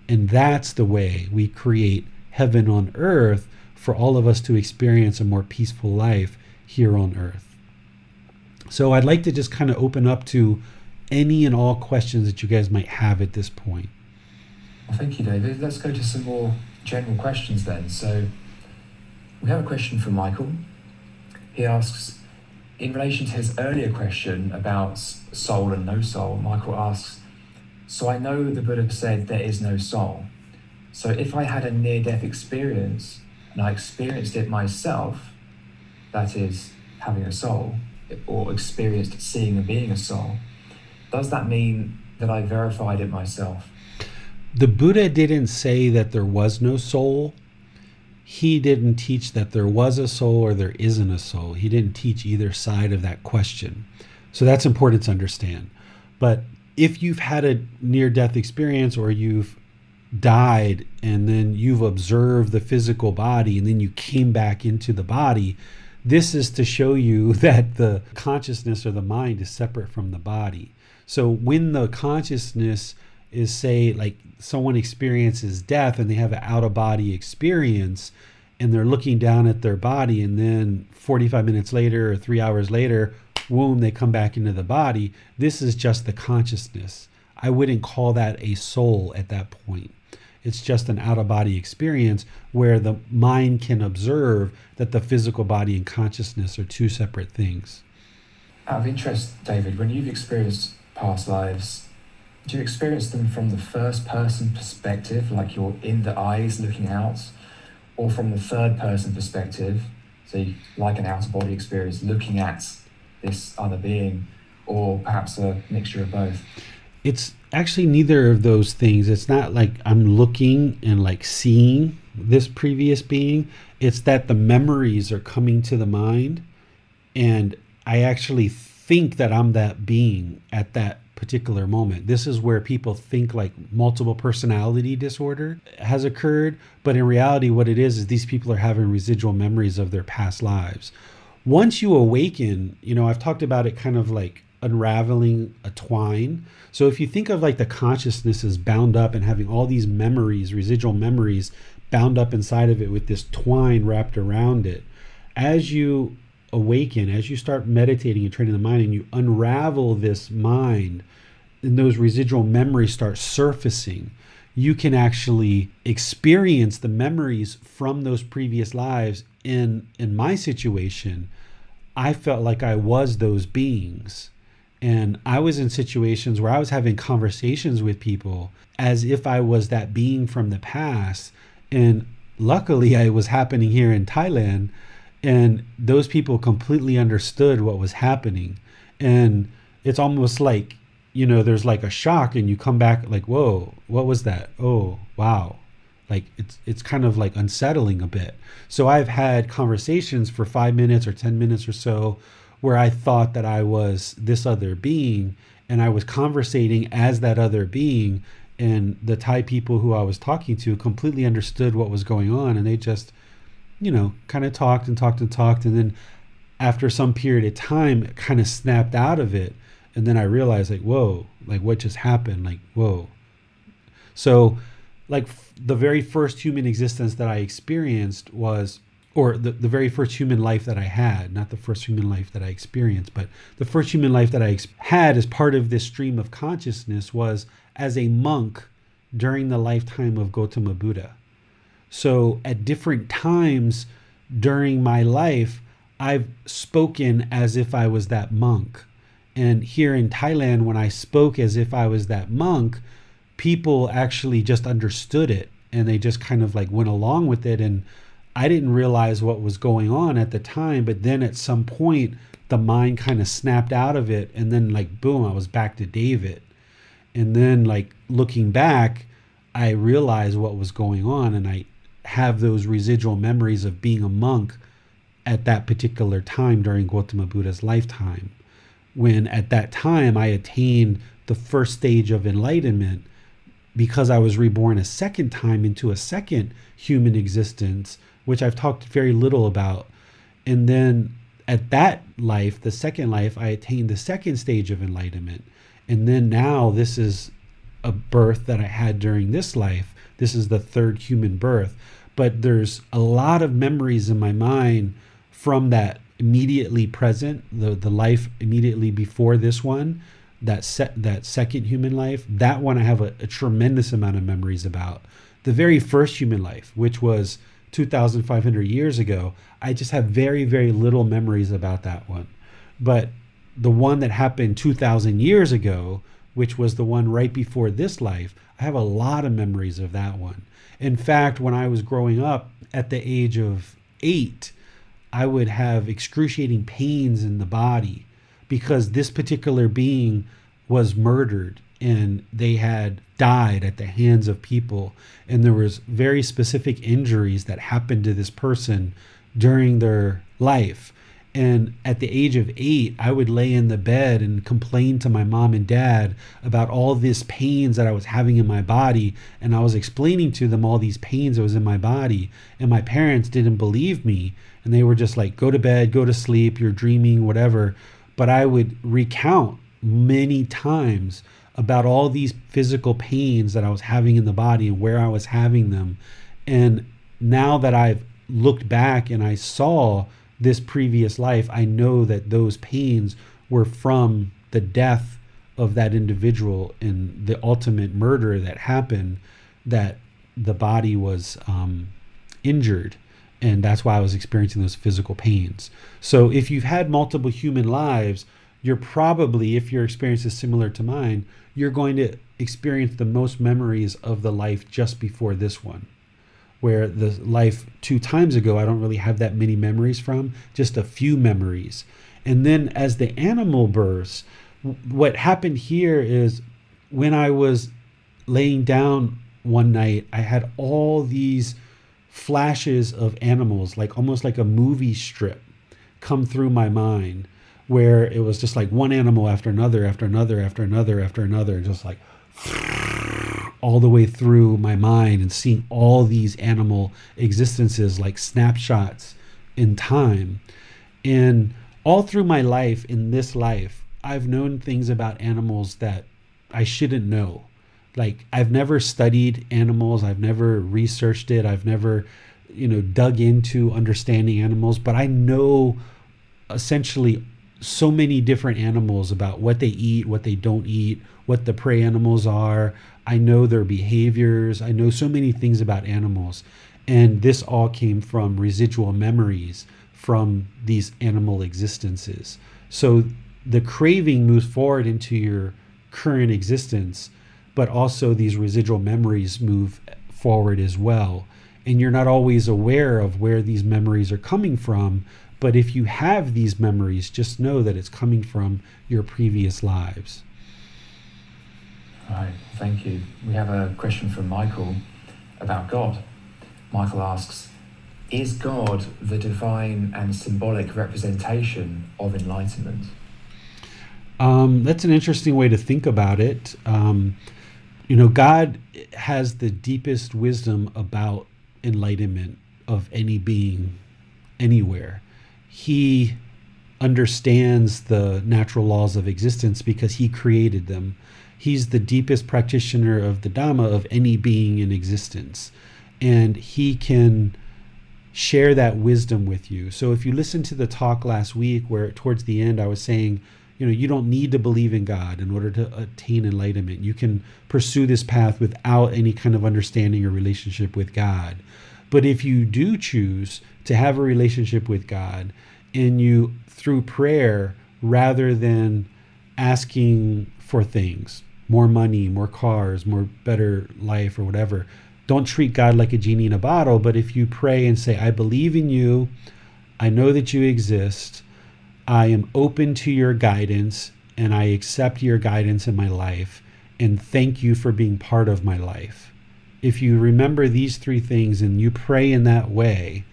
And that's the way we create heaven on earth for all of us to experience a more peaceful life here on earth. So I'd like to just kind of open up to any and all questions that you guys might have at this point. Well, thank you, David. Let's go to some more general questions then. So we have a question from Michael. He asks, in relation to his earlier question about soul and no soul, Michael asks, so I know the Buddha said there is no soul. So if I had a near-death experience and I experienced it myself, that is, having a soul, or experienced seeing and being a soul, does that mean that I verified it myself? The Buddha didn't say that there was no soul. He didn't teach that there was a soul or there isn't a soul. He didn't teach either side of that question. So that's important to understand. But if you've had a near-death experience or you've died and then you've observed the physical body and then you came back into the body, this is to show you that the consciousness or the mind is separate from the body. So when the consciousness is, say, like someone experiences death and they have an out-of-body experience and they're looking down at their body, and then 45 minutes later or 3 hours later, boom, they come back into the body. This is just the consciousness. I wouldn't call that a soul at that point. It's just an out-of-body experience where the mind can observe that the physical body and consciousness are two separate things. Out of interest, David, when you've experienced past lives, do you experience them from the first person perspective, like you're in the eyes looking out, or from the third person perspective, so like an out-of-body experience looking at this other being, or perhaps a mixture of both? It's actually neither of those things. It's not like I'm looking and like seeing this previous being. It's that the memories are coming to the mind and I actually think that I'm that being at that particular moment. This is where people think like multiple personality disorder has occurred, but in reality what it is these people are having residual memories of their past lives. Once you awaken, I've talked about it kind of like unraveling a twine. So if you think of like the consciousness is bound up and having all these memories, residual memories bound up inside of it with this twine wrapped around it, as you awaken, as you start meditating and training the mind and you unravel this mind and those residual memories start surfacing, you can actually experience the memories from those previous lives. In my situation, I felt like I was those beings. And I was in situations where I was having conversations with people as if I was that being from the past. And luckily, it was happening here in Thailand. And those people completely understood what was happening. And it's almost like, there's like a shock and you come back like, whoa, what was that? Oh, wow. Like it's kind of like unsettling a bit. So I've had conversations for 5 minutes or 10 minutes or so where I thought that I was this other being and I was conversating as that other being, and the Thai people who I was talking to completely understood what was going on, and they just, kind of talked and talked and talked, and then after some period of time, it kind of snapped out of it, and then I realized like, whoa, like what just happened? Like, whoa. So like the very first human existence that I experienced was, or the very first human life that I had, not the first human life that I experienced, but the first human life that I had as part of this stream of consciousness was as a monk during the lifetime of Gotama Buddha. So at different times during my life, I've spoken as if I was that monk. And here in Thailand, when I spoke as if I was that monk, people actually just understood it and they just kind of like went along with it. And I didn't realize what was going on at the time, but then at some point the mind kind of snapped out of it, and then like boom, I was back to David. And then like looking back, I realized what was going on, and I have those residual memories of being a monk at that particular time during Gotama Buddha's lifetime, when at that time I attained the first stage of enlightenment because I was reborn a second time into a second human existence, which I've talked very little about. And then at that life, the second life, I attained the second stage of enlightenment. And then now this is a birth that I had during this life. This is the third human birth. But there's a lot of memories in my mind from that immediately present, the life immediately before this one, that second human life. That one I have a tremendous amount of memories about. The very first human life, which was 2,500 years ago, I just have very, very little memories about that one. But the one that happened 2,000 years ago, which was the one right before this life, I have a lot of memories of that one. In fact, when I was growing up at the age of 8, I would have excruciating pains in the body because this particular being was murdered and they had died at the hands of people. And there was very specific injuries that happened to this person during their life. And at the age of 8, I would lay in the bed and complain to my mom and dad about all these pains that I was having in my body. And I was explaining to them all these pains that was in my body. And my parents didn't believe me. And they were just like, go to bed, go to sleep, you're dreaming, whatever. But I would recount many times about all these physical pains that I was having in the body and where I was having them. And now that I've looked back and I saw this previous life, I know that those pains were from the death of that individual and the ultimate murder that happened, that the body was injured. And that's why I was experiencing those physical pains. So if you've had multiple human lives, you're probably, if your experience is similar to mine, you're going to experience the most memories of the life just before this one. Where the life 2 times ago, I don't really have that many memories from, just a few memories. And then as the animal births, what happened here is when I was laying down one night, I had all these flashes of animals, like almost like a movie strip, come through my mind, where it was just like one animal after another, after another, after another, after another, just like all the way through my mind, and seeing all these animal existences like snapshots in time. And all through my life, in this life, I've known things about animals that I shouldn't know. Like, I've never studied animals. I've never researched it. I've never, dug into understanding animals, but I know essentially so many different animals, about what they eat, what they don't eat, what the prey animals are. I know their behaviors. I know so many things about animals. And this all came from residual memories from these animal existences. So the craving moves forward into your current existence, but also these residual memories move forward as well. And you're not always aware of where these memories are coming from. But if you have these memories, just know that it's coming from your previous lives. All right, thank you. We have a question from Michael about God. Michael asks, is God the divine and symbolic representation of enlightenment? That's an interesting way to think about it. God has the deepest wisdom about enlightenment of any being anywhere. He understands the natural laws of existence because he created them. He's the deepest practitioner of the Dhamma of any being in existence. And he can share that wisdom with you. So if you listen to the talk last week, where towards the end I was saying, you don't need to believe in God in order to attain enlightenment. You can pursue this path without any kind of understanding or relationship with God. But if you do choose to have a relationship with God, and you, through prayer, rather than asking for things, more money, more cars, more better life or whatever, don't treat God like a genie in a bottle. But if you pray and say, I believe in you, I know that you exist, I am open to your guidance, and I accept your guidance in my life, and thank you for being part of my life. if you remember these three things and you pray in that way,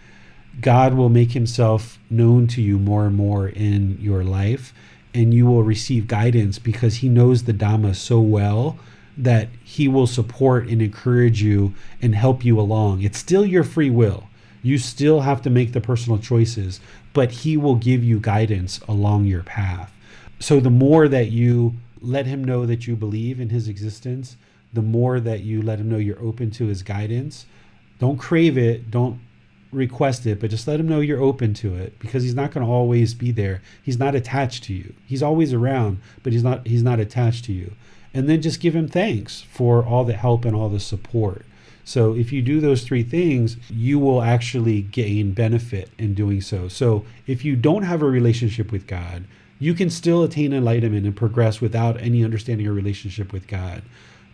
God will make himself known to you more and more in your life, and you will receive guidance because he knows the Dhamma so well that he will support and encourage you and help you along. It's still your free will. You still have to make the personal choices, but he will give you guidance along your path. So the more that you let him know that you believe in his existence, the more that you let him know you're open to his guidance. Don't crave it, don't request it, but just let him know you're open to it, because he's not going to always be there. He's not attached to you. He's always around, but he's not attached to you. And then just give him thanks for all the help and all the support. So if you do those three things, you will actually gain benefit in doing so. So if you don't have a relationship with God, you can still attain enlightenment and progress without any understanding or relationship with God.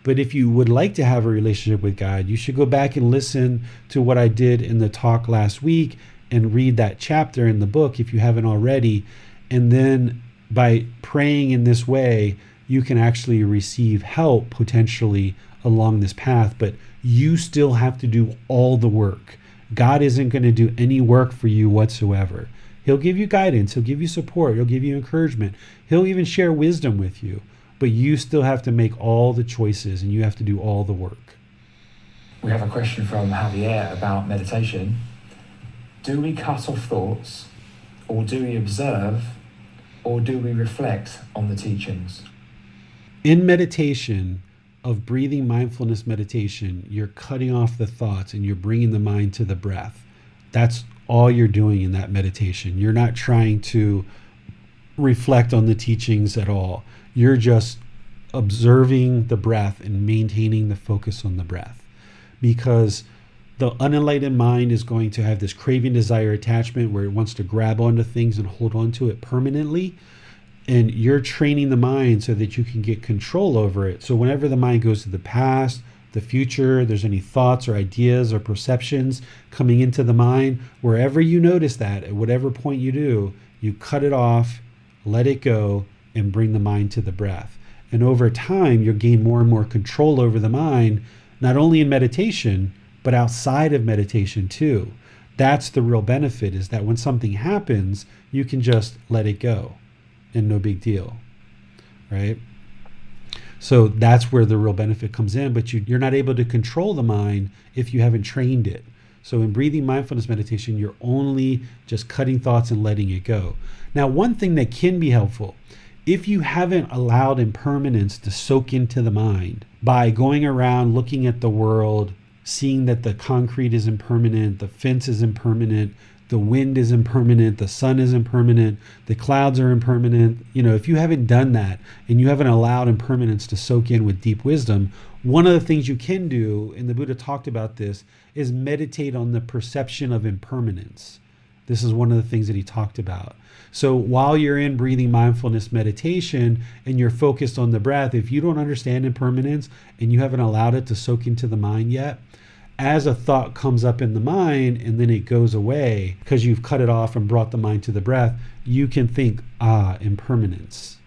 But if you would like to have a relationship with God, you should go back and listen to what I did in the talk last week and read that chapter in the book if you haven't already. And then by praying in this way, you can actually receive help potentially along this path, but you still have to do all the work. God isn't going to do any work for you whatsoever. He'll give you guidance, he'll give you support, he'll give you encouragement, he'll even share wisdom with you, but you still have to make all the choices and you have to do all the work. We have a question from Javier about meditation. Do we cut off thoughts, or do we observe, or do we reflect on the teachings? In meditation, of breathing mindfulness meditation, you're cutting off the thoughts and you're bringing the mind to the breath. That's all you're doing in that meditation. You're not trying to reflect on the teachings at all. You're just observing the breath and maintaining the focus on the breath. Because the unenlightened mind is going to have this craving, desire, attachment where it wants to grab onto things and hold on to it permanently. And you're training the mind so that you can get control over it. So whenever the mind goes to the past, the future, there's any thoughts or ideas or perceptions coming into the mind, wherever you notice that, at whatever point you do, you cut it off, let it go, and bring the mind to the breath. And over time, you'll gain more and more control over the mind, not only in meditation, but outside of meditation too. That's the real benefit, is that when something happens, you can just let it go. And no big deal, right? So that's where the real benefit comes in, but you're not able to control the mind if you haven't trained it. So in breathing mindfulness meditation, you're only just cutting thoughts and letting it go. Now, one thing that can be helpful, if you haven't allowed impermanence to soak into the mind by going around looking at the world, seeing that the concrete is impermanent, the fence is impermanent, the wind is impermanent, the sun is impermanent, the clouds are impermanent. If you haven't done that and you haven't allowed impermanence to soak in with deep wisdom, one of the things you can do, and the Buddha talked about this, is meditate on the perception of impermanence. This is one of the things that he talked about. So while you're in breathing mindfulness meditation and you're focused on the breath, if you don't understand impermanence and you haven't allowed it to soak into the mind yet, as a thought comes up in the mind and then it goes away because you've cut it off and brought the mind to the breath, you can think, impermanence.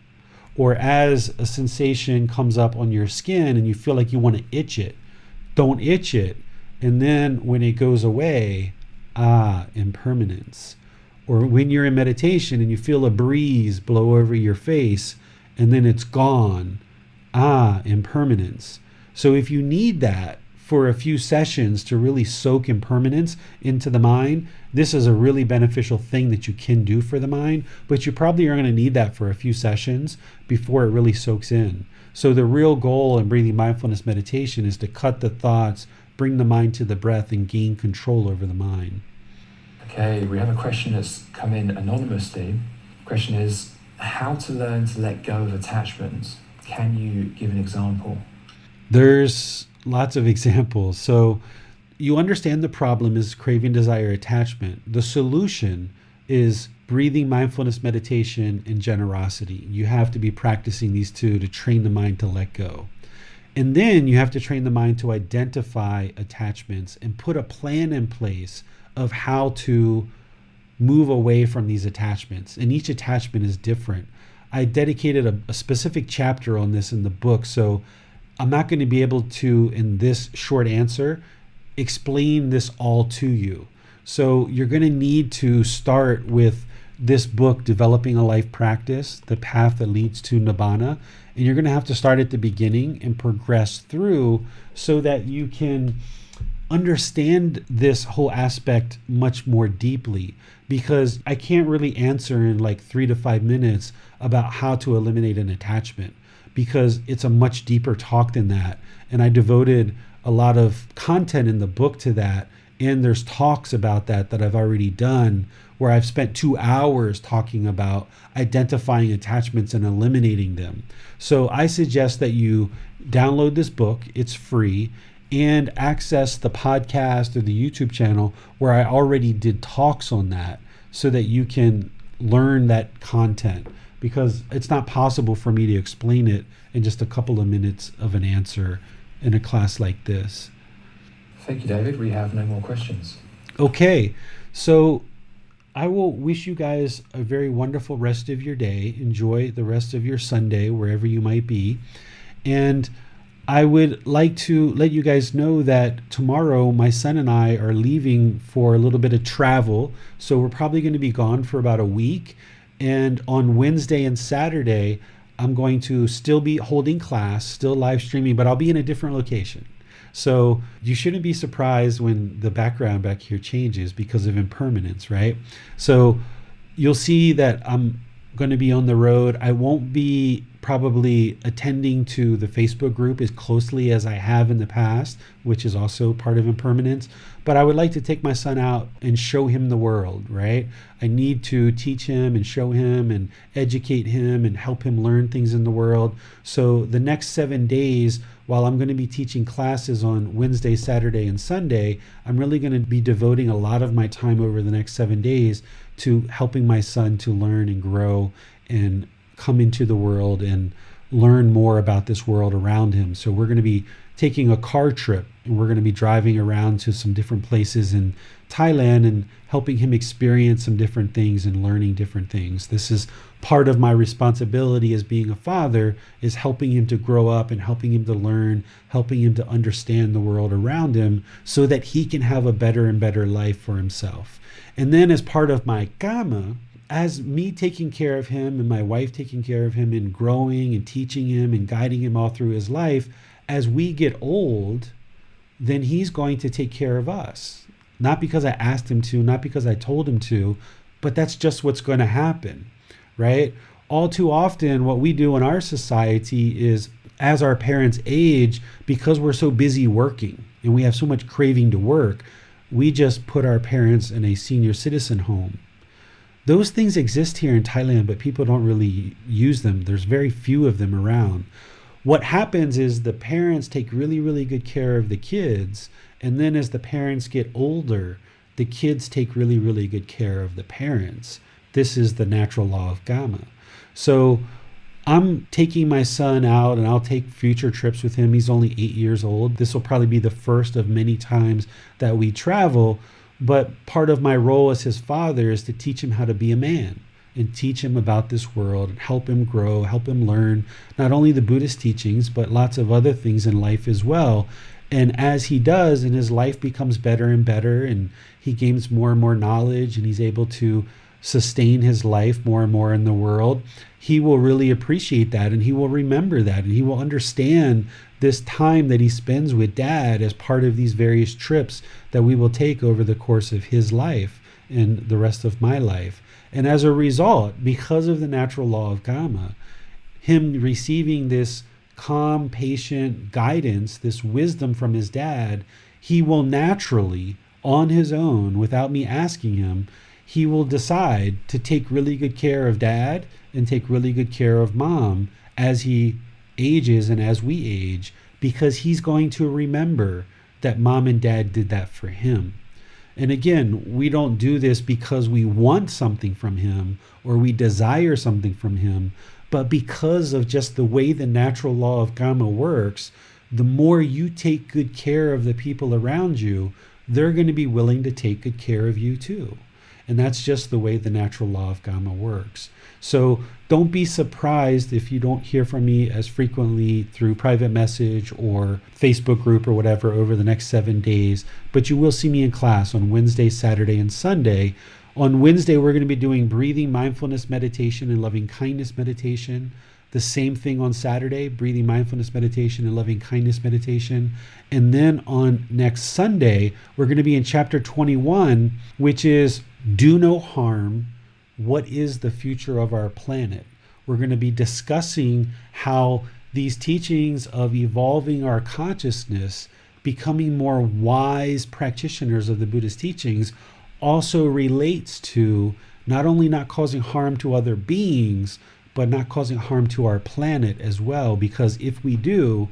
Or as a sensation comes up on your skin and you feel like you want to itch it, don't itch it. And then when it goes away, impermanence. Or when you're in meditation and you feel a breeze blow over your face and then it's gone, impermanence. So if you need that for a few sessions to really soak impermanence into the mind, this is a really beneficial thing that you can do for the mind, but you probably are going to need that for a few sessions before it really soaks in. So the real goal in breathing mindfulness meditation is to cut the thoughts, bring the mind to the breath, and gain control over the mind. Okay, we have a question that's come in anonymously. The question is, how to learn to let go of attachments? Can you give an example? There's lots of examples. So you understand the problem is craving, desire, attachment. The solution is breathing, mindfulness, meditation, and generosity. You have to be practicing these two to train the mind to let go. And then you have to train the mind to identify attachments and put a plan in place of how to move away from these attachments. And each attachment is different. I dedicated a specific chapter on this in the book. So I'm not going to be able to, in this short answer, explain this all to you. So you're going to need to start with this book, Developing a Life Practice, The Path That Leads to Nibbana. And you're going to have to start at the beginning and progress through so that you can understand this whole aspect much more deeply, because I can't really answer in like 3 to 5 minutes about how to eliminate an attachment, because it's a much deeper talk than that. And I devoted a lot of content in the book to that. And there's talks about that I've already done, where I've spent 2 hours talking about identifying attachments and eliminating them. So I suggest that you download this book. It's free. And access the podcast or the YouTube channel where I already did talks on that, so that you can learn that content, because it's not possible for me to explain it in just a couple of minutes of an answer in a class like this. Thank you, David. We have no more questions. Okay, so I will wish you guys a very wonderful rest of your day. Enjoy the rest of your Sunday, wherever you might be. And I would like to let you guys know that tomorrow my son and I are leaving for a little bit of travel. So we're probably going to be gone for about a week. And on Wednesday and Saturday, I'm going to still be holding class, still live streaming, but I'll be in a different location. So you shouldn't be surprised when the background back here changes because of impermanence, right? So you'll see that I'm going to be on the road. I won't be probably attending to the Facebook group as closely as I have in the past, which is also part of impermanence. But I would like to take my son out and show him the world, right? I need to teach him and show him and educate him and help him learn things in the world. So the next 7 days, while I'm going to be teaching classes on Wednesday, Saturday, and Sunday, I'm really going to be devoting a lot of my time over the next 7 days to helping my son to learn and grow and come into the world and learn more about this world around him. So we're going to be taking a car trip, and we're going to be driving around to some different places in Thailand and helping him experience some different things and learning different things. This is part of my responsibility as being a father, is helping him to grow up and helping him to learn, helping him to understand the world around him so that he can have a better and better life for himself. And then as part of my Karma, as me taking care of him and my wife taking care of him and growing and teaching him and guiding him all through his life, as we get old, then he's going to take care of us. Not because I asked him to, not because I told him to, but that's just what's going to happen, right? All too often, what we do in our society is, as our parents age, because we're so busy working and we have so much craving to work, we just put our parents in a senior citizen home. Those things exist here in Thailand, but people don't really use them. There's very few of them around. What happens is the parents take really, really good care of the kids. And then as the parents get older, the kids take really, really good care of the parents. This is the natural law of Karma. So I'm taking my son out, and I'll take future trips with him. He's only 8 years old. This will probably be the first of many times that we travel. But part of my role as his father is to teach him how to be a man and teach him about this world and help him grow, help him learn not only the Buddhist teachings, but lots of other things in life as well. And as he does, and his life becomes better and better, and he gains more and more knowledge, and he's able to sustain his life more and more in the world, he will really appreciate that, and he will remember that, and he will understand this time that he spends with Dad as part of these various trips that we will take over the course of his life and the rest of my life. And as a result, because of the natural law of Karma, him receiving this calm, patient guidance, this wisdom from his dad, he will naturally, on his own, without me asking him, he will decide to take really good care of Dad and take really good care of Mom as he ages and as we age, because he's going to remember that Mom and Dad did that for him. And again, we don't do this because we want something from him or we desire something from him, but because of just the way the natural law of Karma works, the more you take good care of the people around you, they're going to be willing to take good care of you too. And that's just the way the natural law of Karma works. So don't be surprised if you don't hear from me as frequently through private message or Facebook group or whatever over the next 7 days, but you will see me in class on Wednesday, Saturday, and Sunday. On Wednesday, we're going to be doing breathing, mindfulness meditation, and loving kindness meditation. The same thing on Saturday, breathing, mindfulness meditation, and loving kindness meditation. And then on next Sunday, we're going to be in chapter 21, which is do no harm. What is the future of our planet? We're going to be discussing how these teachings of evolving our consciousness, becoming more wise practitioners of the Buddhist teachings, also relates to not only not causing harm to other beings, but not causing harm to our planet as well, because if we do,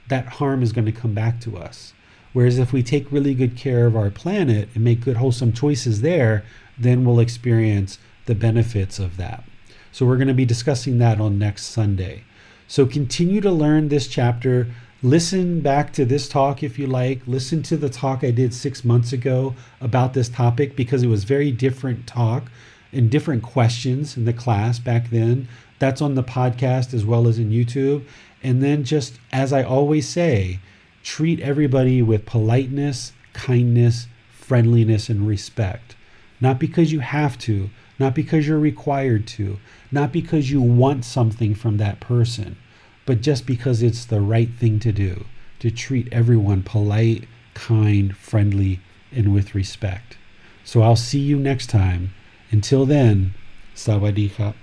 that harm is going to come back to us. Whereas if we take really good care of our planet and make good wholesome choices there, then we'll experience the benefits of that. So we're going to be discussing that on next Sunday. So continue to learn this chapter. Listen back to this talk if you like. Listen to the talk I did 6 months ago about this topic, because it was very different talk and different questions in the class back then. That's on the podcast as well as in YouTube. And then just as I always say, treat everybody with politeness, kindness, friendliness, and respect. Not because you have to, not because you're required to, not because you want something from that person, but just because it's the right thing to do, to treat everyone polite, kind, friendly, and with respect. So I'll see you next time. Until then, Sawadee Ka.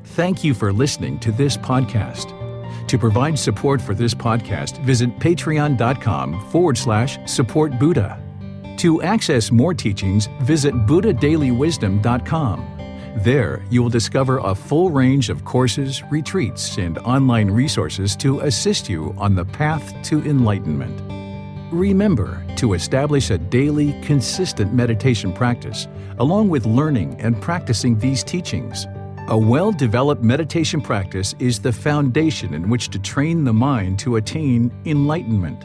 Thank you for listening to this podcast. To provide support for this podcast, visit patreon.com/support Buddha. To access more teachings, visit buddhadailywisdom.com. There, you will discover a full range of courses, retreats, and online resources to assist you on the path to enlightenment. Remember to establish a daily, consistent meditation practice, along with learning and practicing these teachings. A well-developed meditation practice is the foundation in which to train the mind to attain enlightenment.